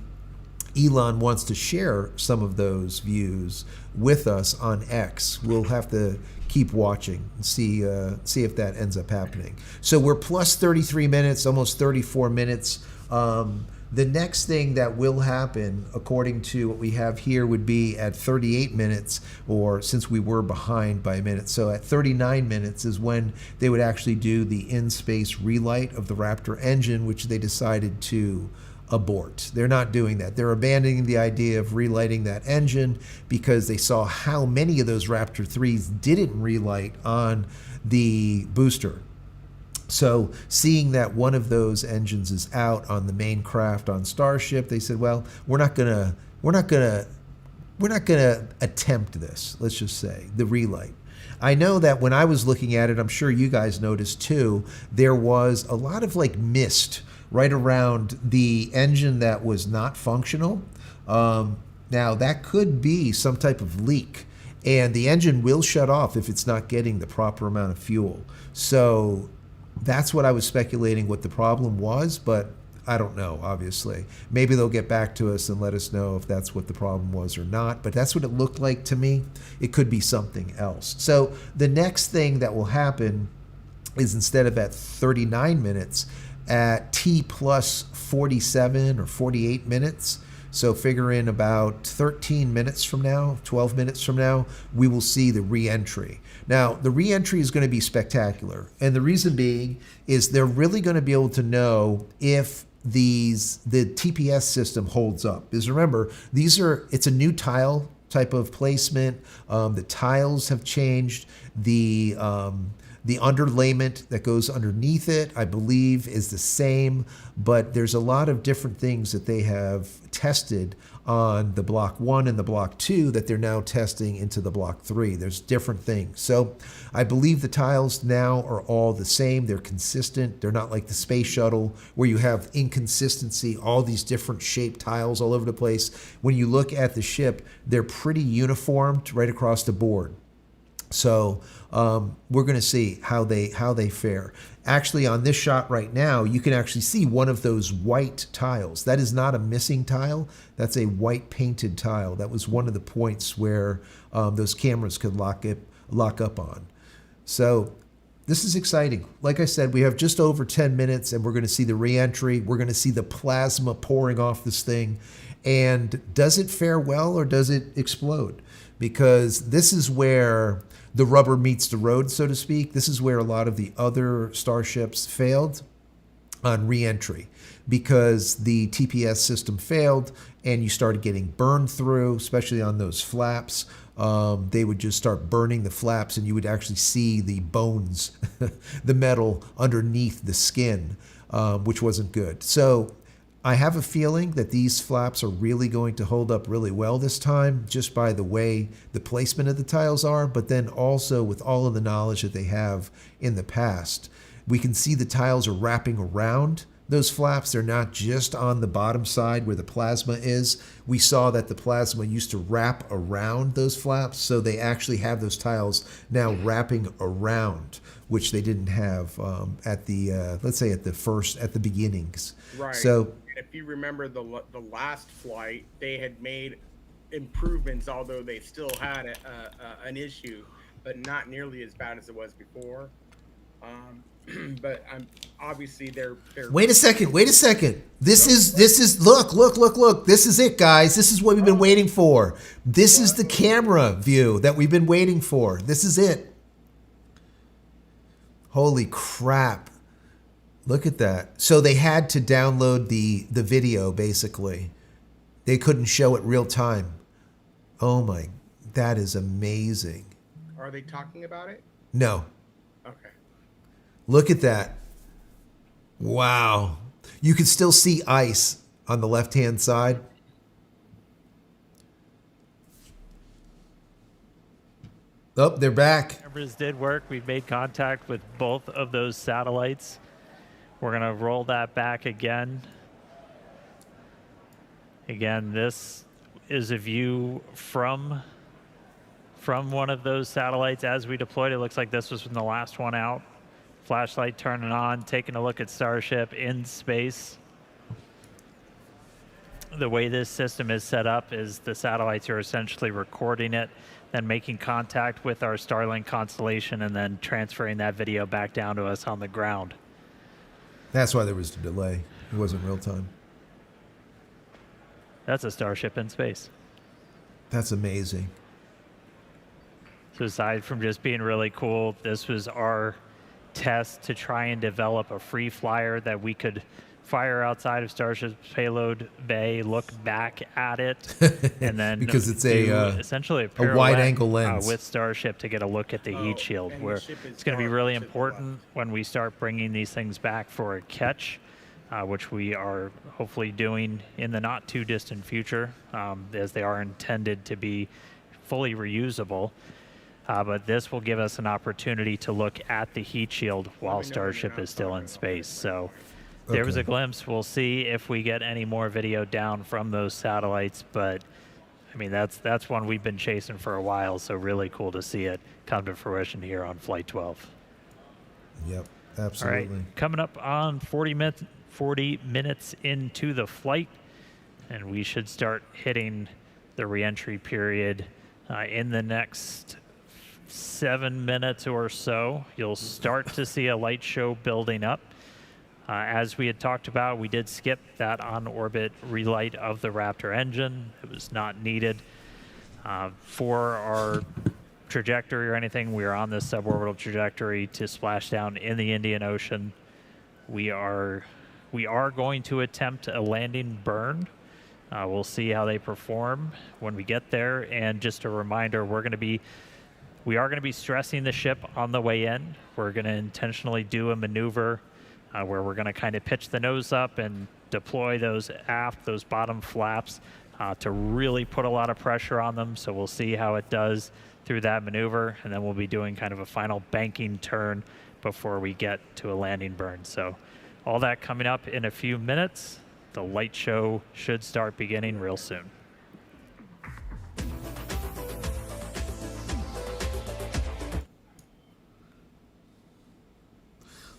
Elon wants to share some of those views with us on X. We'll have to keep watching and see if that ends up happening. So we're plus 33 minutes, almost 34 minutes. The next thing that will happen, according to what we have here, would be at 38 minutes, or since we were behind by a minute. So at 39 minutes is when they would actually do the in-space relight of the Raptor engine, which they decided to abort. They're not doing that. They're abandoning the idea of relighting that engine because they saw how many of those Raptor 3s didn't relight on the booster. So seeing that one of those engines is out on the main craft on Starship, they said, well, we're not gonna attempt this, let's just say, the relight. I know that when I was looking at it, I'm sure you guys noticed too, there was a lot of like mist right around the engine that was not functional. Now that could be some type of leak, and the engine will shut off if it's not getting the proper amount of fuel. So that's what I was speculating what the problem was, but I don't know, obviously. Maybe they'll get back to us and let us know if that's what the problem was or not, but that's what it looked like to me. It could be something else. So the next thing that will happen is, instead of at 39 minutes, at T plus 47 or 48 minutes, so figure in about 13 minutes from now, 12 minutes from now, we will see the re-entry. Now, the re-entry is going to be spectacular. And the reason being is they're really going to be able to know if the TPS system holds up. Because remember, it's a new tile type of placement. The tiles have changed. The underlayment that goes underneath it, I believe, is the same, but there's a lot of different things that they have tested on the Block 1 and the Block 2 that they're now testing into the Block 3. There's different things. So I believe the tiles now are all the same. They're consistent. They're not like the space shuttle where you have inconsistency, all these different shaped tiles all over the place. When you look at the ship, they're pretty uniformed right across the board. So we're going to see how they fare. Actually, on this shot right now, you can actually see one of those white tiles. That is not a missing tile. That's a white painted tile. That was one of the points where those cameras could lock up on. So this is exciting. Like I said, we have just over 10 minutes, and we're going to see the re-entry. We're going to see the plasma pouring off this thing. And does it fare well, or does it explode? Because this is where the rubber meets the road, so to speak. This is where a lot of the other starships failed on re-entry, because the TPS system failed and you started getting burned through, especially on those flaps. They would just start burning the flaps, and you would actually see the bones, the metal underneath the skin, which wasn't good. So I have a feeling that these flaps are really going to hold up really well this time, just by the way the placement of the tiles are, but then also with all of the knowledge that they have in the past. We can see the tiles are wrapping around those flaps. They're not just on the bottom side where the plasma is. We saw that the plasma used to wrap around those flaps, so they actually have those tiles now wrapping around, which they didn't have at the, let's say at the beginnings.
Right.
So
if you remember the last flight, they had made improvements, although they still had an issue, but not nearly as bad as it was before. But obviously they're.
Wait a second. This is look. This is it, guys. This is what we've been waiting for. This is the camera view that we've been waiting for. This is it. Holy crap. Look at that. So they had to download the video, basically. They couldn't show it real time. Oh my, that is amazing.
Are they talking about it?
No.
Okay.
Look at that. Wow. You can still see ice on the left-hand side. Oh, they're back.
Cameras did work. We've made contact with both of those satellites. We're going to roll that back again. Again, this is a view from one of those satellites as we deployed. It looks like this was from the last one out. Flashlight turning on, taking a look at Starship in space. The way this system is set up is the satellites are essentially recording it, then making contact with our Starlink constellation, and then transferring that video back down to us on the ground.
That's why there was a delay. It wasn't real time.
That's a Starship in space.
That's amazing.
So aside from just being really cool, this was our test to try and develop a free flyer that we could fire outside of Starship's payload bay, look back at it, and then
because it's
essentially a
wide-angle lens
with Starship to get a look at the heat shield, where it's going to be really important when we start bringing these things back for a catch, which we are hopefully doing in the not too distant future, as they are intended to be fully reusable. But this will give us an opportunity to look at the heat shield while Starship is still in space. So there was a glimpse. We'll see if we get any more video down from those satellites. But I mean, that's one we've been chasing for a while. So really cool to see it come to fruition here on Flight 12.
Yep, absolutely.
All right, coming up on 40 40 minutes into the flight, and we should start hitting the reentry period in the next 7 minutes or so. You'll start to see a light show building up. As we had talked about, we did skip that on-orbit relight of the Raptor engine. It was not needed for our trajectory or anything. We are on this suborbital trajectory to splash down in the Indian Ocean. We are going to attempt a landing burn. We'll see how they perform when we get there. And just a reminder, we are going to be stressing the ship on the way in. We're going to intentionally do a maneuver where we're going to kind of pitch the nose up and deploy those bottom flaps to really put a lot of pressure on them. So we'll see how it does through that maneuver, and then we'll be doing kind of a final banking turn before we get to a landing burn. So all that coming up in a few minutes. The light show should start beginning real soon.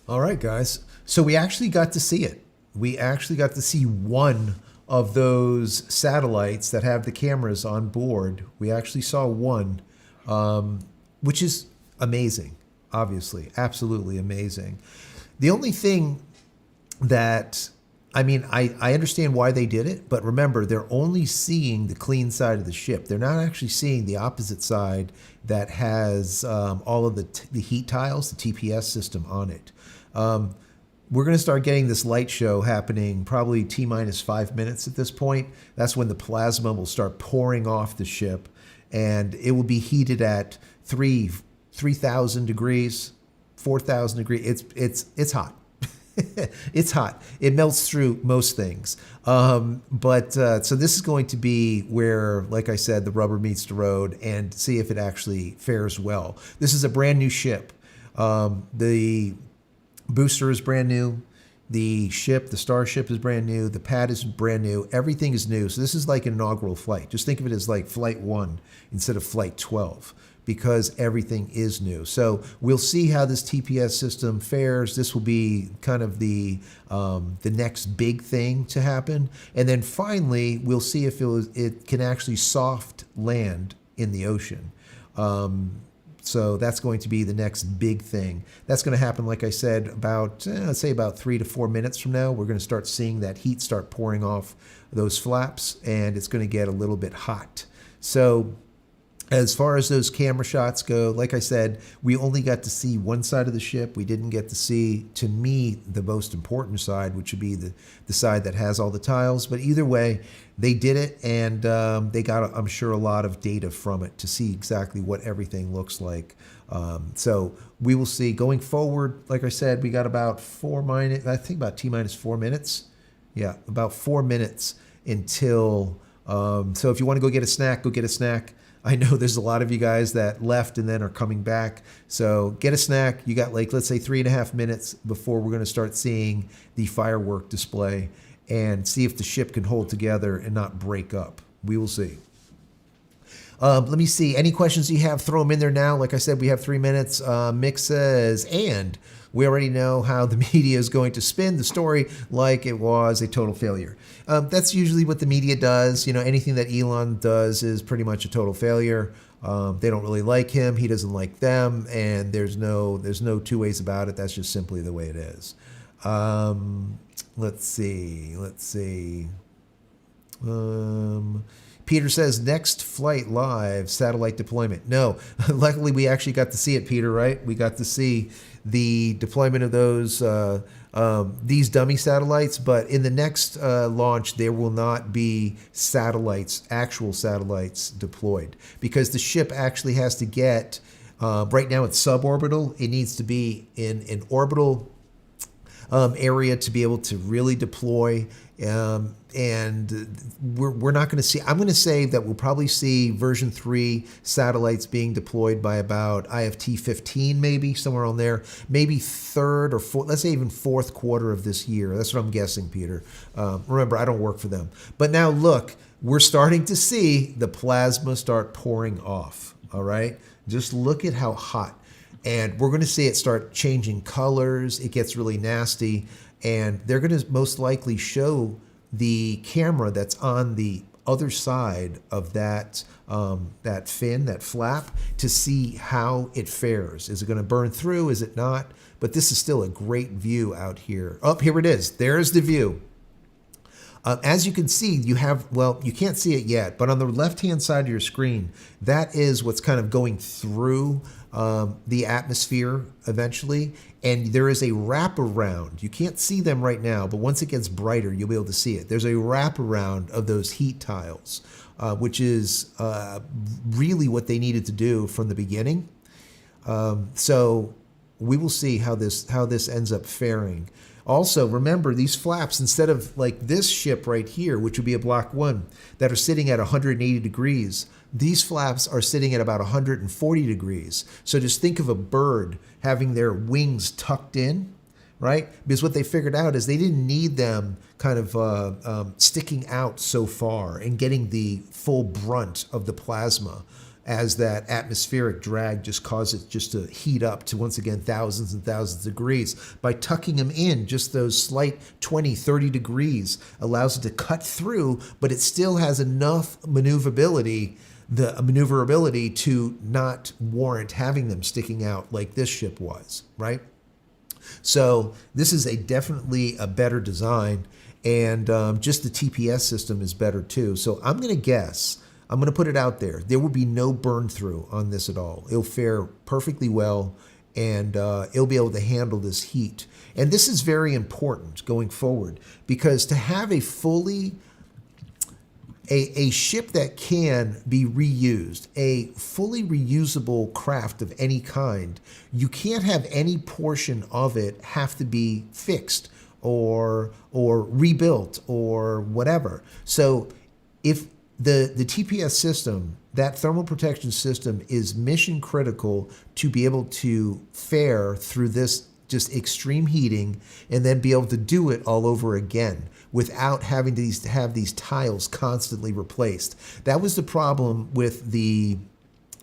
All right, guys. So we actually got to see it. We actually got to see one of those satellites that have the cameras on board. We actually saw one, which is amazing, obviously, absolutely amazing. The only thing that, I mean, I understand why they did it, but remember, they're only seeing the clean side of the ship. They're not actually seeing the opposite side that has all of the heat tiles, the TPS system on it. We're going to start getting this light show happening probably T-minus 5 minutes at this point. That's when the plasma will start pouring off the ship, and it will be heated at 3,000 degrees, 4,000 degrees. It's hot. It's hot. It melts through most things. So this is going to be where, like I said, the rubber meets the road, and see if it actually fares well. This is a brand new ship. The booster is brand new. The ship, the Starship, is brand new. The pad is brand new. Everything is new. So this is like an inaugural flight. Just think of it as like Flight 1 instead of Flight 12, because everything is new. So we'll see how this TPS system fares. This will be kind of the next big thing to happen. And then finally, we'll see if it can actually soft land in the ocean. So that's going to be the next big thing. That's going to happen, like I said, about, let's say about 3 to 4 minutes from now. We're going to start seeing that heat start pouring off those flaps, and it's going to get a little bit hot. So as far as those camera shots go, like I said, we only got to see one side of the ship. We didn't get to see, to me, the most important side, which would be the side that has all the tiles. But either way, they did it, and they got, I'm sure, a lot of data from it to see exactly what everything looks like. So we will see. Going forward, like I said, we got about about T-minus 4 minutes. Yeah, about 4 minutes until, so if you want to go get a snack, go get a snack. I know there's a lot of you guys that left and then are coming back. So get a snack. You got, like, let's say 3.5 minutes before we're going to start seeing the firework display and see if the ship can hold together and not break up. We will see. Let me see. Any questions you have, throw them in there now. Like I said, we have 3 minutes. Mick says, and we already know how the media is going to spin the story like it was a total failure. That's usually what the media does. You know, anything that Elon does is pretty much a total failure. They don't really like him. He doesn't like them. And there's no two ways about it. That's just simply the way it is. Let's see. Peter says, next flight live, satellite deployment. No, luckily we actually got to see it, Peter, right? We got to see the deployment of those these dummy satellites, but in the next launch, there will not be actual satellites deployed, because the ship actually has to get, right now it's suborbital. It needs to be in an orbital area to be able to really deploy. And we're not going to see, I'm going to say that we'll probably see version 3 satellites being deployed by about IFT-15, maybe somewhere on there, maybe third or fourth, let's say even fourth quarter of this year. That's what I'm guessing, Peter. Remember, I don't work for them. But now look, we're starting to see the plasma start pouring off. All right. Just look at how hot. And we're going to see it start changing colors. It gets really nasty. And they're going to most likely show the camera that's on the other side of that that fin, that flap, to see how it fares. Is it going to burn through? Is it not? But this is still a great view out here. Oh, here it is. There's the view. As you can see, you have, well, you can't see it yet, but on the left-hand side of your screen, that is what's kind of going through the atmosphere eventually. And there is a wraparound. You can't see them right now, but once it gets brighter, you'll be able to see it. There's a wraparound of those heat tiles, which is really what they needed to do from the beginning. So we will see how this ends up faring. Also, remember these flaps, instead of like this ship right here, which would be a Block 1, that are sitting at 180 degrees, these flaps are sitting at about 140 degrees. So just think of a bird having their wings tucked in, right? Because what they figured out is they didn't need them kind of sticking out so far and getting the full brunt of the plasma, as that atmospheric drag just causes it just to heat up to, once again, thousands and thousands of degrees. By tucking them in, just those slight 20, 30 degrees allows it to cut through, but it still has enough maneuverability to not warrant having them sticking out like this ship was, right? So this is definitely a better design, and just the TPS system is better too. So I'm going to guess, I'm going to put it out there, there will be no burn through on this at all. It'll fare perfectly well, and it'll be able to handle this heat. And this is very important going forward, because to have a ship that can be reused, a fully reusable craft of any kind, you can't have any portion of it have to be fixed or rebuilt or whatever. So if the TPS system, that thermal protection system, is mission critical to be able to fare through this just extreme heating and then be able to do it all over again without having to have these tiles constantly replaced. That was the problem with the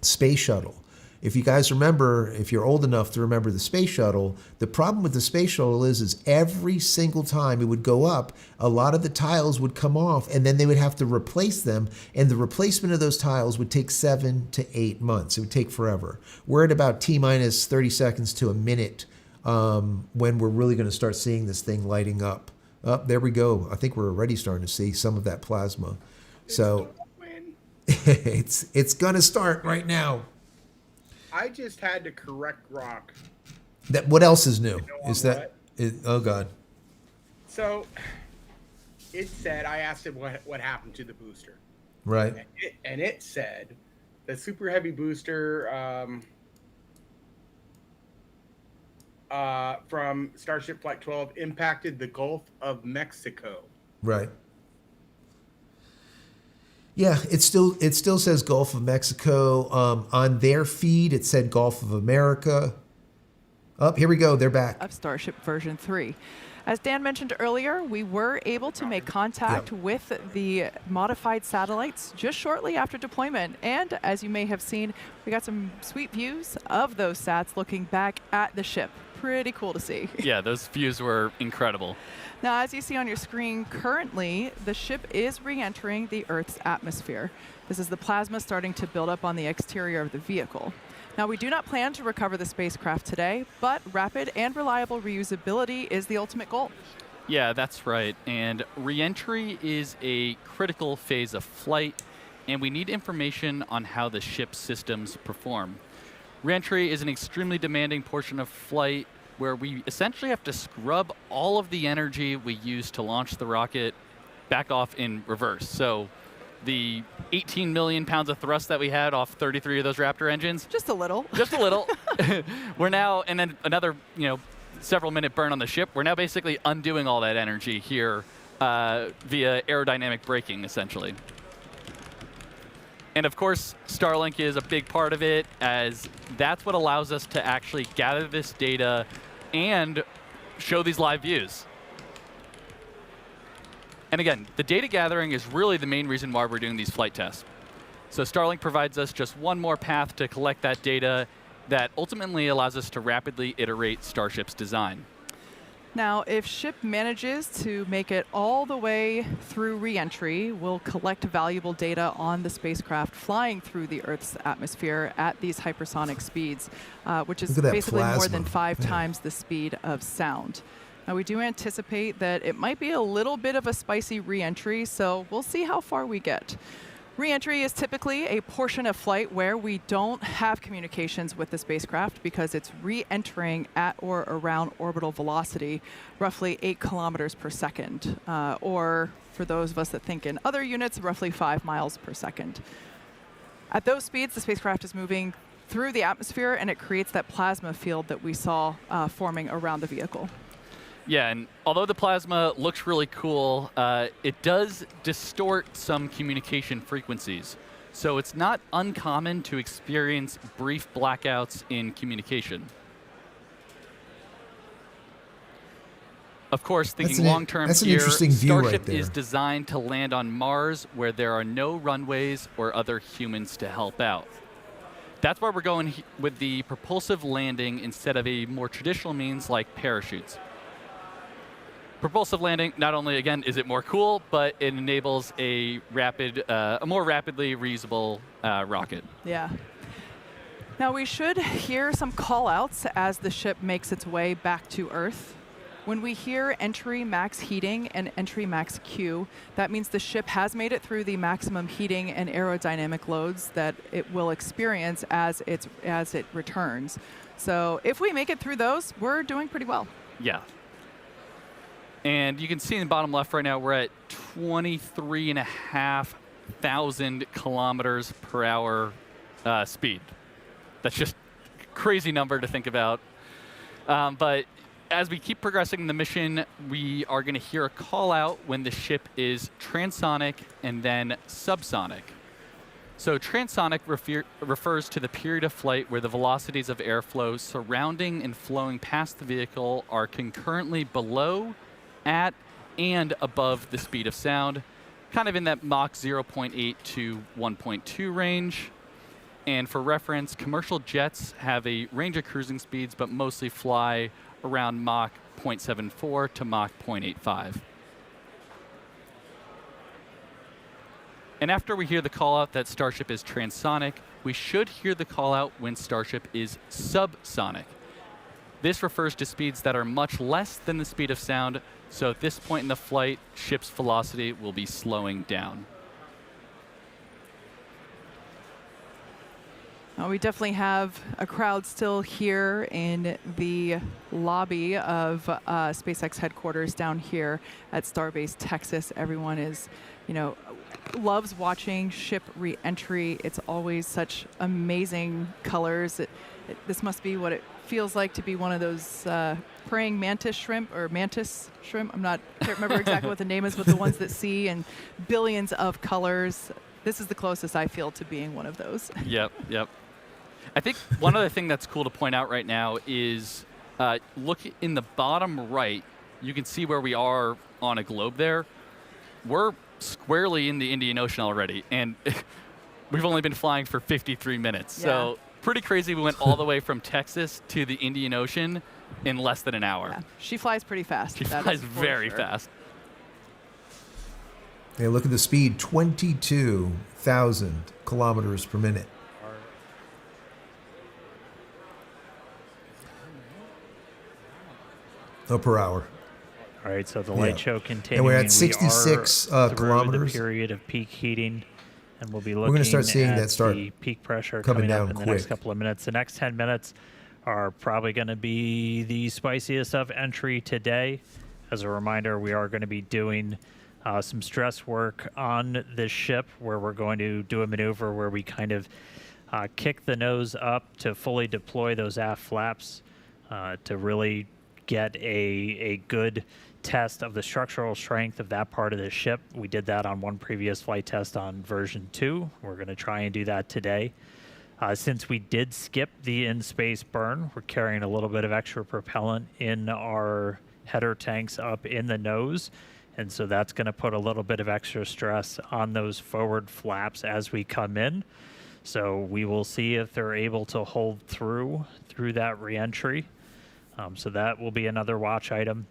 space shuttle. If you guys remember, if you're old enough to remember the space shuttle, the problem with the space shuttle is every single time it would go up, a lot of the tiles would come off, and then they would have to replace them, and the replacement of those tiles would take 7 to 8 months. It would take forever. We're at about T-minus 30 seconds to a minute when we're really going to start seeing this thing lighting up. Oh, there we go. I think we're already starting to see some of that plasma. So it's going to start right now.
I just had to correct Rock.
What else is new?
You know
Is that? Oh God.
So it said, I asked it what happened to the booster.
Right.
And it said the Super Heavy booster from Starship Flight 12 impacted the Gulf of Mexico.
Right. Yeah, it still says Gulf of Mexico. On their feed, it said Gulf of America. Oh, here we go. They're back.
Of Starship version 3. As Dan mentioned earlier, we were able to make contact with the modified satellites just shortly after deployment. And as you may have seen, we got some sweet views of those sats looking back at the ship. Pretty cool to see.
Yeah, those views were incredible.
Now, as you see on your screen, currently, the ship is re-entering the Earth's atmosphere. This is the plasma starting to build up on the exterior of the vehicle. Now, we do not plan to recover the spacecraft today, but rapid and reliable reusability is the ultimate goal.
Yeah, that's right. And re-entry is a critical phase of flight, and we need information on how the ship's systems perform. Re-entry is an extremely demanding portion of flight where we essentially have to scrub all of the energy we use to launch the rocket back off in reverse. So the 18 million pounds of thrust that we had off 33 of those Raptor engines.
Just a little.
Just a little. We're now, and then another, several minute burn on the ship. We're now basically undoing all that energy here via aerodynamic braking, essentially. And of course, Starlink is a big part of it, as that's what allows us to actually gather this data and show these live views. And again, the data gathering is really the main reason why we're doing these flight tests. So Starlink provides us just one more path to collect that data that ultimately allows us to rapidly iterate Starship's design.
Now, if ship manages to make it all the way through re-entry, we'll collect valuable data on the spacecraft flying through the Earth's atmosphere at these hypersonic speeds, which is
Look at that
basically more than
plasma.
5 times the speed of sound. Now, we do anticipate that it might be a little bit of a spicy re-entry, so we'll see how far we get. Re-entry is typically a portion of flight where we don't have communications with the spacecraft because it's re-entering at or around orbital velocity, roughly 8 kilometers per second, or for those of us that think in other units, roughly 5 miles per second. At those speeds, the spacecraft is moving through the atmosphere, and it creates that plasma field that we saw forming around the vehicle.
Yeah, and although the plasma looks really cool, it does distort some communication frequencies. So it's not uncommon to experience brief blackouts in communication. Of course, thinking long-term
that's an
here,
interesting view right
Starship
there.
is designed to land on Mars where there are no runways or other humans to help out. That's why we're going with the propulsive landing instead of a more traditional means like parachutes. Propulsive landing, not only, again, is it more cool, but it enables a more rapidly reusable rocket.
Yeah. Now, we should hear some call-outs as the ship makes its way back to Earth. When we hear entry max heating and entry max Q, that means the ship has made it through the maximum heating and aerodynamic loads that it will experience as it returns. So if we make it through those, we're doing pretty well.
Yeah. And you can see in the bottom left right now, we're at 23,500 kilometers per hour speed. That's just a crazy number to think about. But as we keep progressing in the mission, we are going to hear a call out when the ship is transonic and then subsonic. So transonic refers to the period of flight where the velocities of airflow surrounding and flowing past the vehicle are concurrently below, at, and above the speed of sound, kind of in that Mach 0.8 to 1.2 range. And for reference, commercial jets have a range of cruising speeds, but mostly fly around Mach 0.74 to Mach 0.85. And after we hear the call out that Starship is transonic, we should hear the call out when Starship is subsonic. This refers to speeds that are much less than the speed of sound, so at this point in the flight, ship's velocity will be slowing down.
We definitely have a crowd still here in the lobby of SpaceX headquarters down here at Starbase, Texas. Everyone is, loves watching ship re-entry. It's always such amazing colors. This must be what it feels like to be one of those praying mantis shrimp or mantis shrimp. Can't remember exactly what the name is, but the ones that see in billions of colors. This is the closest I feel to being one of those.
Yep. I think one other thing that's cool to point out right now is look in the bottom right. You can see where we are on a globe there. We're squarely in the Indian Ocean already, and we've only been flying for 53 minutes.
Yeah.
So pretty crazy. We went all the way from Texas to the Indian Ocean in less than an hour.
Yeah. She flies pretty fast.
She flies very fast.
Hey, look at the speed, 22,000 kilometers per minute. Oh, per hour.
All right, so the light show continuing.
And we're at 66
we are through
kilometers.
the period of peak heating, and we'll be looking
We're going to start seeing
at
that start
the peak pressure
coming
coming up
down
in the
quick.
next couple of minutes. The next 10 minutes are probably going to be the spiciest of entry today. As a reminder, we are going to be doing some stress work on this ship where we're going to do a maneuver where we kind of kick the nose up to fully deploy those aft flaps to really get a good test of the structural strength of that part of the ship. We did that on one previous flight test on version 2. We're going to try and do that today. Since we did skip the in-space burn, we're carrying a little bit of extra propellant in our header tanks up in the nose. And so that's going to put a little bit of extra stress on those forward flaps as we come in. So we will see if they're able to hold through that reentry. So that will be another watch item.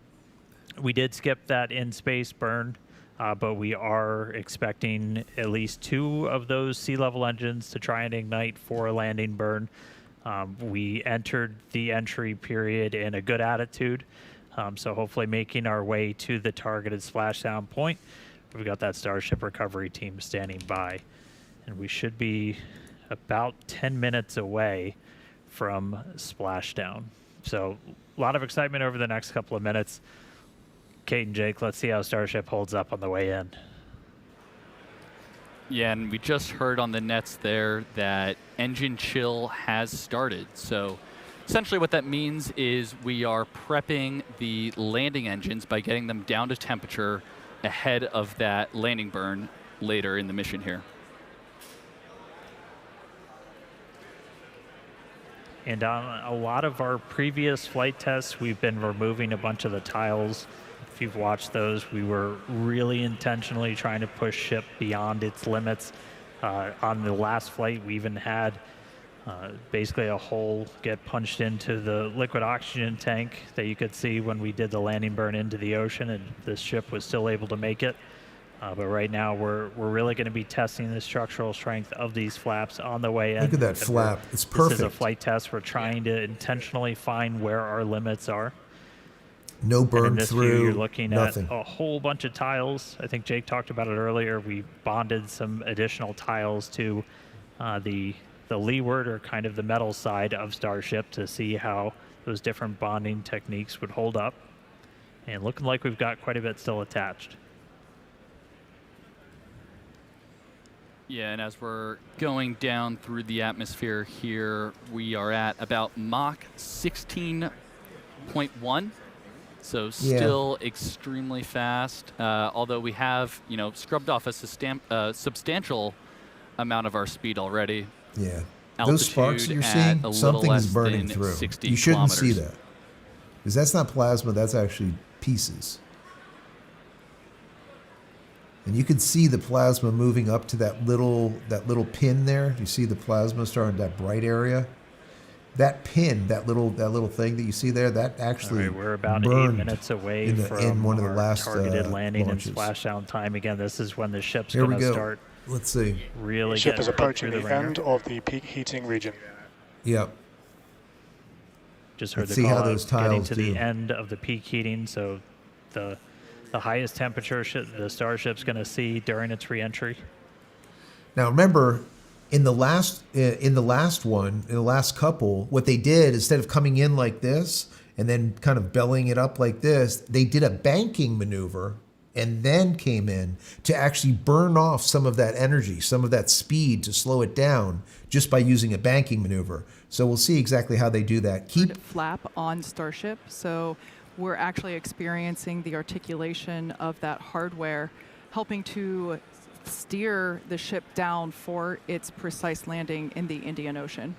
We did skip that in-space burn, but we are expecting at least 2 of those sea level engines to try and ignite for a landing burn. We entered the entry period in a good attitude, so hopefully making our way to the targeted splashdown point. We've got that Starship recovery team standing by, and we should be about 10 minutes away from splashdown. So a lot of excitement over the next couple of minutes. Kate and Jake, let's see how Starship holds up on the way in.
Yeah, and we just heard on the nets there that engine chill has started. So essentially what that means is we are prepping the landing engines by getting them down to temperature ahead of that landing burn later in the mission here.
And on a lot of our previous flight tests, we've been removing a bunch of the tiles. If you've watched those, we were really intentionally trying to push ship beyond its limits. On the last flight, we even had basically a hole get punched into the liquid oxygen tank that you could see when we did the landing burn into the ocean, and this ship was still able to make it. But right now, we're really going to be testing the structural strength of these flaps on the way in.
Look at that flap. It's perfect.
This is a flight test. We're trying to intentionally find where our limits are.
No burn
and in this
through,
view, you're looking
nothing.
at a whole bunch of tiles. I think Jake talked about it earlier. We bonded some additional tiles to the leeward, or kind of the metal side of Starship, to see how those different bonding techniques would hold up. And looking like we've got quite a bit still attached.
Yeah, and as we're going down through the atmosphere here, we are at about Mach 16.1. So still extremely fast, although we have, scrubbed off a substantial amount of our speed already.
Yeah.
Altitude
Those sparks you're seeing, something is burning through. You shouldn't see that. Because that's not plasma, that's actually pieces. And you can see the plasma moving up to that little pin there. You see the plasma starting that bright area. That pin, that little thing that you see there, that actually
we're about 8 minutes away from
one of the
our
last
targeted landing
launches.
and splashdown time. Again, this is when the ship's
Here
going
we
to
go.
start.
Let's see.
Really
The ship is
getting
approaching
through
the
ringer.
end of the peak heating region.
Yep.
Just heard
Let's
the
see
call
how
out,
those
getting
tiles
to
do.
the end of the peak heating, so the highest temperature the Starship's going to see during its reentry.
Now remember, in the last couple, what they did, instead of coming in like this and then kind of bellying it up like this, they did a banking maneuver and then came in to actually burn off some of that energy, some of that speed, to slow it down just by using a banking maneuver. So we'll see exactly how they do that.
Flap on Starship, so we're actually experiencing the articulation of that hardware, helping to steer the ship down for its precise landing in the Indian Ocean.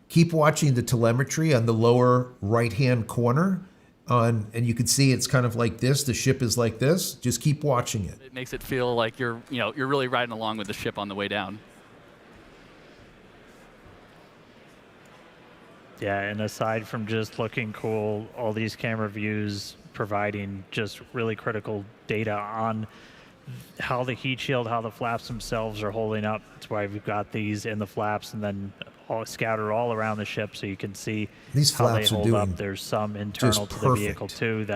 Keep watching the telemetry on the lower right-hand corner, and you can see it's kind of like this. The ship is like this. Just keep watching it.
It makes it feel like you're really riding along with the ship on the way down.
Yeah, and aside from just looking cool, all these camera views providing just really critical data on how the heat shield, how the flaps themselves are holding up. That's why we've got these in the flaps and then all scattered all around the ship, so you can see
These
how they
flaps are
hold
doing
up. There's some internal to the vehicle too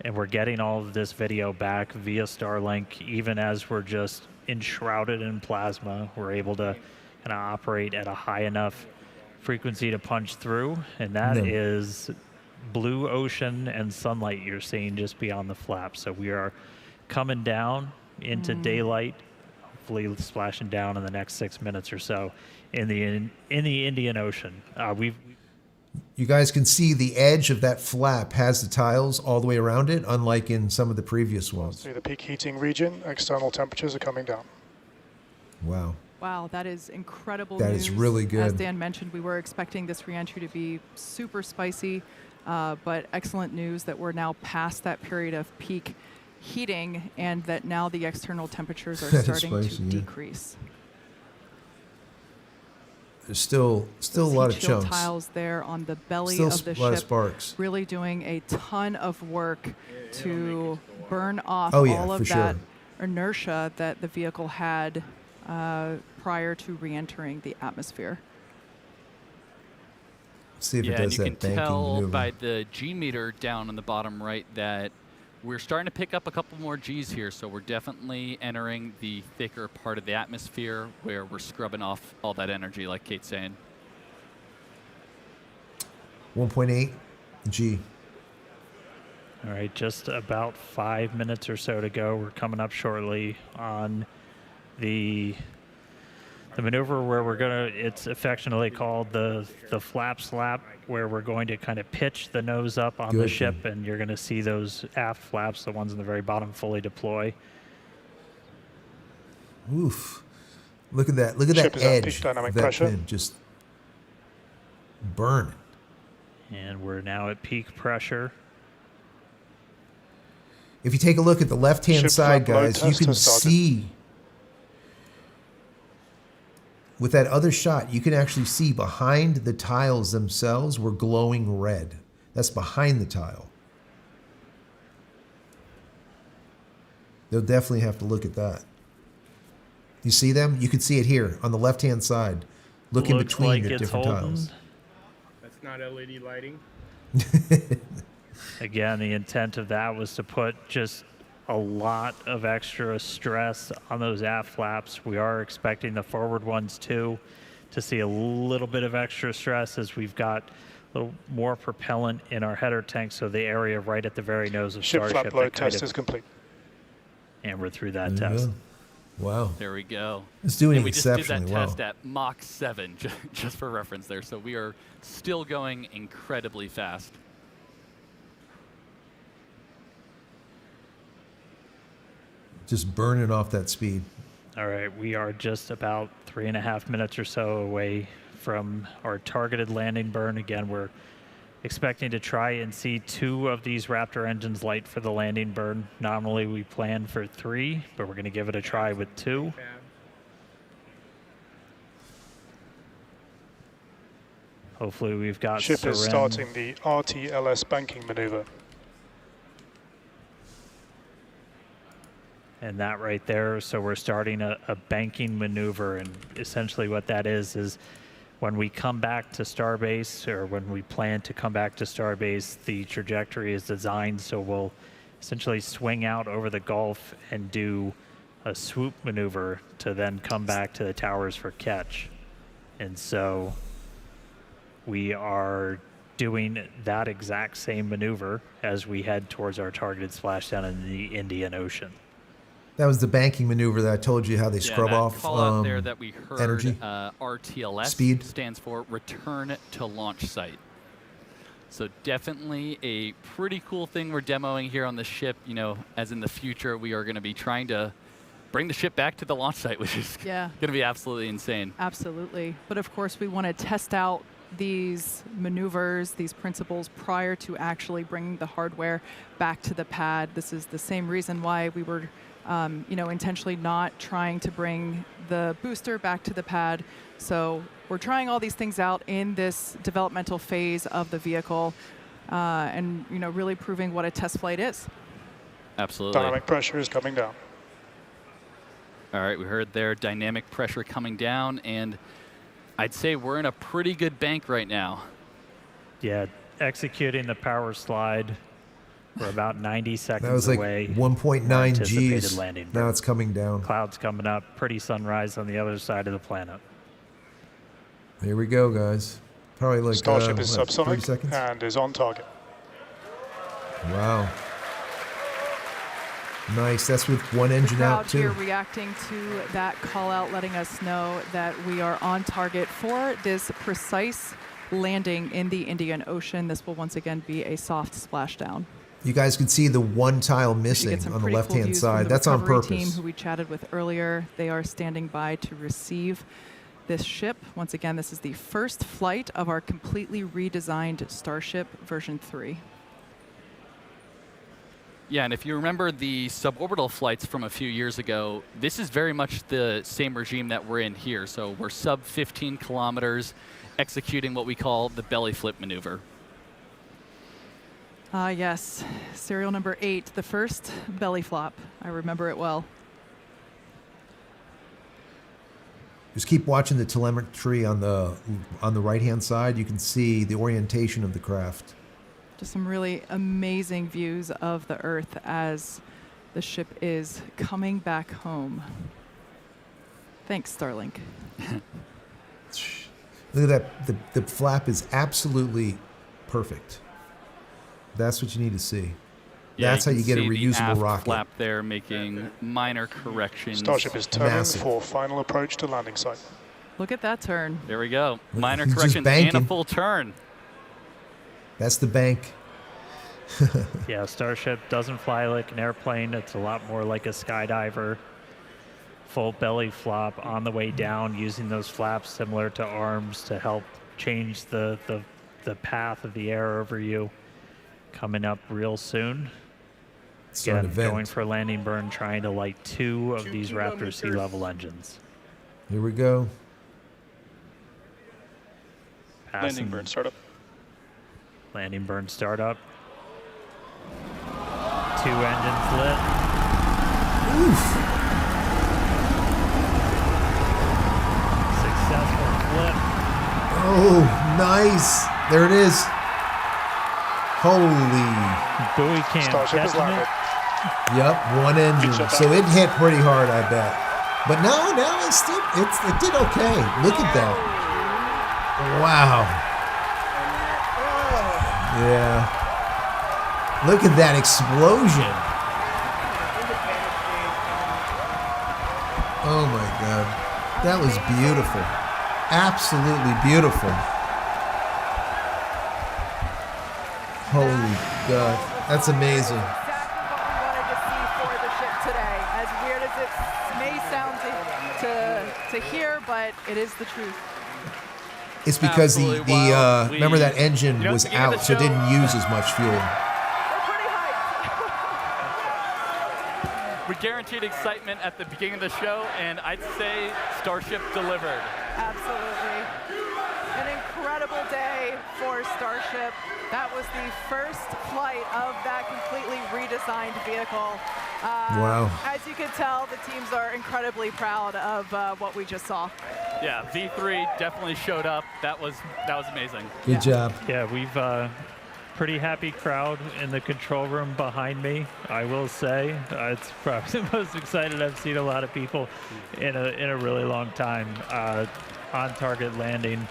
and we're getting all of this video back via Starlink. Even as we're just enshrouded in plasma, we're able to kind of operate at a high enough frequency to punch through, and that is blue ocean and sunlight you're seeing just beyond the flap. So we are coming down into daylight, hopefully splashing down in the next 6 minutes or so in the Indian Ocean.
You guys can see the edge of that flap has the tiles all the way around it, unlike in some of the previous ones.
Through the peak heating region, external temperatures are coming down.
Wow.
Wow, that is incredible
That
news.
is really good.
As Dan mentioned, we were expecting this reentry to be super spicy, but excellent news that we're now past that period of peak heating and that now the external temperatures are starting to decrease.
There's still a lot of
Heat shield
chunks.
tiles there on the belly
Still
of the
a lot of
ship,
sparks.
really doing a ton of work to burn off
Oh, yeah,
all
for
of that
sure.
inertia that the vehicle had prior to re-entering the atmosphere.
See if it
Yeah,
does
and you
that
can
banking
tell
maneuver.
by the G meter down on the bottom right that we're starting to pick up a couple more Gs here, so we're definitely entering the thicker part of the atmosphere where we're scrubbing off all that energy, like Kate's saying.
1.8 G.
All right, just about 5 minutes or so to go. We're coming up shortly on the maneuver where we're gonna, it's affectionately called the flap slap, where we're going to kind of pitch the nose up on the
Good.
ship, and you're gonna see those aft flaps, the ones in the very bottom, fully deploy.
Oof. Look at that. Look at
Ship
that
is at
edge.
peak dynamic
of that
pressure.
pin just burning.
And we're now at peak pressure.
If you take a look at the left-hand
Ship
side,
flap load
guys, you
test
can
has started.
see with that other shot, you can actually see behind the tiles themselves were glowing red. That's behind the tile. They'll definitely have to look at that. You see them? You can see it here on the left-hand side. Look in
Looks
between
like
the
it's
different
holding.
tiles.
That's not LED lighting.
Again, the intent of that was to put just a lot of extra stress on those aft flaps. We are expecting the forward ones too to see a little bit of extra stress as we've got a little more propellant in our header tank, so the area right at the very nose of
Ship
Starship.
flap load
that kind
test
of-
is complete.
and we're through that
There you
test.
go. Wow.
There we go.
It's doing
and we just did that
exceptionally well.
test at Mach 7, just for reference there. So we are still going incredibly fast.
Just burning off that speed.
All right, we are just about 3.5 minutes or so away from our targeted landing burn. Again, we're expecting to try and see 2 of these Raptor engines light for the landing burn. Normally we plan for 3, but we're going to give it a try with 2.
Fab.
Hopefully we've got
Ship is
Seren.
starting the RTLS banking maneuver.
And that right there, so we're starting a banking maneuver, and essentially what that is when we come back to Starbase, or when we plan to come back to Starbase, the trajectory is designed so we'll essentially swing out over the Gulf and do a swoop maneuver to then come back to the towers for catch. And so we are doing that exact same maneuver as we head towards our targeted splashdown in the Indian Ocean.
That was the banking maneuver that I told you how they
Yeah,
scrub
that
off
call out there that we heard,
energy.
RTLS
Speed.
stands for Return to Launch Site. So definitely a pretty cool thing we're demoing here on the ship. You know, as in the future, we are going to be trying to bring the ship back to the launch site, which is
Yeah.
going to be absolutely insane.
Absolutely. But of course, we want to test out these maneuvers, these principles, prior to actually bringing the hardware back to the pad. This is the same reason why we were intentionally not trying to bring the booster back to the pad. So we're trying all these things out in this developmental phase of the vehicle, and really proving what a test flight is.
Absolutely.
Dynamic pressure is coming down.
All right, we heard there dynamic pressure coming down, and I'd say we're in a pretty good bank right now.
Yeah, executing the power slide. We're about 90 seconds
That was like
away.
1.9
from our anticipated
Gs.
landing
Now
burn.
it's coming down.
Clouds coming up, pretty sunrise on the other side of the planet.
Here we go, guys. Probably like
Starship is
30
subsonic
seconds.
and is on target.
Wow. Nice. That's with one engine
Crowd
out too.
here reacting to that call out, letting us know that we are on target for this precise landing in the Indian Ocean. This will once again be a soft splashdown.
You guys can see the one tile
We should get
missing
some
on the
pretty cool
left-hand
views from
side.
the
That's on
recovery team
purpose.
who we chatted with earlier. They are standing by to receive this ship. Once again, this is the first flight of our completely redesigned Starship version 3.
Yeah, and if you remember the suborbital flights from a few years ago, this is very much the same regime that we're in here. So we're sub 15 kilometers, executing what we call the belly flip maneuver.
Yes, serial number 8, the first belly flop. I remember it well.
Just keep watching the telemetry on the right-hand side. You can see the orientation of the craft.
Just some really amazing views of the Earth as the ship is coming back home. Thanks, Starlink.
Look at that. The flap is absolutely perfect. That's what you need to see.
Yeah,
That's how you get a
see the
reusable
aft
rocket.
flap there making minor corrections.
Starship is turning
Massive.
for final approach to landing site.
Look at that turn.
There we go. Minor
He's just
corrections and a
banking.
full turn.
That's the bank.
Yeah, Starship doesn't fly like an airplane. It's a lot more like a skydiver. Full belly flop on the way down, using those flaps similar to arms to help change the path of the air over you. Coming up real soon.
It's an
Again,
event.
going for landing burn, trying to light 2 of these
2
Raptor
kilometers.
sea level engines.
Here we go.
Landing
Passing
burn startup.
landing burn startup. 2 engines lit. Successful flip.
Oh, nice. There it is. Holy.
Buoy cam
Starship has
catching
landed.
it.
Yep, one engine.
shut
So
down.
it hit pretty hard, I bet. But no, it did okay. Look at that. Wow. Yeah. Look at that explosion. Oh my God. That was beautiful. Absolutely beautiful. Holy God. That's amazing.
Exactly what we wanted to see for the ship today. As weird as it may sound to hear, but it is the truth.
It's because
Absolutely wild.
remember that engine
You know,
was
beginning of the
out, so it
show,
didn't use as much fuel.
We're pretty hyped.
We guaranteed excitement at the beginning of the show, and I'd say Starship delivered.
Absolutely. An incredible day for Starship. That was the first flight of that completely redesigned vehicle.
Wow.
As you can tell, the teams are incredibly proud of what we just saw.
Yeah, V3 definitely showed up. That was amazing.
Good job.
Yeah, we've pretty happy crowd in the control room behind me, I will say. It's probably the most excited I've seen a lot of people in a really long time. On target landing.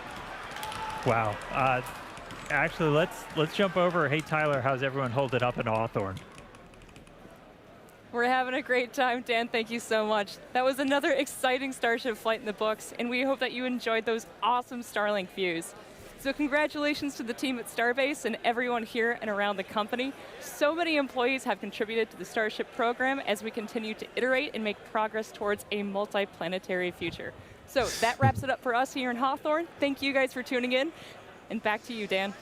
Wow. Actually, let's jump over. Hey Tyler, how's everyone holding up in Hawthorne?
We're having a great time, Dan. Thank you so much. That was another exciting Starship flight in the books, and we hope that you enjoyed those awesome Starlink views. So congratulations to the team at Starbase and everyone here and around the company. So many employees have contributed to the Starship program as we continue to iterate and make progress towards a multi-planetary future. So that wraps it up for us here in Hawthorne. Thank you guys for tuning in, and back to you, Dan.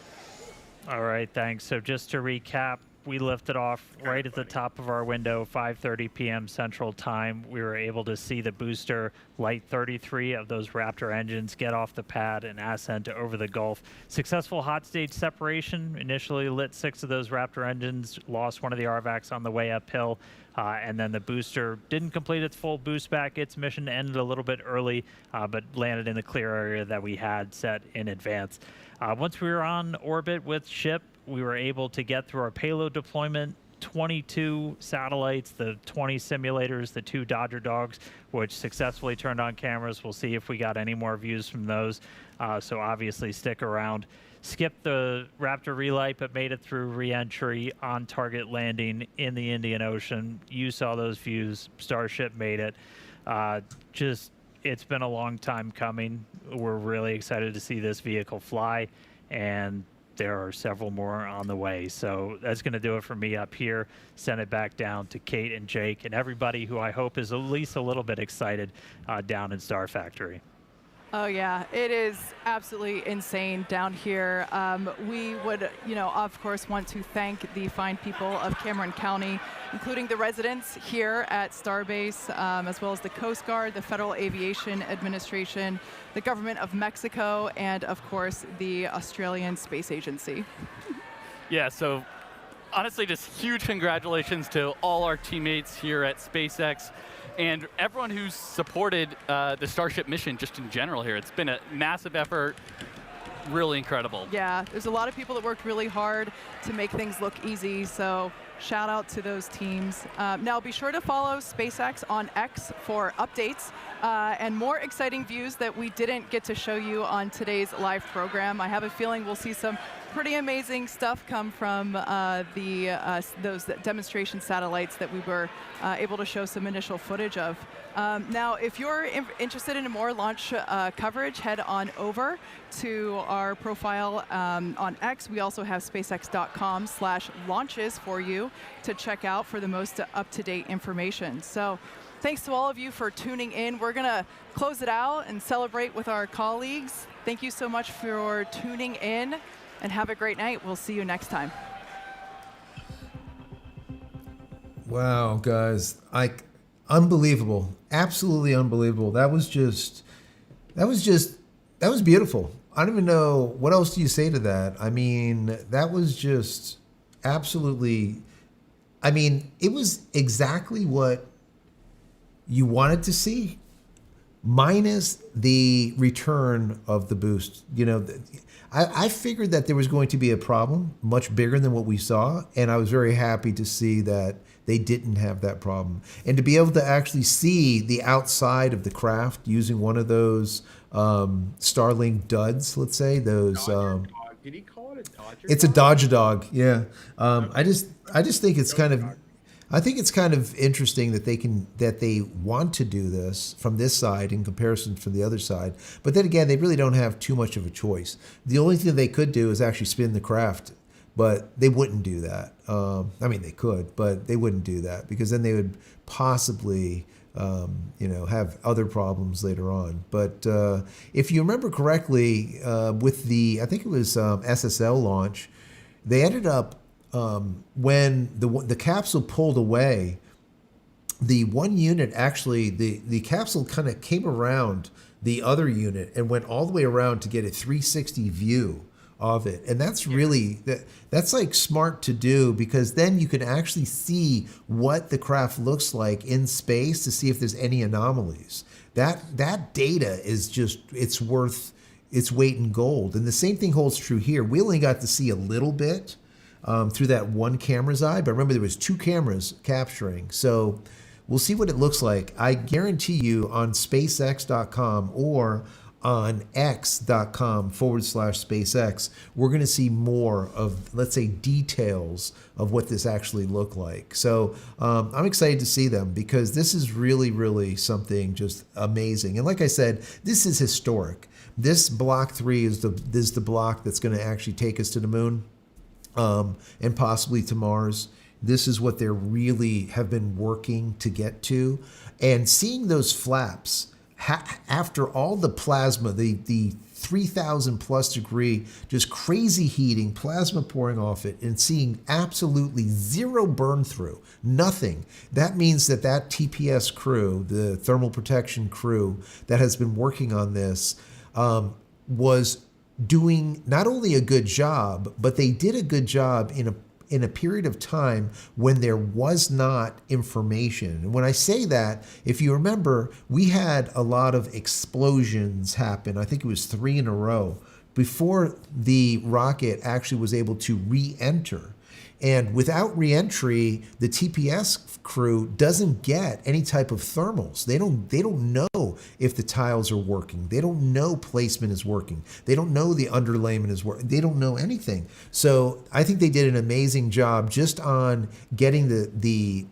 All right, thanks. So just to recap, we lifted off right at the top of our window, 5:30 p.m. Central Time. We were able to see the booster light 33 of those Raptor engines get off the pad and ascent over the Gulf. Successful hot stage separation. Initially lit 6 of those Raptor engines, lost one of the RVACs on the way uphill, and then the booster didn't complete its full boost back. Its mission ended a little bit early, but landed in the clear area that we had set in advance. Once we were on orbit with ship, we were able to get through our payload deployment, 22 satellites, the 20 simulators, the 2 Dodger Dogs, which successfully turned on cameras. We'll see if we got any more views from those. So obviously stick around. Skipped the Raptor relight, but made it through re-entry, on target landing in the Indian Ocean. You saw those views. Starship made it. It's been a long time coming. We're really excited to see this vehicle fly, and there are several more on the way. So that's going to do it for me up here. Send it back down to Kate and Jake and everybody who I hope is at least a little bit excited down in Star Factory.
Oh yeah, it is absolutely insane down here. We would, of course, want to thank the fine people of Cameron County, including the residents here at Starbase, as well as the Coast Guard, the Federal Aviation Administration, the Government of Mexico, and of course, the Australian Space Agency.
Yeah, so honestly, just huge congratulations to all our teammates here at SpaceX and everyone who's supported the Starship mission just in general here. It's been a massive effort, really incredible.
Yeah, there's a lot of people that worked really hard to make things look easy, so shout out to those teams. Now be sure to follow SpaceX on X for updates and more exciting views that we didn't get to show you on today's live program. I have a feeling we'll see some pretty amazing stuff come from those demonstration satellites that we were able to show some initial footage of. Now, if you're interested in more launch coverage, head on over to our profile on X. We also have spacex.com/launches for you to check out for the most up-to-date information. So thanks to all of you for tuning in. We're going to close it out and celebrate with our colleagues. Thank you so much for tuning in, and have a great night. We'll see you next time.
Wow, guys, unbelievable, absolutely unbelievable. That was beautiful. I don't even know what else do you say to that. I mean, that was just absolutely. I mean, it was exactly what you wanted to see, minus the return of the boost. I figured that there was going to be a problem much bigger than what we saw, and I was very happy to see that they didn't have that problem. And to be able to actually see the outside of the craft using one of those Starlink duds, let's say, those...
Did he call it a Dodger
It's a Dodger dog, yeah. I just think it's kind of... I think it's kind of interesting that they want to do this from this side in comparison to the other side. But then again, they really don't have too much of a choice. The only thing they could do is actually spin the craft, but they wouldn't do that. I mean, they could, but they wouldn't do that because then they would possibly, have other problems later on. But if you remember correctly, with I think it was SSL launch, they ended up. When the capsule pulled away, the one unit actually, the capsule kind of came around the other unit and went all the way around to get a 360 view of it. And that's really, that's like smart to do because then you can actually see what the craft looks like in space to see if there's any anomalies. That data is just, it's worth its weight in gold. And the same thing holds true here. We only got to see a little bit through that one camera's eye, but remember there was 2 cameras capturing. So we'll see what it looks like. I guarantee you on SpaceX.com or on X.com/SpaceX, we're going to see more of, let's say, details of what this actually looked like. So I'm excited to see them because this is really, really something just amazing. And like I said, this is historic. This Block 3 is the block that's going to actually take us to the moon. And possibly to Mars. This is what they really have been working to get to. And seeing those flaps, after all the plasma, the 3,000 plus degree, just crazy heating, plasma pouring off it, and seeing absolutely zero burn through, nothing. That means that TPS crew, the thermal protection crew that has been working on this, was doing not only a good job, but they did a good job in a period of time when there was not information. And when I say that, if you remember, we had a lot of explosions happen. I think it was 3 in a row before the rocket actually was able to re-enter. And without re-entry, the TPS crew doesn't get any type of thermals. They don't know if the tiles are working. They don't know placement is working. They don't know the underlayment is working. They don't know anything. So I think they did an amazing job just on getting the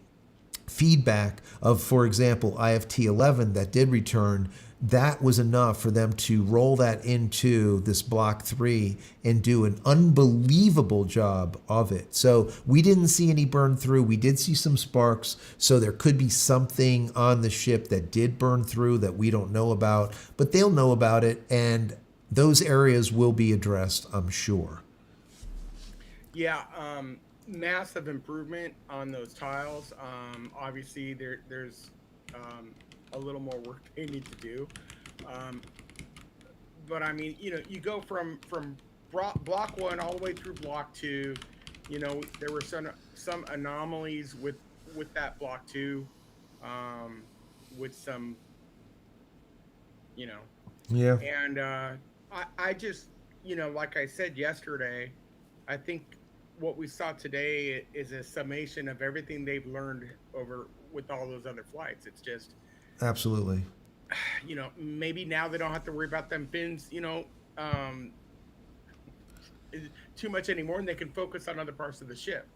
feedback of, for example, IFT-12 that did return, that was enough for them to roll that into this Block 3 and do an unbelievable job of it. So we didn't see any burn through. We did see some sparks. So there could be something on the ship that did burn through that we don't know about, but they'll know about it, and those areas will be addressed, I'm sure.
Yeah, massive improvement on those tiles. Obviously, there's a little more work they need to do. But I mean, you go from block 1 all the way through block 2. There were some anomalies with that block 2, with some,
Yeah.
And I just, like I said yesterday, I think what we saw today is a summation of everything they've learned over with all those other flights. It's just,
Absolutely.
maybe now they don't have to worry about them fins, too much anymore, and they can focus on other parts of the ship.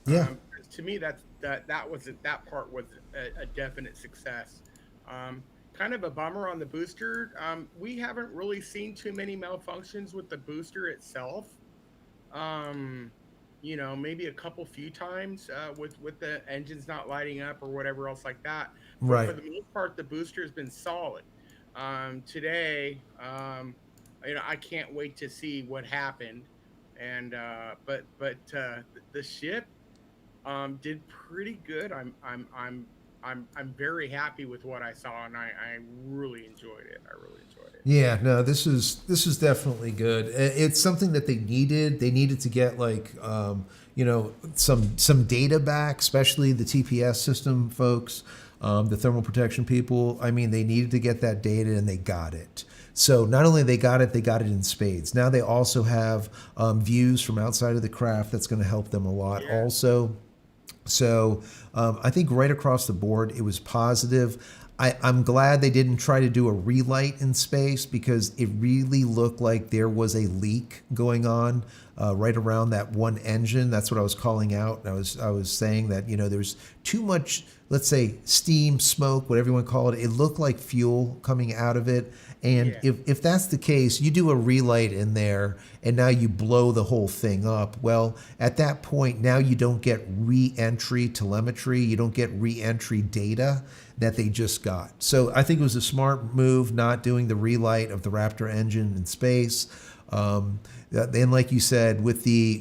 Yeah.
To me, that part was a definite success. Kind of a bummer on the booster. We haven't really seen too many malfunctions with the booster itself. Maybe a few times with the engines not lighting up or whatever else like that. But
Right.
for the most part, the booster has been solid. Today, I can't wait to see what happened. And but the ship did pretty good. I'm very happy with what I saw, and I really enjoyed it.
Yeah, no, this is definitely good. It's something that they needed. They needed to get some data back, especially the TPS system folks, the thermal protection people. I mean, they needed to get that data, and they got it. So not only they got it in spades. Now they also have views from outside of the craft that's going to help them a lot also. So I think right across the board, it was positive. I'm glad they didn't try to do a relight in space, because it really looked like there was a leak going on right around that one engine. That's what I was calling out. I was saying that, there's too much, let's say, steam, smoke, whatever you want to call it. It looked like fuel coming out of it. And if that's the case, you do a relight in there and now you blow the whole thing up. Well, at that point, now you don't get re-entry telemetry. You don't get re-entry data that they just got. So I think it was a smart move not doing the relight of the Raptor engine in space. And like you said, with the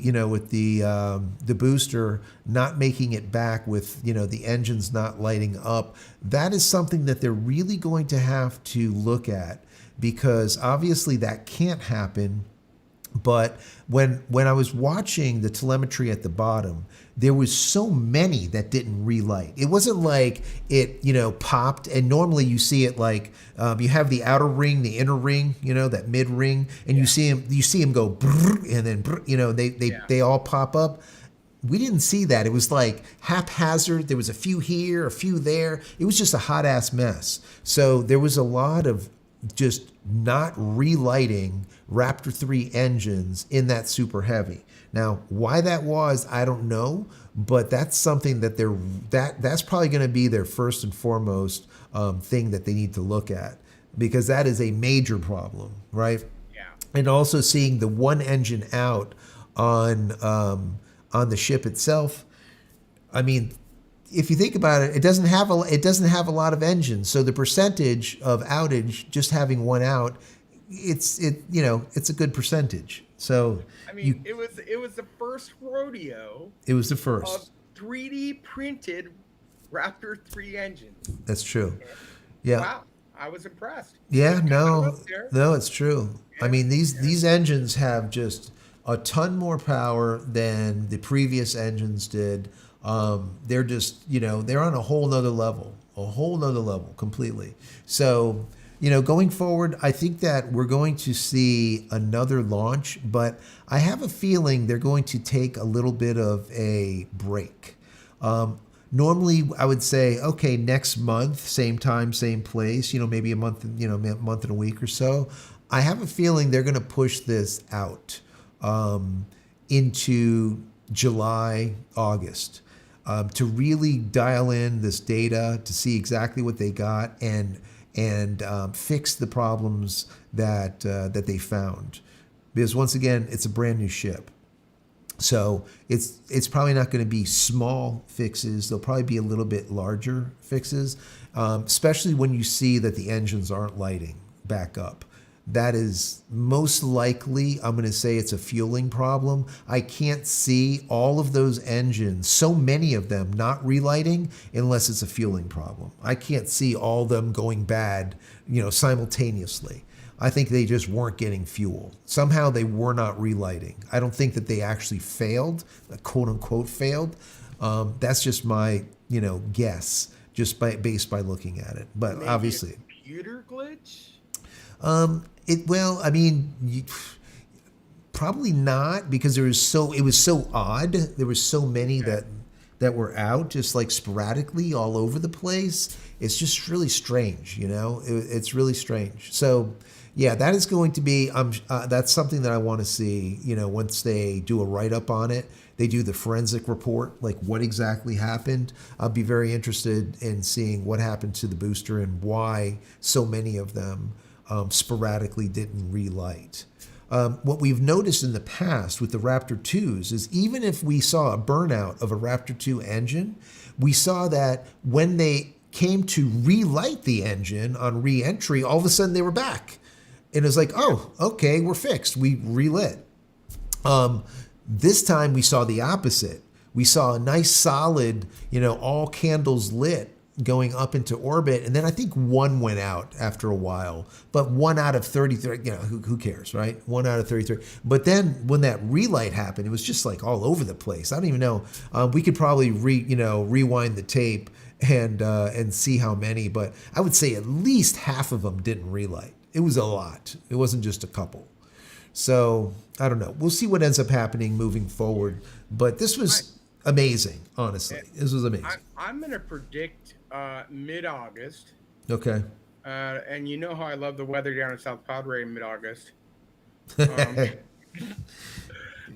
booster not making it back, with the engines not lighting up, that is something that they're really going to have to look at, because obviously that can't happen. But when I was watching the telemetry at the bottom, there was so many that didn't relight. It wasn't like it, popped. And normally you see it like you have the outer ring, the inner ring, that mid ring, and you see them go, and then they all pop up. We didn't see that. It was like haphazard. There was a few here, a few there. It was just a hot ass mess. So there was a lot of just not relighting Raptor 3 engines in that Super Heavy. Now, why that was, I don't know, but that's something that that's probably going to be their first and foremost thing that they need to look at, because that is a major problem, right?
Yeah.
And also seeing the one engine out on the ship itself. I mean, if you think about it, it doesn't have a lot of engines. So the percentage of outage, just having one out, it's a good percentage. So
I mean, it was the first rodeo.
It was the first
of 3D printed Raptor 3 engines.
That's true. Yeah.
Wow, I was impressed.
Yeah. No, it's true. I mean, these engines have just a ton more power than the previous engines did. They're just, they're on a whole nother level completely. So, going forward, I think that we're going to see another launch, but I have a feeling they're going to take a little bit of a break. Normally I would say, okay, next month, same time, same place, maybe a month and a week or so. I have a feeling they're going to push this out, into July, August. To really dial in this data, to see exactly what they got, and and fix the problems that they found. Because once again, it's a brand new ship. So it's probably not going to be small fixes. They'll probably be a little bit larger fixes, especially when you see that the engines aren't lighting back up. That is most likely, I'm going to say it's a fueling problem. I can't see all of those engines, so many of them not relighting unless it's a fueling problem. I can't see all of them going bad, simultaneously. I think they just weren't getting fuel. Somehow they were not relighting. I don't think that they actually failed, quote unquote failed. That's just my, guess, just based by looking at it. But
Maybe
obviously,
a computer glitch.
Probably not, because it was so odd. There were so many that were out just like sporadically all over the place. It's just really strange, it's really strange. So yeah, that is going to be, that's something that I want to see, once they do a write-up on it, they do the forensic report, like what exactly happened. I'll be very interested in seeing what happened to the booster and why so many of them sporadically didn't relight. What we've noticed in the past with the Raptor 2s is even if we saw a burnout of a Raptor 2 engine, we saw that when they came to relight the engine on re-entry, all of a sudden they were back. And it was like, oh, okay, we're fixed. We relit. This time we saw the opposite. We saw a nice solid, all candles lit going up into orbit. And then I think one went out after a while, but 1 out of 33, who cares, right? 1 out of 33. But then when that relight happened, it was just like all over the place. I don't even know. We could probably rewind the tape and see how many, but I would say at least half of them didn't relight. It was a lot. It wasn't just a couple. So I don't know. We'll see what ends up happening moving forward. But this was amazing, honestly. This was amazing.
I'm going to predict mid-August.
Okay.
And you know how I love the weather down in South Padre in mid-August.
Yeah.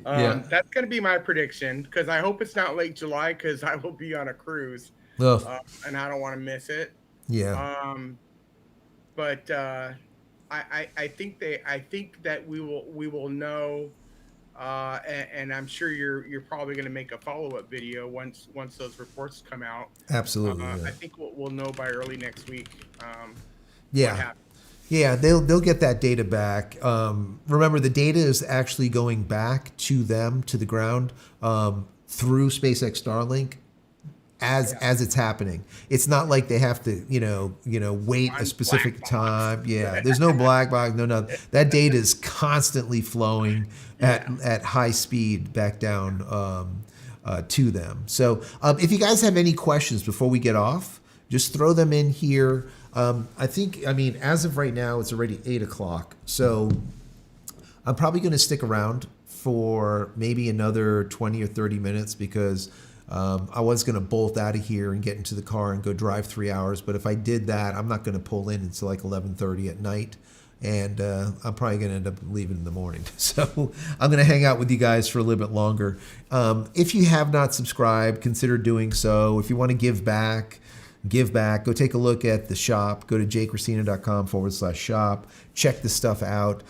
That's going to be my prediction, because I hope it's not late July, because I will be on a cruise. And I don't want to miss it.
Yeah.
But I think that we will know, and I'm sure you're probably going to make a follow-up video once those reports come out.
Absolutely.
I think we'll know by early next week.
Yeah, they'll get that data back. Remember, the data is actually going back to them, to the ground, through SpaceX Starlink. As it's happening, it's not like they have to, wait a specific time. Yeah, there's no black box, no. That data is constantly flowing at high speed back down to them. So, if you guys have any questions before we get off, just throw them in here. As of right now, it's already 8 o'clock, so I'm probably going to stick around for maybe another 20 or 30 minutes because. I was going to bolt out of here and get into the car and go drive 3 hours. But if I did that, I'm not going to pull in until like 11:30 at night. And I'm probably going to end up leaving in the morning. So I'm going to hang out with you guys for a little bit longer. If you have not subscribed, consider doing so. If you want to give back. Go take a look at the shop. Go to JCristina.com/shop. Check the stuff out.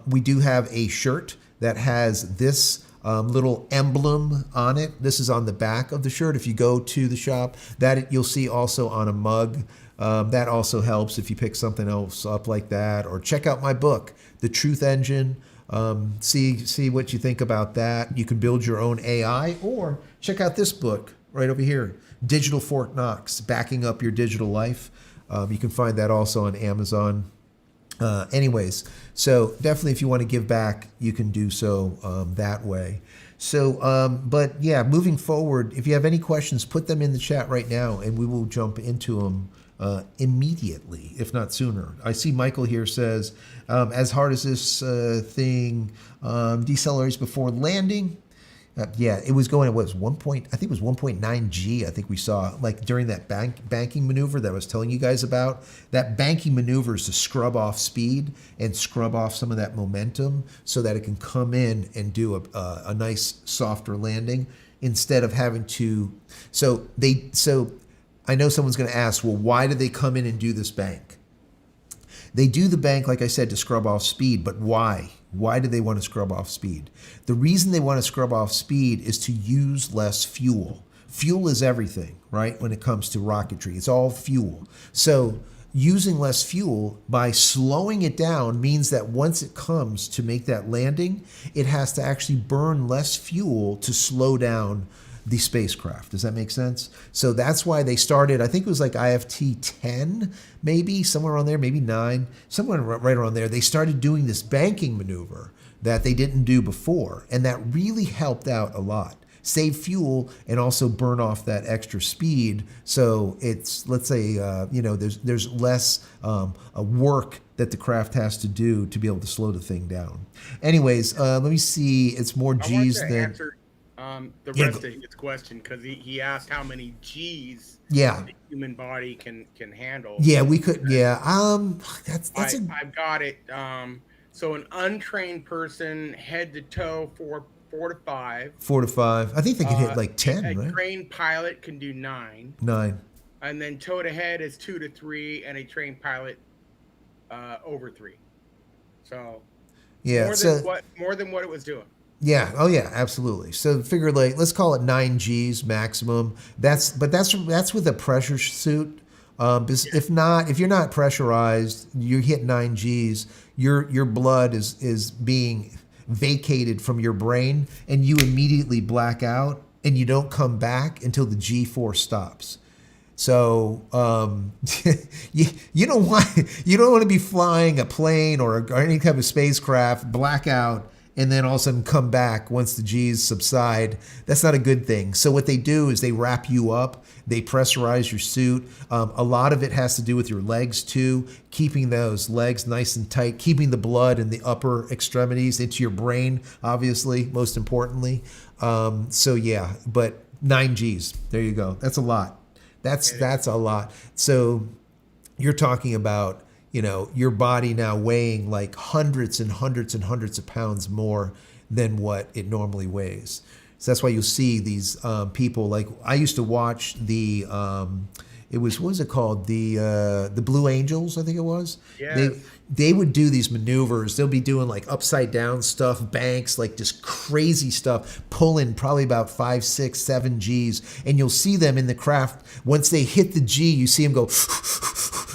We do have a shirt that has this little emblem on it. This is on the back of the shirt. If you go to the shop, that you'll see also on a mug. That also helps if you pick something else up like that. Or check out my book, The Truth Engine. See what you think about that. You can build your own AI, or check out this book right over here, Digital Fort Knox, Backing Up Your Digital Life. You can find that also on Amazon. Anyways, so definitely if you want to give back, you can do so that way. So, but yeah, moving forward, if you have any questions, put them in the chat right now and we will jump into them immediately, if not sooner. I see Michael here says, as hard as this thing decelerates before landing, it was going. It was 1.9 G. I think we saw like during that banking maneuver that I was telling you guys about. That banking maneuver is to scrub off speed and scrub off some of that momentum so that it can come in and do a nice softer landing instead of having to. So I know someone's going to ask, well, why did they come in and do this bank? They do the bank, like I said, to scrub off speed, but why? Why do they want to scrub off speed? The reason they want to scrub off speed is to use less fuel. Fuel is everything, right? When it comes to rocketry, it's all fuel. So using less fuel by slowing it down means that once it comes to make that landing, it has to actually burn less fuel to slow down the spacecraft. Does that make sense? So that's why they started, I think it was like IFT-10, maybe, somewhere around there, maybe 9, somewhere right around there. They started doing this banking maneuver that they didn't do before, and that really helped out a lot. Save fuel and also burn off that extra speed. So it's, let's say, there's less work that the craft has to do to be able to slow the thing down. Anyways, let me see. It's more G's than...
Answer the rest of his question, because he asked how many G's the human body can handle.
Yeah, we could. Yeah,
I've got it. So an untrained person, head to toe, 4 to 5.
4 to 5. I think they could hit like 10, right?
A trained pilot can do 9.
9.
And then toe to head is 2 to 3, and a trained pilot over 3. So
yeah,
more than what it was doing.
Yeah. Oh, yeah. Absolutely. So figure like let's call it 9 G's maximum. That's with a pressure suit. If you're not pressurized, you hit 9 G's. Your blood is being vacated from your brain, and you immediately black out, and you don't come back until the G-force stops. So you don't want to be flying a plane or any type of spacecraft, black out, and then all of a sudden come back once the G's subside. That's not a good thing. So what they do is they wrap you up, they pressurize your suit. A lot of it has to do with your legs too, keeping those legs nice and tight, keeping the blood in the upper extremities into your brain, obviously, most importantly. So yeah, but 9 G's, there you go. That's a lot. That's a lot. So you're talking about, your body now weighing like hundreds and hundreds and hundreds of pounds more than what it normally weighs. So that's why you'll see these people, like I used to watch the, what was it called? The Blue Angels, I think it was.
Yeah.
They would do these maneuvers. They'll be doing like upside down stuff, banks, like just crazy stuff, pulling probably about 5, 6, 7 G's. And you'll see them in the craft. Once they hit the G, you see them go,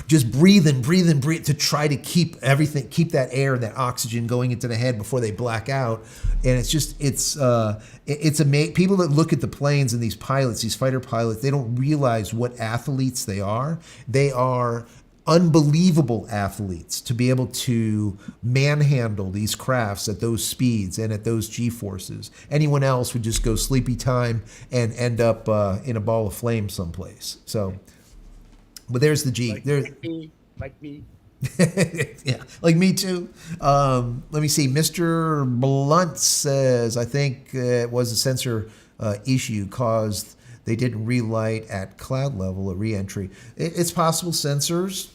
just breathe to try to keep that air and that oxygen going into the head before they black out. And it's amazing. People that look at the planes and these pilots, these fighter pilots, they don't realize what athletes they are. They are unbelievable athletes to be able to manhandle these crafts at those speeds and at those G-forces. Anyone else would just go sleepy time and end up in a ball of flame someplace. So, but there's the G.
Like me.
Yeah, like me too. Let me see. Mr. Blunt says, I think it was a sensor issue caused they didn't relight at cloud level at re-entry. It's possible sensors,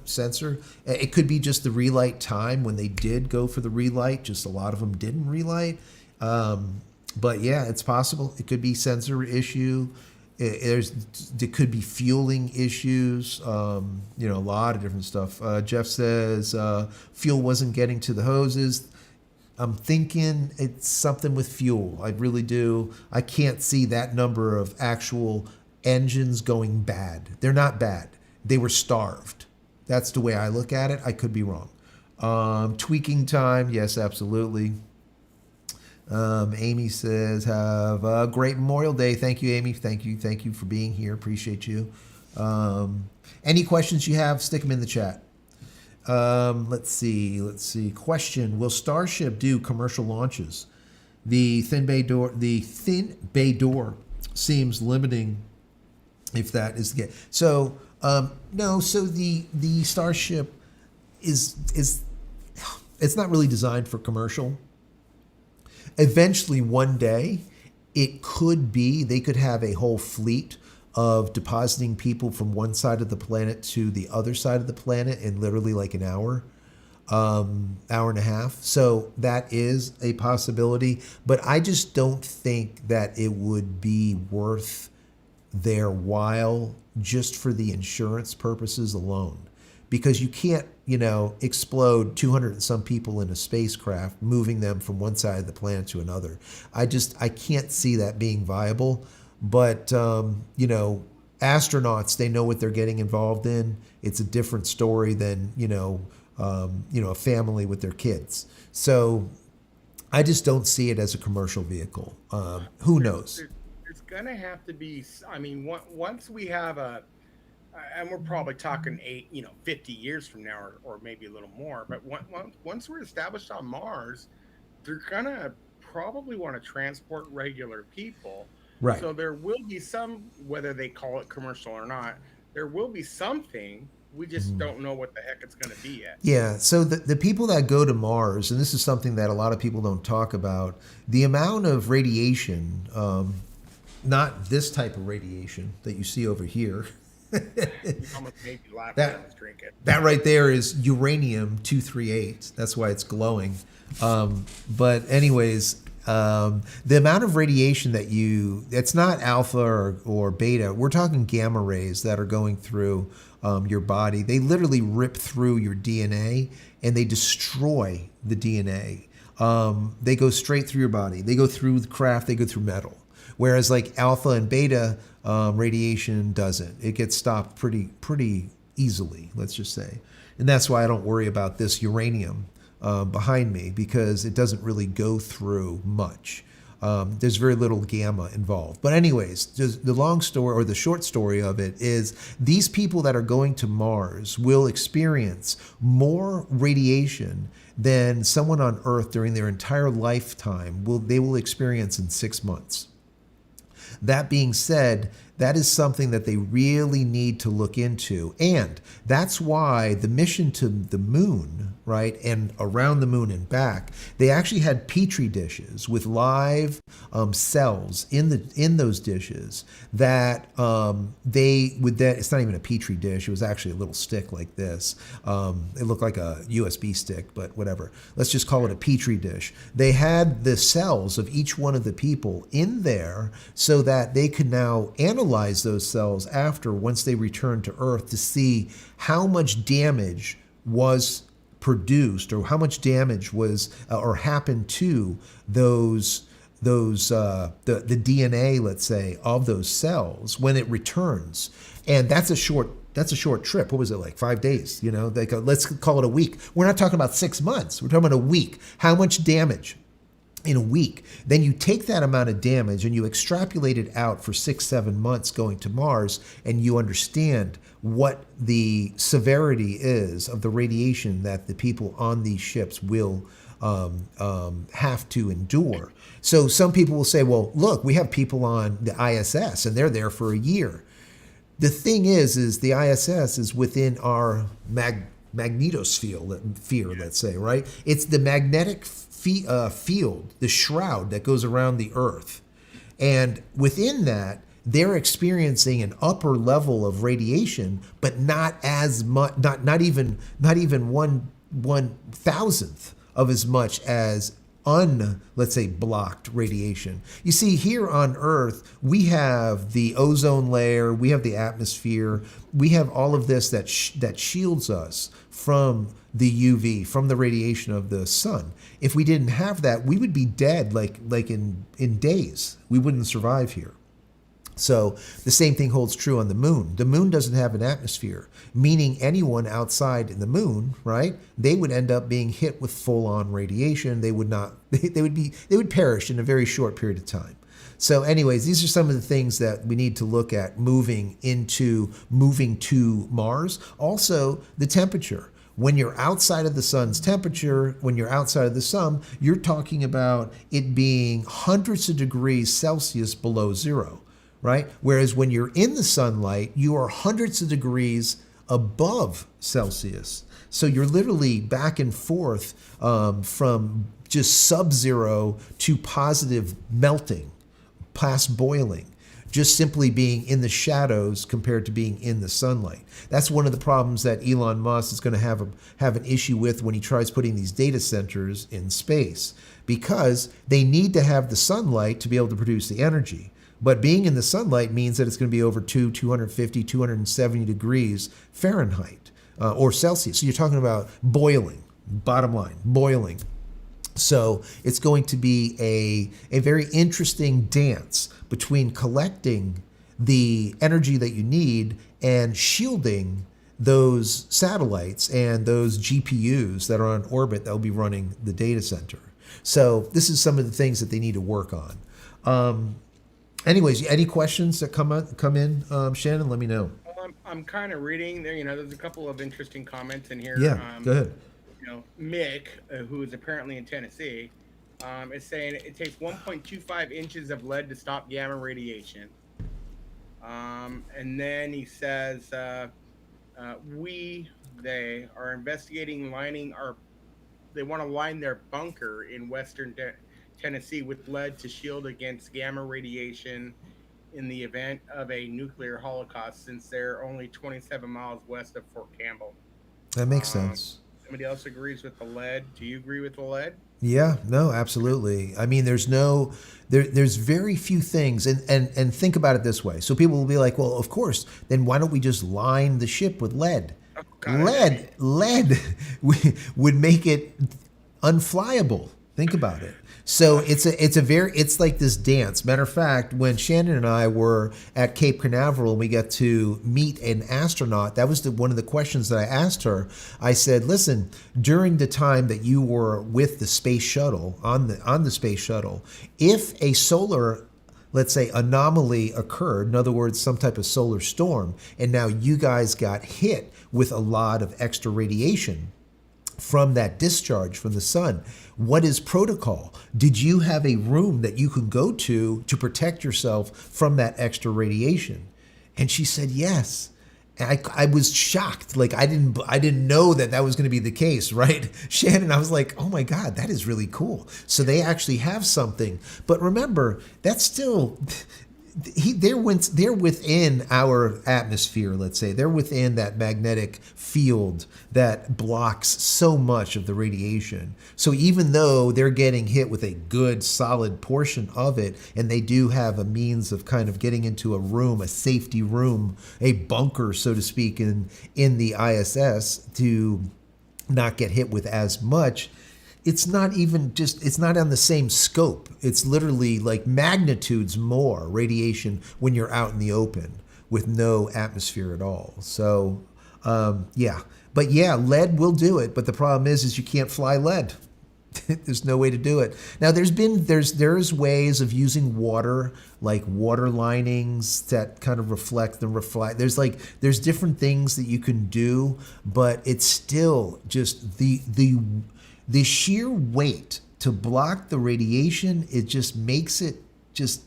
sensor. It could be just the relight time when they did go for the relight. Just a lot of them didn't relight. But yeah, it's possible. It could be sensor issue. There could be fueling issues, a lot of different stuff. Jeff says fuel wasn't getting to the hoses. I'm thinking it's something with fuel. I really do. I can't see that number of actual engines going bad. They're not bad. They were starved. That's the way I look at it. I could be wrong. Tweaking time, yes, absolutely. Amy says, have a great Memorial Day. Thank you, Amy. Thank you for being here. Appreciate you. Any questions you have, stick them in the chat. Let's see. Question: will Starship do commercial launches? The thin bay door seems limiting. If that is the case, so no. So the Starship is it's not really designed for commercial. Eventually, one day, it could be they could have a whole fleet of depositing people from one side of the planet to the other side of the planet in literally like an hour and a half. So that is a possibility, but I just don't think that it would be worth their while just for the insurance purposes alone. because you can't, explode 200 and some people in a spacecraft, moving them from one side of the planet to another. I can't see that being viable. But, astronauts, they know what they're getting involved in. It's a different story than, a family with their kids. So I just don't see it as a commercial vehicle. Who knows?
There's going to have to be, once we have and we're probably talking 50 years from now, or maybe a little more, but once we're established on Mars, they're going to probably want to transport regular people.
Right.
So there will be some, whether they call it commercial or not, there will be something. We just don't know what the heck it's going to be yet.
Yeah. So the people that go to Mars, and this is something that a lot of people don't talk about, the amount of radiation, not this type of radiation that you see over here.
You almost made me laugh when I was drinking.
That right there is uranium-238. That's why it's glowing. But anyways, the amount of radiation it's not alpha or beta. We're talking gamma rays that are going through your body. They literally rip through your DNA and they destroy the DNA. They go straight through your body. They go through the craft. They go through metal. Whereas like alpha and beta radiation doesn't. It gets stopped pretty easily, let's just say. And that's why I don't worry about this uranium behind me, because it doesn't really go through much. There's very little gamma involved. But anyways, just the long story or the short story of it is these people that are going to Mars will experience more radiation than someone on Earth during their entire lifetime they will experience in 6 months. That being said, that is something that they really need to look into. And that's why the mission to the moon, right, and around the moon and back, they actually had petri dishes with live cells in those dishes that it's not even a petri dish. It was actually a little stick like this. It looked like a USB stick, but whatever. Let's just call it a petri dish. They had the cells of each one of the people in there so that they could now analyze those cells once they returned to Earth to see how much damage was produced or how much damage was or happened to the DNA, let's say, of those cells when it returns. And that's a short trip. What was it, like 5 days? Let's call it a week. We're not talking about 6 months. We're talking about a week. How much damage in a week? Then you take that amount of damage and you extrapolate it out for 6-7 months going to Mars, and you understand what the severity is of the radiation that the people on these ships will have to endure. So some people will say, well, look, we have people on the ISS and they're there for a year. The thing is the ISS is within our magnetosphere, let's say, right? It's the magnetic field, the shroud that goes around the Earth. And within that, they're experiencing an upper level of radiation, but not as much, not even 1/1000th of as much as let's say, blocked radiation. You see, here on Earth, we have the ozone layer, we have the atmosphere, we have all of this that shields us from the UV, from the radiation of the sun. If we didn't have that, we would be dead like in days. We wouldn't survive here. So the same thing holds true on the moon. The moon doesn't have an atmosphere, meaning anyone outside in the moon, right? They would end up being hit with full-on radiation. They would perish in a very short period of time. So anyways, these are some of the things that we need to look at moving to Mars. Also, the temperature. When you're outside of the sun's temperature, when you're outside of the sun, you're talking about it being hundreds of degrees Celsius below zero. Right? Whereas when you're in the sunlight, you are hundreds of degrees above Celsius. So you're literally back and forth from just sub-zero to positive melting, past boiling, just simply being in the shadows compared to being in the sunlight. That's one of the problems that Elon Musk is going to have an issue with when he tries putting these data centers in space, because they need to have the sunlight to be able to produce the energy. But being in the sunlight means that it's going to be over 250, 270 degrees Fahrenheit. or Celsius. So you're talking about boiling, bottom line, boiling. So it's going to be a very interesting dance between collecting the energy that you need and shielding those satellites and those GPUs that are on orbit that will be running the data center. So this is some of the things that they need to work on. Anyways, any questions that come in, Shannon? Let me know.
Well, I'm kind of reading there. There's a couple of interesting comments in here.
Yeah, go ahead.
Mick, who is apparently in Tennessee, is saying it takes 1.25 inches of lead to stop gamma radiation. And then he says, they are investigating they want to line their bunker in western Tennessee with lead to shield against gamma radiation in the event of a nuclear holocaust, since they're only 27 miles west of Fort Campbell.
That makes sense.
Somebody else agrees with the lead. Do you agree with the lead?
Yeah, no, absolutely. I mean, there's very few things, and think about it this way. So people will be like, well, of course, then why don't we just line the ship with lead?
Oh, God,
lead would make it unflyable. Think about it. So it's like this dance. Matter of fact, when Shannon and I were at Cape Canaveral and we got to meet an astronaut, that was one of the questions that I asked her. I said, listen, during the time that you were with the space shuttle, on the space shuttle, if a solar, let's say, anomaly occurred, in other words, some type of solar storm, and now you guys got hit with a lot of extra radiation from that discharge from the sun, what is protocol? Did you have a room that you can go to protect yourself from that extra radiation? And she said yes. And I was shocked. Like I didn't know that was going to be the case, right? Shannon, I was like, oh my God, that is really cool. So they actually have something. But remember, that's still, they're within our atmosphere, let's say. They're within that magnetic field that blocks so much of the radiation. So even though they're getting hit with a good solid portion of it, and they do have a means of kind of getting into a room, a safety room, a bunker, so to speak, in the ISS to not get hit with as much, it's not on the same scope. It's literally like magnitudes more radiation when you're out in the open with no atmosphere at all. So, yeah. But yeah, lead will do it. But the problem is you can't fly lead. There's no way to do it. Now there's ways of using water, like water linings that kind of reflect. There's different things that you can do, but it's still just the sheer weight to block the radiation, it just makes it just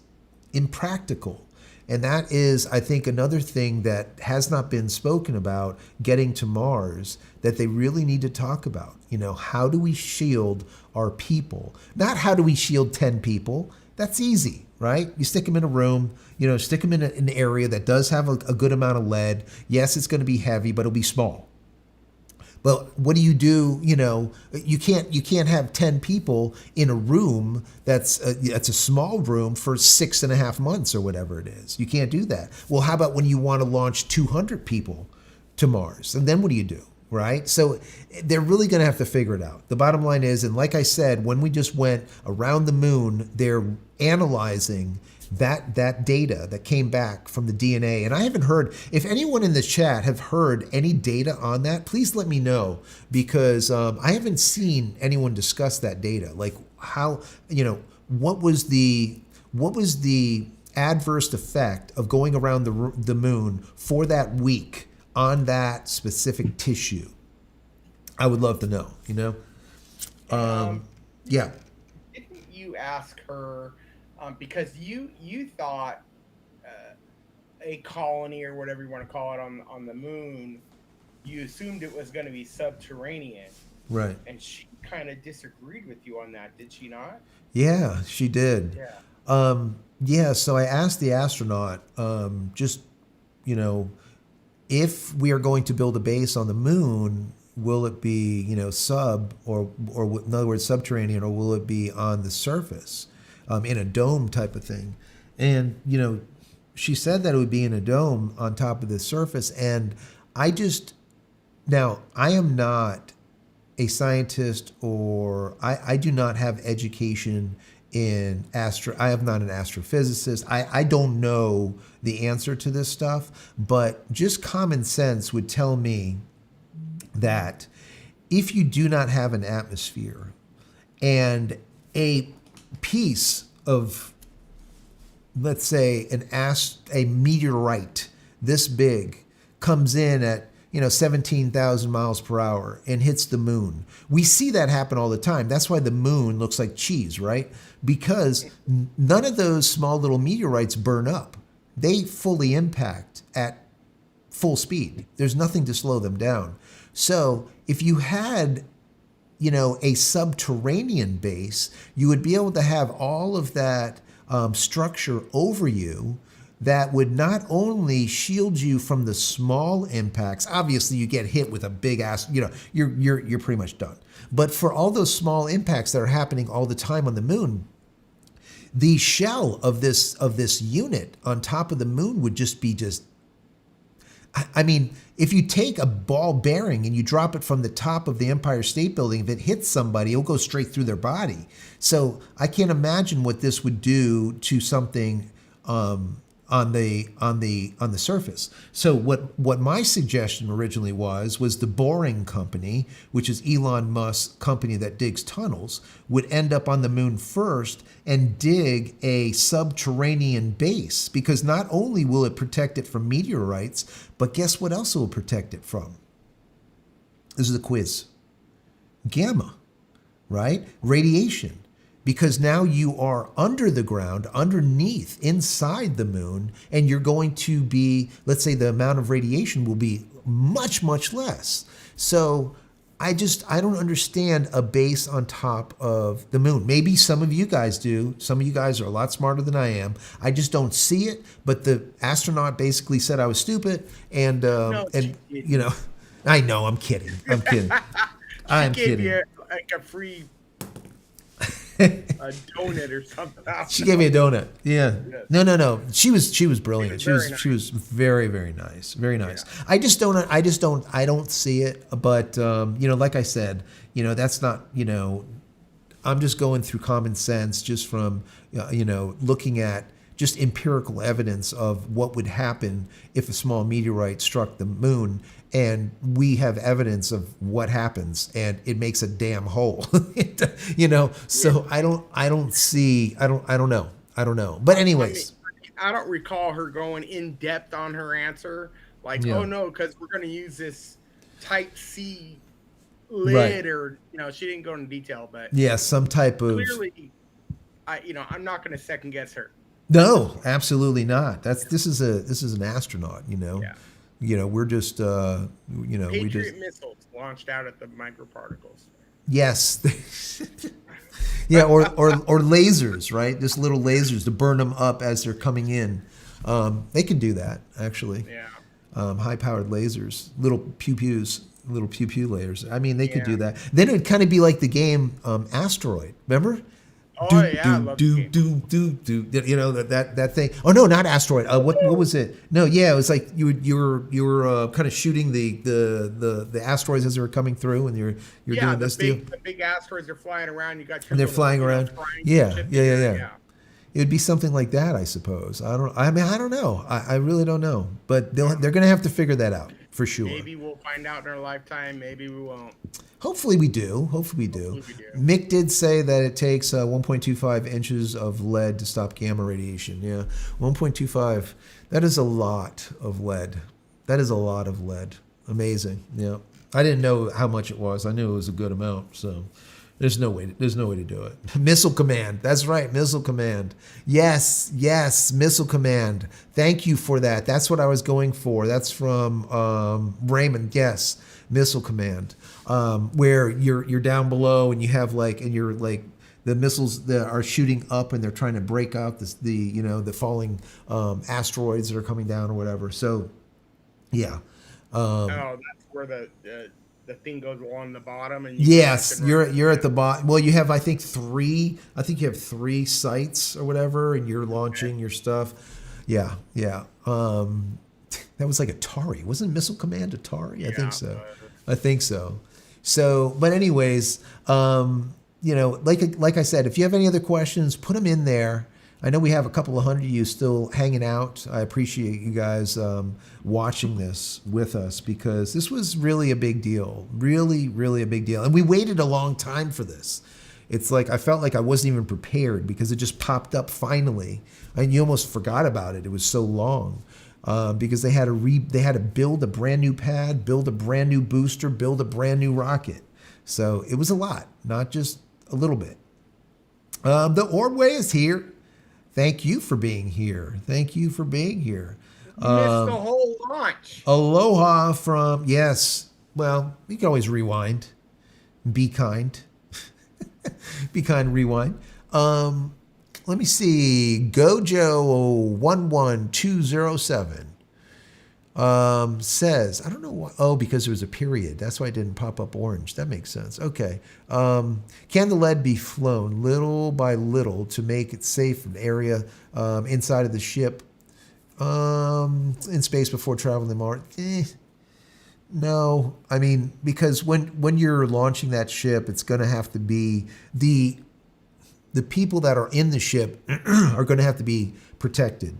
impractical. And that is, I think, another thing that has not been spoken about getting to Mars that they really need to talk about. How do we shield our people? Not how do we shield 10 people? That's easy, right? You stick them in a room, stick them in an area that does have a good amount of lead. Yes, it's going to be heavy, but it'll be small. But what do? You can't have 10 people in a room that's a small room for 6.5 months or whatever it is. You can't do that. Well, how about when you want to launch 200 people to Mars? And then what do? Right? So they're really going to have to figure it out. The bottom line is, and like I said, when we just went around the moon, they're analyzing that data that came back from the DNA. And I haven't heard, if anyone in the chat have heard any data on that, please let me know, because I haven't seen anyone discuss that data. Like how, what was the adverse effect of going around the moon for that week on that specific tissue? I would love to know, yeah.
Didn't you ask her, because you thought a colony or whatever you want to call it on the moon, you assumed it was going to be subterranean.
Right.
And she kind of disagreed with you on that, did she not?
Yeah, she did.
Yeah.
So I asked the astronaut, if we are going to build a base on the moon, will it be, sub or in other words, subterranean, or will it be on the surface? In a dome type of thing. And, she said that it would be in a dome on top of the surface. And I just, Now, I am not a scientist, or I do not have education in I am not an astrophysicist. I don't know the answer to this stuff, but just common sense would tell me that if you do not have an atmosphere and a piece of, let's say, a meteorite this big comes in at 17,000 miles per hour and hits the moon. We see that happen all the time. That's why the moon looks like cheese, right? Because none of those small little meteorites burn up. They fully impact at full speed. There's nothing to slow them down. So if you had, a subterranean base, you would be able to have all of that structure over you that would not only shield you from the small impacts. Obviously, you get hit with a big ass, you're pretty much done. But for all those small impacts that are happening all the time on the moon, the shell of this unit on top of the moon would just be I mean, if you take a ball bearing and you drop it from the top of the Empire State Building, if it hits somebody, it'll go straight through their body. So I can't imagine what this would do to something on the surface. So what my suggestion originally was the Boring Company, which is Elon Musk's company that digs tunnels, would end up on the moon first and dig a subterranean base, because not only will it protect it from meteorites, but guess what else it will protect it from? This is a quiz. Gamma, right? Radiation. Because now you are under the ground, underneath, inside the moon, and you're going to be, let's say the amount of radiation will be much, much less. So I don't understand a base on top of the moon. Maybe some of you guys do. Some of you guys are a lot smarter than I am. I just don't see it. But the astronaut basically said I was stupid, and I know, I'm kidding. I'm kidding. I'm kidding.
You like a free a donut or something.
She gave me a donut. Yeah.
Yes.
No. She was brilliant. She was very, very nice. Very nice. Yeah. I don't see it. But like I said, that's not, I'm just going through common sense, just from looking at just empirical evidence of what would happen if a small meteorite struck the moon. And we have evidence of what happens, and it makes a damn hole, So I don't know. But anyways,
I don't recall her going in depth on her answer. Like, oh no, because we're going to use this Type C lid, right. Or she didn't go into detail, but
some type of.
Clearly, I'm not going to second guess her.
No, absolutely not. This is an astronaut, Yeah. We're just,
Patriot missiles launched out at the microparticles.
Yes. Yeah, or lasers, right? Just little lasers to burn them up as they're coming in. They can do that, actually. Yeah. High-powered lasers, little pew-pew lasers. I mean, they could do that. Then it would kind of be like the game Asteroid. Remember?
Oh, I love
that thing. Oh no, not Asteroid. What was it? No, yeah, it was like you were kind of shooting the asteroids as they were coming through, and you're doing this deal.
The big asteroids are flying around. You got
and they're flying around. Yeah. It would be something like that, I suppose. I don't know. I really don't know. But they're going to have to figure that out for sure.
Maybe we'll find out in our lifetime. Maybe we won't.
Hopefully we do. Mick did say that it takes 1.25 inches of lead to stop gamma radiation. Yeah, 1.25. That is a lot of lead. Amazing. Yeah, I didn't know how much it was. I knew it was a good amount. So there's no way to do it. Missile Command. That's right, Missile Command. Yes, Missile Command. Thank you for that. That's what I was going for. That's from Raymond. Yes, Missile Command. Where you're down below and you have the missiles that are shooting up and they're trying to break out the falling asteroids that are coming down or whatever. So, yeah.
That's where the thing goes along the bottom. And
you're at the bottom. Well, you have I think you have 3 sites or whatever, and you're launching your stuff. Yeah. That was like Atari. Wasn't Missile Command Atari? I think so. I think so. So, but anyways, you know, like I said, if you have any other questions, put them in there. I know we have a couple of hundred of you still hanging out. I appreciate you guys watching this with us because this was really a big deal. Really, really a big deal. And we waited a long time for this. It's like I felt like I wasn't even prepared because it just popped up finally. And you almost forgot about it. It was so long. Because they had to build a brand new pad, build a brand new booster, build a brand new rocket. So it was a lot, not just a little bit. The Ordway is here. Thank you for being here. Thank you for being here.
You missed the whole launch.
Aloha from, yes. Well, you can always rewind. Be kind. Be kind, rewind. Let me see. Gojo11207 says, I don't know why. Oh, because there was a period. That's why it didn't pop up orange. That makes sense. Okay. Can the lead be flown little by little to make it safe an area inside of the ship in space before traveling to Mars? No. I mean, because when you're launching that ship, it's going to have to be the people that are in the ship are going to have to be protected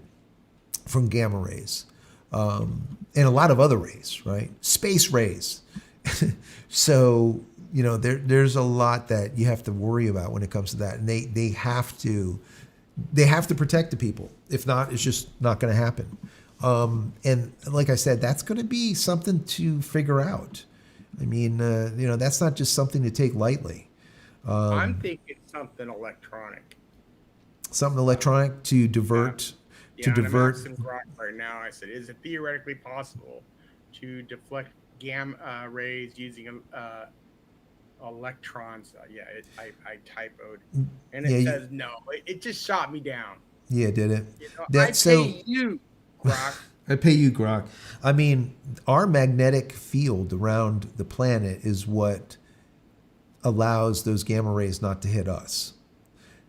from gamma rays and a lot of other rays, right? Space rays. So, you know, there's a lot that you have to worry about when it comes to that. And they have to protect the people. If not, it's just not going to happen. And like I said, that's going to be something to figure out. I mean, you know, that's not just something to take lightly.
I'm thinking something electronic.
Something electronic to divert.
Yeah, I'm asking Grok right now. I said, is it theoretically possible to deflect gamma rays using electrons? I typoed, and it says no. It just shot me down.
Yeah, did it?
You know, I pay you, Grok.
I pay you, Grok. I mean, our magnetic field around the planet is what allows those gamma rays not to hit us.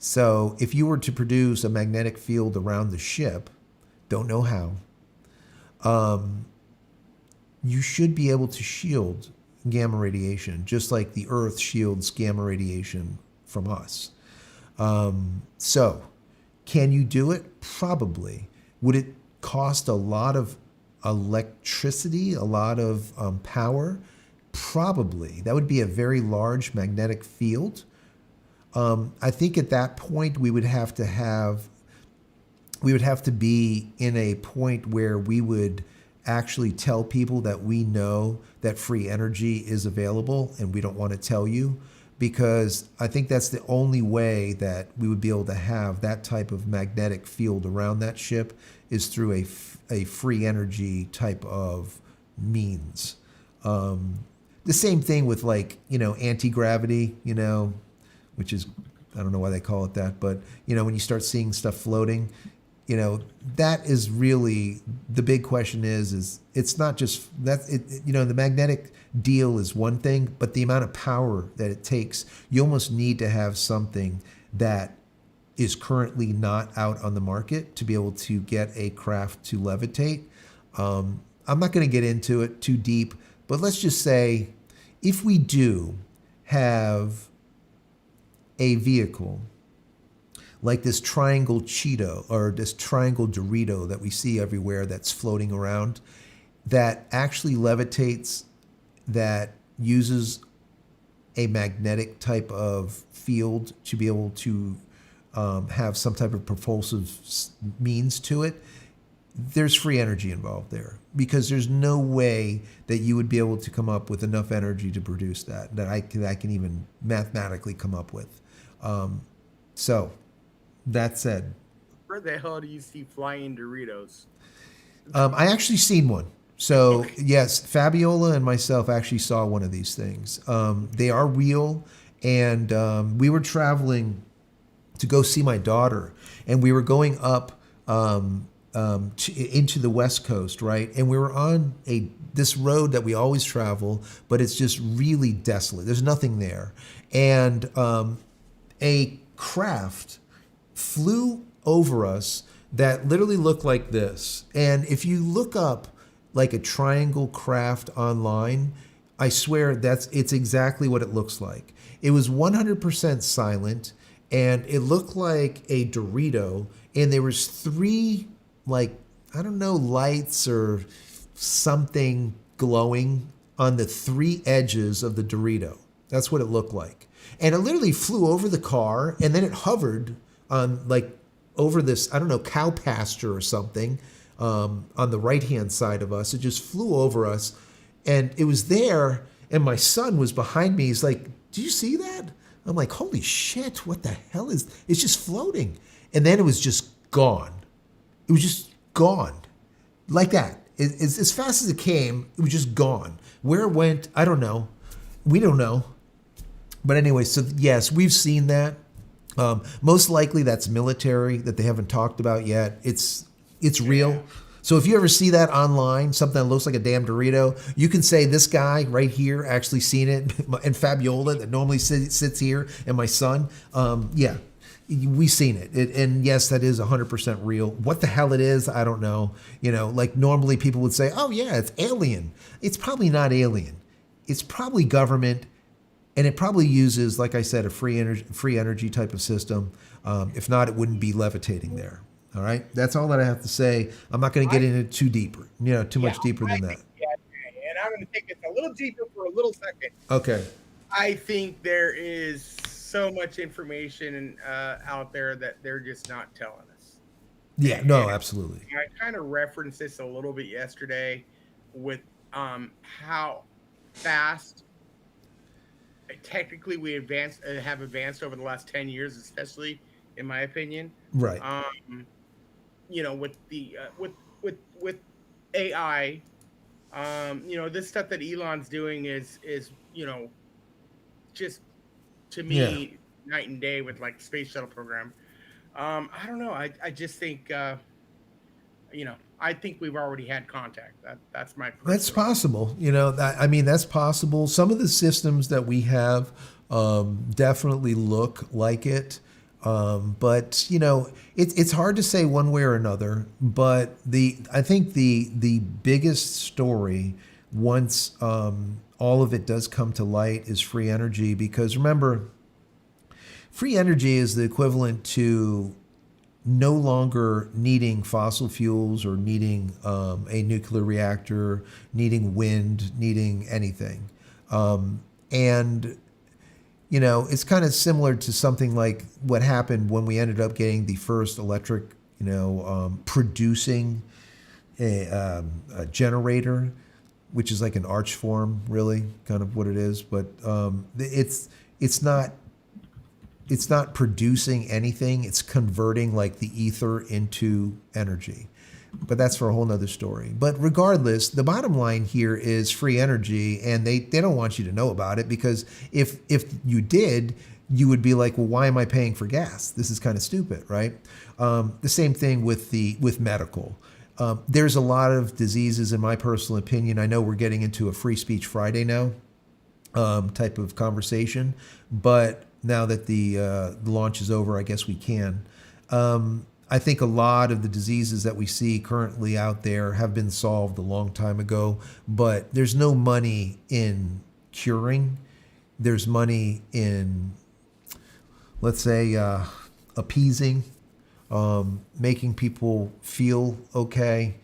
So if you were to produce a magnetic field around the ship, don't know how, you should be able to shield gamma radiation, just like the Earth shields gamma radiation from us. So can you do it? Probably. Would it cost a lot of electricity, a lot of power? Probably. That would be a very large magnetic field. I think at that point we would have to be in a point where we would actually tell people that we know that free energy is available and we don't want to tell you, because I think that's the only way that we would be able to have that type of magnetic field around that ship is through a free energy type of means. The same thing with, like, you know, anti-gravity, you know, which is, I don't know why they call it that, but, you know, when you start seeing stuff floating, you know, that is really, the big question is it's not just that, you know, the magnetic deal is one thing, but the amount of power that it takes, you almost need to have something that is currently not out on the market to be able to get a craft to levitate. I'm not going to get into it too deep, but let's just say if we do have a vehicle like this triangle Cheeto or this triangle Dorito that we see everywhere that's floating around, that actually levitates, that uses a magnetic type of field to be able to have some type of propulsive means to it, there's free energy involved there, because there's no way that you would be able to come up with enough energy to produce that I can even mathematically come up with. So that said,
Where the hell do you see flying Doritos?
I actually seen one. So yes, Fabiola and myself actually saw one of these things. They are real, and we were traveling to go see my daughter, and we were going up into the West Coast, right? And we were on this road that we always travel, but it's just really desolate. There's nothing there, and a craft flew over us that literally looked like this. And if you look up like a triangle craft online, I swear it's exactly what it looks like. It was 100% silent, and it looked like a Dorito, and there was 3, like, I don't know, lights or something glowing on the 3 edges of the Dorito. That's what it looked like. And it literally flew over the car, and then it hovered on, like, over this, I don't know, cow pasture or something, on the right-hand side of us. It just flew over us, and it was there, and my son was behind me. He's like, "Do you see that?" I'm like, "Holy shit, what the hell is, it's just floating." And then it was just gone. It was just gone. Like that. As fast as it came, it was just gone. Where it went, I don't know. We don't know. But anyway, so yes, we've seen that. Most likely that's military that they haven't talked about yet. It's real. So if you ever see that online, something that looks like a damn Dorito, you can say this guy right here actually seen it, and Fabiola that normally sits here, and my son. Yeah, we've seen it. And yes, that is 100% real. What the hell it is, I don't know. You know, like normally people would say, "Oh yeah, it's alien." It's probably not alien. It's probably government. And it probably uses, like I said, a free energy type of system. If not, it wouldn't be levitating there. All right, that's all that I have to say. I'm not going to get into too much deeper than that.
Yeah, and I'm going to take it a little deeper for a little second.
Okay.
I think there is so much information out there that they're just not telling us.
Yeah, no, absolutely.
I kind of referenced this a little bit yesterday with how fast technically we have advanced over the last 10 years, especially in my opinion.
Right.
You know, with the with AI, you know, this stuff that Elon's doing is you know, just to me night and day with like the space shuttle program. I don't know. I just think you know, I think we've already had contact. That's my personal.
That's possible. You know, I mean, that's possible. Some of the systems that we have definitely look like it. But, you know, it's hard to say one way or another. But I think the biggest story, once all of it does come to light, is free energy. Because remember, free energy is the equivalent to no longer needing fossil fuels or needing a nuclear reactor, needing wind, needing anything. And, you know, it's kind of similar to something like what happened when we ended up getting the first electric, you know, producing a generator, which is like an arch form, really, kind of what it is. But it's not producing anything. It's converting like the ether into energy. But that's for a whole nother story. But regardless, the bottom line here is free energy, and they don't want you to know about it, because if you did, you would be like, well, why am I paying for gas? This is kind of stupid, right? The same thing with medical. There's a lot of diseases, in my personal opinion. I know we're getting into a Free Speech Friday now type of conversation, but now that the launch is over, I guess we can. I think a lot of the diseases that we see currently out there have been solved a long time ago, but there's no money in curing. There's money in, let's say, appeasing, making people feel okay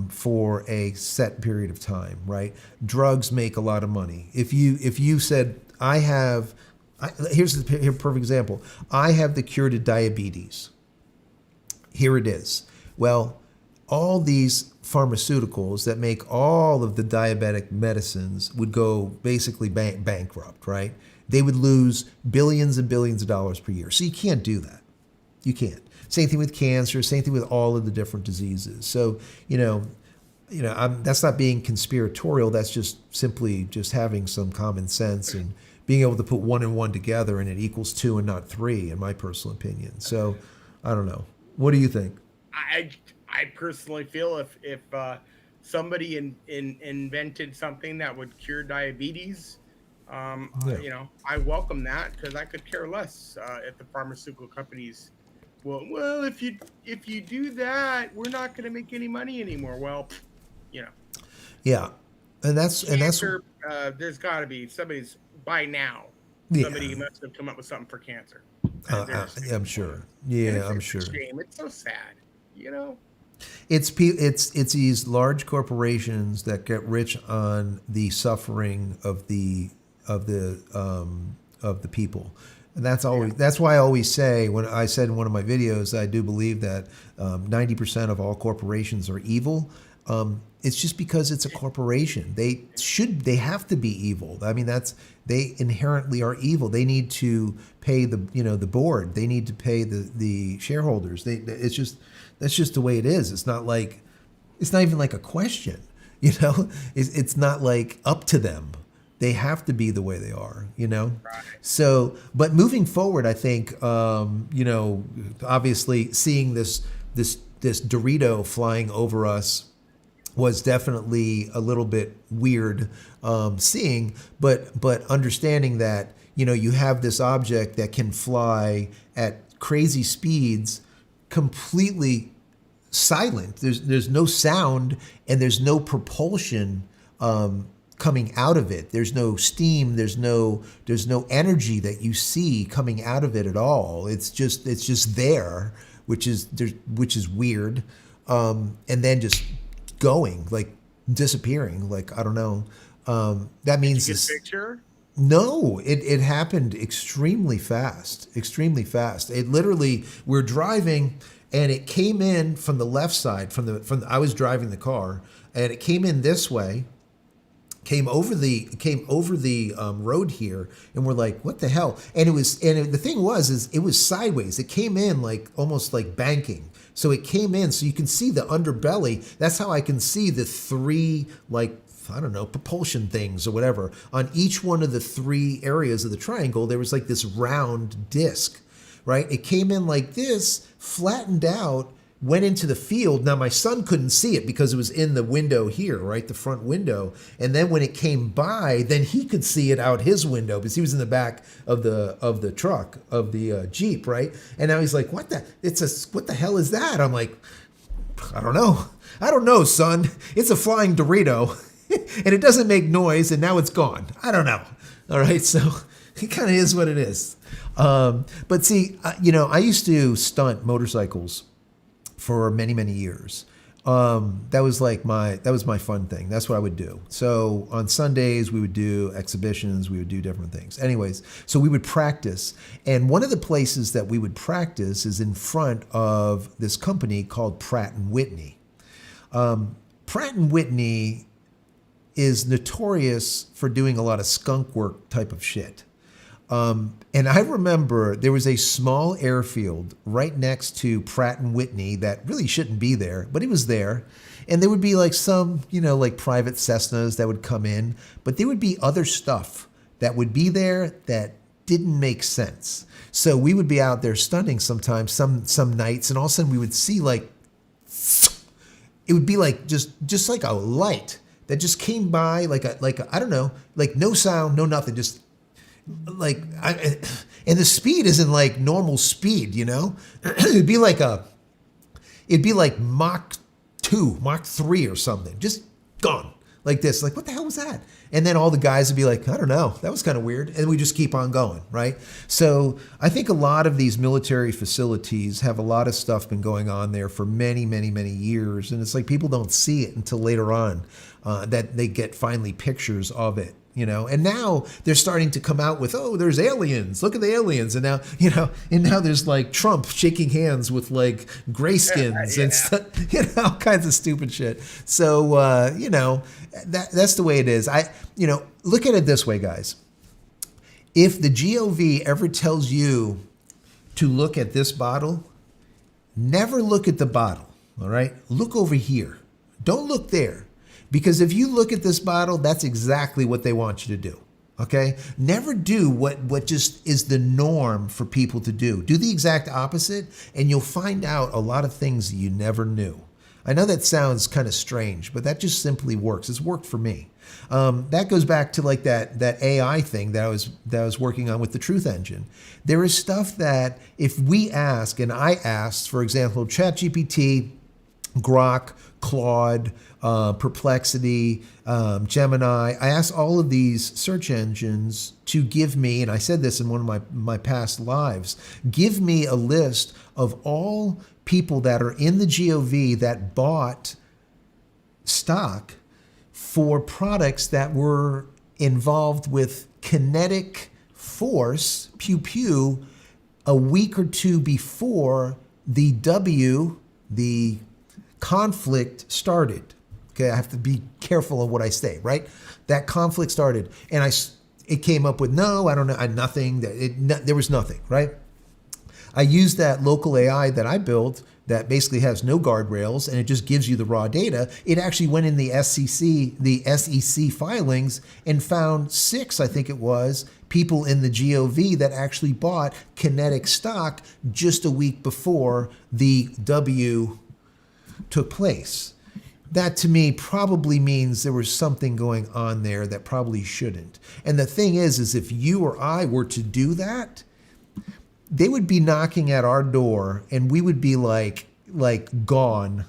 for a set period of time, right? Drugs make a lot of money. If you said, here's a perfect example. I have the cure to diabetes. Here it is. Well, all these pharmaceuticals that make all of the diabetic medicines would go basically bankrupt, right? They would lose billions and billions of dollars per year. So you can't do that. You can't. Same thing with cancer, same thing with all of the different diseases. So, that's not being conspiratorial. That's just simply just having some common sense and being able to put 1 and 1 together, and it equals 2 and not 3, in my personal opinion. So, I don't know. What do you think?
I personally feel if somebody invented something that would cure diabetes, you know, I welcome that, because I could care less if the pharmaceutical companies, well, if you do that, we're not going to make any money anymore. Well, you know.
Yeah, and that's
there's got to be somebody's by now.
Yeah.
Somebody must have come up with something for cancer.
I'm sure. Yeah, I'm sure.
It's a shame. It's so sad. You know.
It's these large corporations that get rich on the suffering of the people. And that's why I always say, when I said in one of my videos, I do believe that 90% of all corporations are evil. It's just because it's a corporation. They have to be evil. I mean, they inherently are evil. They need to pay the board. They need to pay the shareholders. That's just the way it is. It's not even like a question. It's not like up to them. They have to be the way they are, Right. So, but moving forward, I think, obviously seeing this Dorito flying over us was definitely a little bit weird seeing, but understanding that, you have this object that can fly at crazy speeds, completely silent. There's no sound and there's no propulsion coming out of it. There's no steam. There's no energy that you see coming out of it at all. It's just there, which is weird. And then just going, like disappearing, like I don't know. That means
Did you get a picture?
No, it happened extremely fast. It literally, we're driving and it came in from the left side, I was driving the car, and it came in this way, came over the road here, and we're like, what the hell? And the thing was it was sideways. It came in like almost like banking. So it came in, so you can see the underbelly. That's how I can see the three, like, I don't know, propulsion things or whatever. On each one of the three areas of the triangle, there was like this round disc, right? It came in like this, flattened out, went into the field. Now my son couldn't see it because it was in the window here, right? The front window. And then when it came by, then he could see it out his window because he was in the back of the truck, of the Jeep, right? And now he's like, what the hell is that? I'm like, I don't know, son. It's a flying Dorito and it doesn't make noise and now it's gone. I don't know. All right. So it kind of is what it is. But see, I used to stunt motorcycles for many, many years. That was my fun thing. That's what I would do. So on Sundays, we would do exhibitions, we would do different things. Anyways, so we would practice. And one of the places that we would practice is in front of this company called Pratt & Whitney. Pratt & Whitney is notorious for doing a lot of skunk work type of shit. And I remember there was a small airfield right next to Pratt & Whitney that really shouldn't be there, but it was there. And there would be like some, like private Cessnas that would come in, but there would be other stuff that would be there that didn't make sense. So we would be out there stunting sometimes, some nights, and all of a sudden we would see like, it would be like just like a light that just came by, like a I don't know, like no sound, no nothing, just like, and the speed isn't like normal speed, it'd be like Mach 2, Mach 3 or something, just gone like this. Like, what the hell was that? And then all the guys would be like, I don't know, that was kind of weird. And we just keep on going, right? So I think a lot of these military facilities have a lot of stuff been going on there for many, many, many years. And it's like people don't see it until later on that they get finally pictures of it. And now they're starting to come out with, oh, there's aliens. Look at the aliens. And now, there's like Trump shaking hands with like grayskins and stuff, all kinds of stupid shit. So, that's the way it is. Look at it this way, guys. If the GOV ever tells you to look at this bottle, never look at the bottle. All right. Look over here. Don't look there. Because if you look at this bottle, that's exactly what they want you to do, okay? Never do what just is the norm for people to do. Do the exact opposite, and you'll find out a lot of things that you never knew. I know that sounds kind of strange, but that just simply works. It's worked for me. That goes back to like that AI thing that I was working on with the Truth Engine. There is stuff that if we ask, and I asked, for example, ChatGPT, Grok, Claude, Perplexity, Gemini. I asked all of these search engines to give me, and I said this in one of my past lives, give me a list of all people that are in the GOV that bought stock for products that were involved with kinetic force, pew pew, a week or two before the conflict started. Okay, I have to be careful of what I say, right? That conflict started, and it came up with no, I don't know, nothing. There was nothing, right? I used that local AI that I built that basically has no guardrails, and it just gives you the raw data. It actually went in the SEC filings and found 6, I think it was, people in the GOV that actually bought kinetic stock just a week before the W took place. That to me probably means there was something going on there that probably shouldn't. And the thing is if you or I were to do that, they would be knocking at our door and we would be like gone.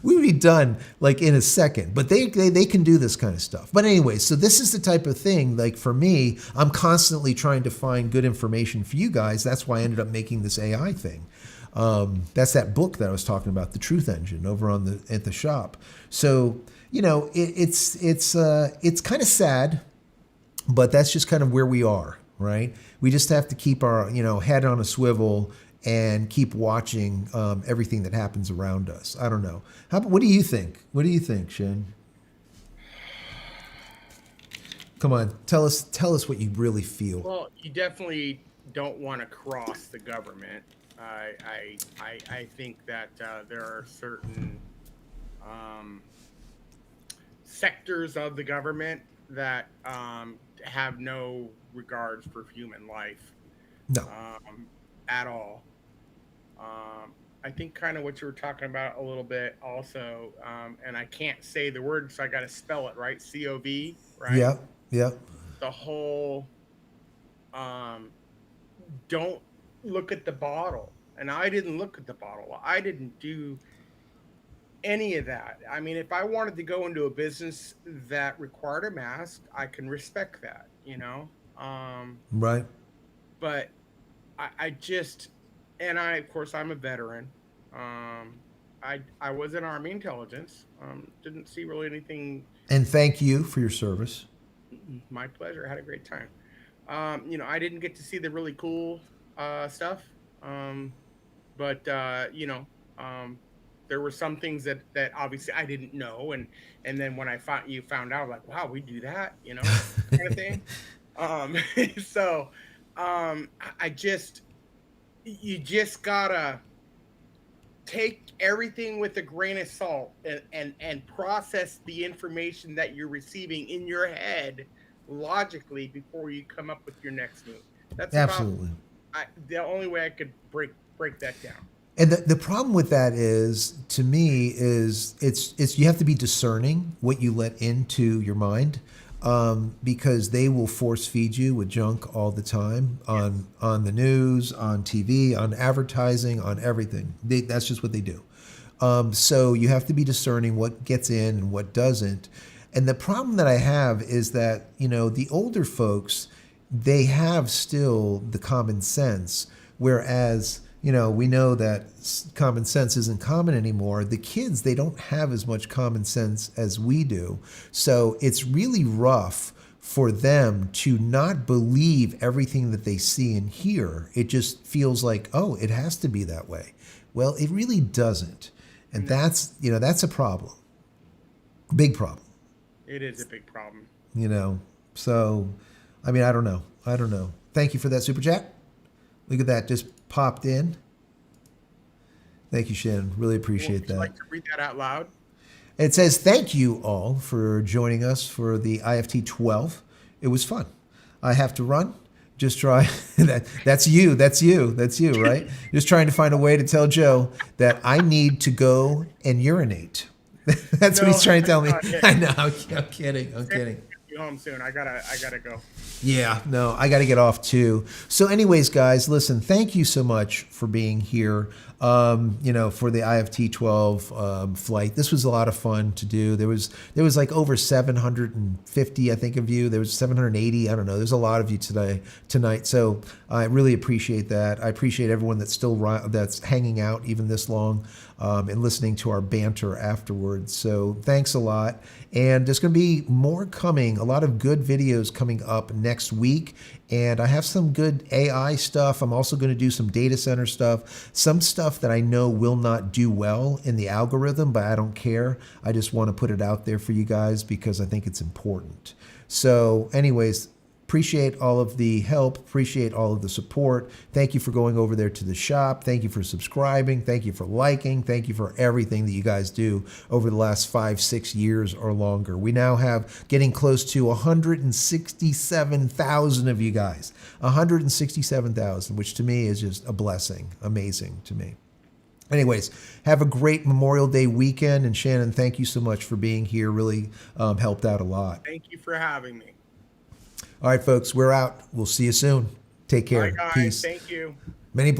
We would be done like in a second. But they can do this kind of stuff. But anyway, so this is the type of thing, like for me, I'm constantly trying to find good information for you guys. That's why I ended up making this AI thing. That's that book that I was talking about, The Truth Engine, over at the shop. So, it's kind of sad, but that's just kind of where we are, right? We just have to keep our, head on a swivel and keep watching everything that happens around us. I don't know. What do you think? What do you think, Shin? Come on, tell us what you really feel.
Well, you definitely don't want to cross the government. I think that there are certain sectors of the government that have no regards for human life.
No.
At all. I think kind of what you were talking about a little bit also, and I can't say the word, so I got to spell it, right? COV, right?
Yeah.
The whole don't look at the bottle. And I didn't look at the bottle. I didn't do any of that. I mean, if I wanted to go into a business that required a mask, I can respect that,
Right.
But I just, and of course, I'm a veteran. I was in Army intelligence. Didn't see really anything.
And thank you for your service.
My pleasure. I had a great time. I didn't get to see the really cool stuff. But there were some things that obviously I didn't know, and then when you found out, like, wow, we do that, kind of thing. So you just gotta take everything with a grain of salt and process the information that you're receiving in your head logically before you come up with your next move. That's
absolutely
the only way I could break that down.
And the problem with that is, to me, is it's you have to be discerning what you let into your mind, because they will force feed you with junk all the time on the news, on TV, on advertising, on everything. That's just what they do. So you have to be discerning what gets in and what doesn't. And the problem that I have is that, the older folks, they have still the common sense, whereas, we know that common sense isn't common anymore. The kids, they don't have as much common sense as we do. So it's really rough for them to not believe everything that they see and hear. It just feels like, oh, it has to be that way. Well, it really doesn't. And that's a problem. Big problem.
It is a big problem.
So, I mean, I don't know. Thank you for that super chat. Look at that, just popped in. Thank you, Shannon. Really appreciate that.
Would you like to read that out loud?
It says, thank you all for joining us for the IFT-12. It was fun. I have to run. Just try. That's you, right? Just trying to find a way to tell Joe that I need to go and urinate. That's what he's trying to tell me. I know. I'm kidding.
home soon. I gotta go.
Yeah, no, I got to get off too. So, anyways, guys, listen, thank you so much for being here. For the IFT-12 flight, this was a lot of fun to do. There was like over 750, I think, of you. There was 780. I don't know. There's a lot of you tonight. So I really appreciate that. I appreciate everyone that's hanging out even this long and listening to our banter afterwards. So thanks a lot. And there's going to be more coming, a lot of good videos coming up next week. And I have some good AI stuff. I'm also going to do some data center stuff, some stuff that I know will not do well in the algorithm, but I don't care. I just want to put it out there for you guys because I think it's important. So anyways, appreciate all of the help, appreciate all of the support. Thank you for going over there to the shop. Thank you for subscribing. Thank you for liking. Thank you for everything that you guys do over the last 5-6 years or longer. We now have getting close to 167,000 of you guys. 167,000, which to me is just a blessing. Amazing to me. Anyways, have a great Memorial Day weekend. And Shannon, thank you so much for being here. Really helped out a lot.
Thank you for having me.
All right, folks, we're out. We'll see you soon. Take care.
Bye, guys.
Peace.
Thank you.
Many blessings.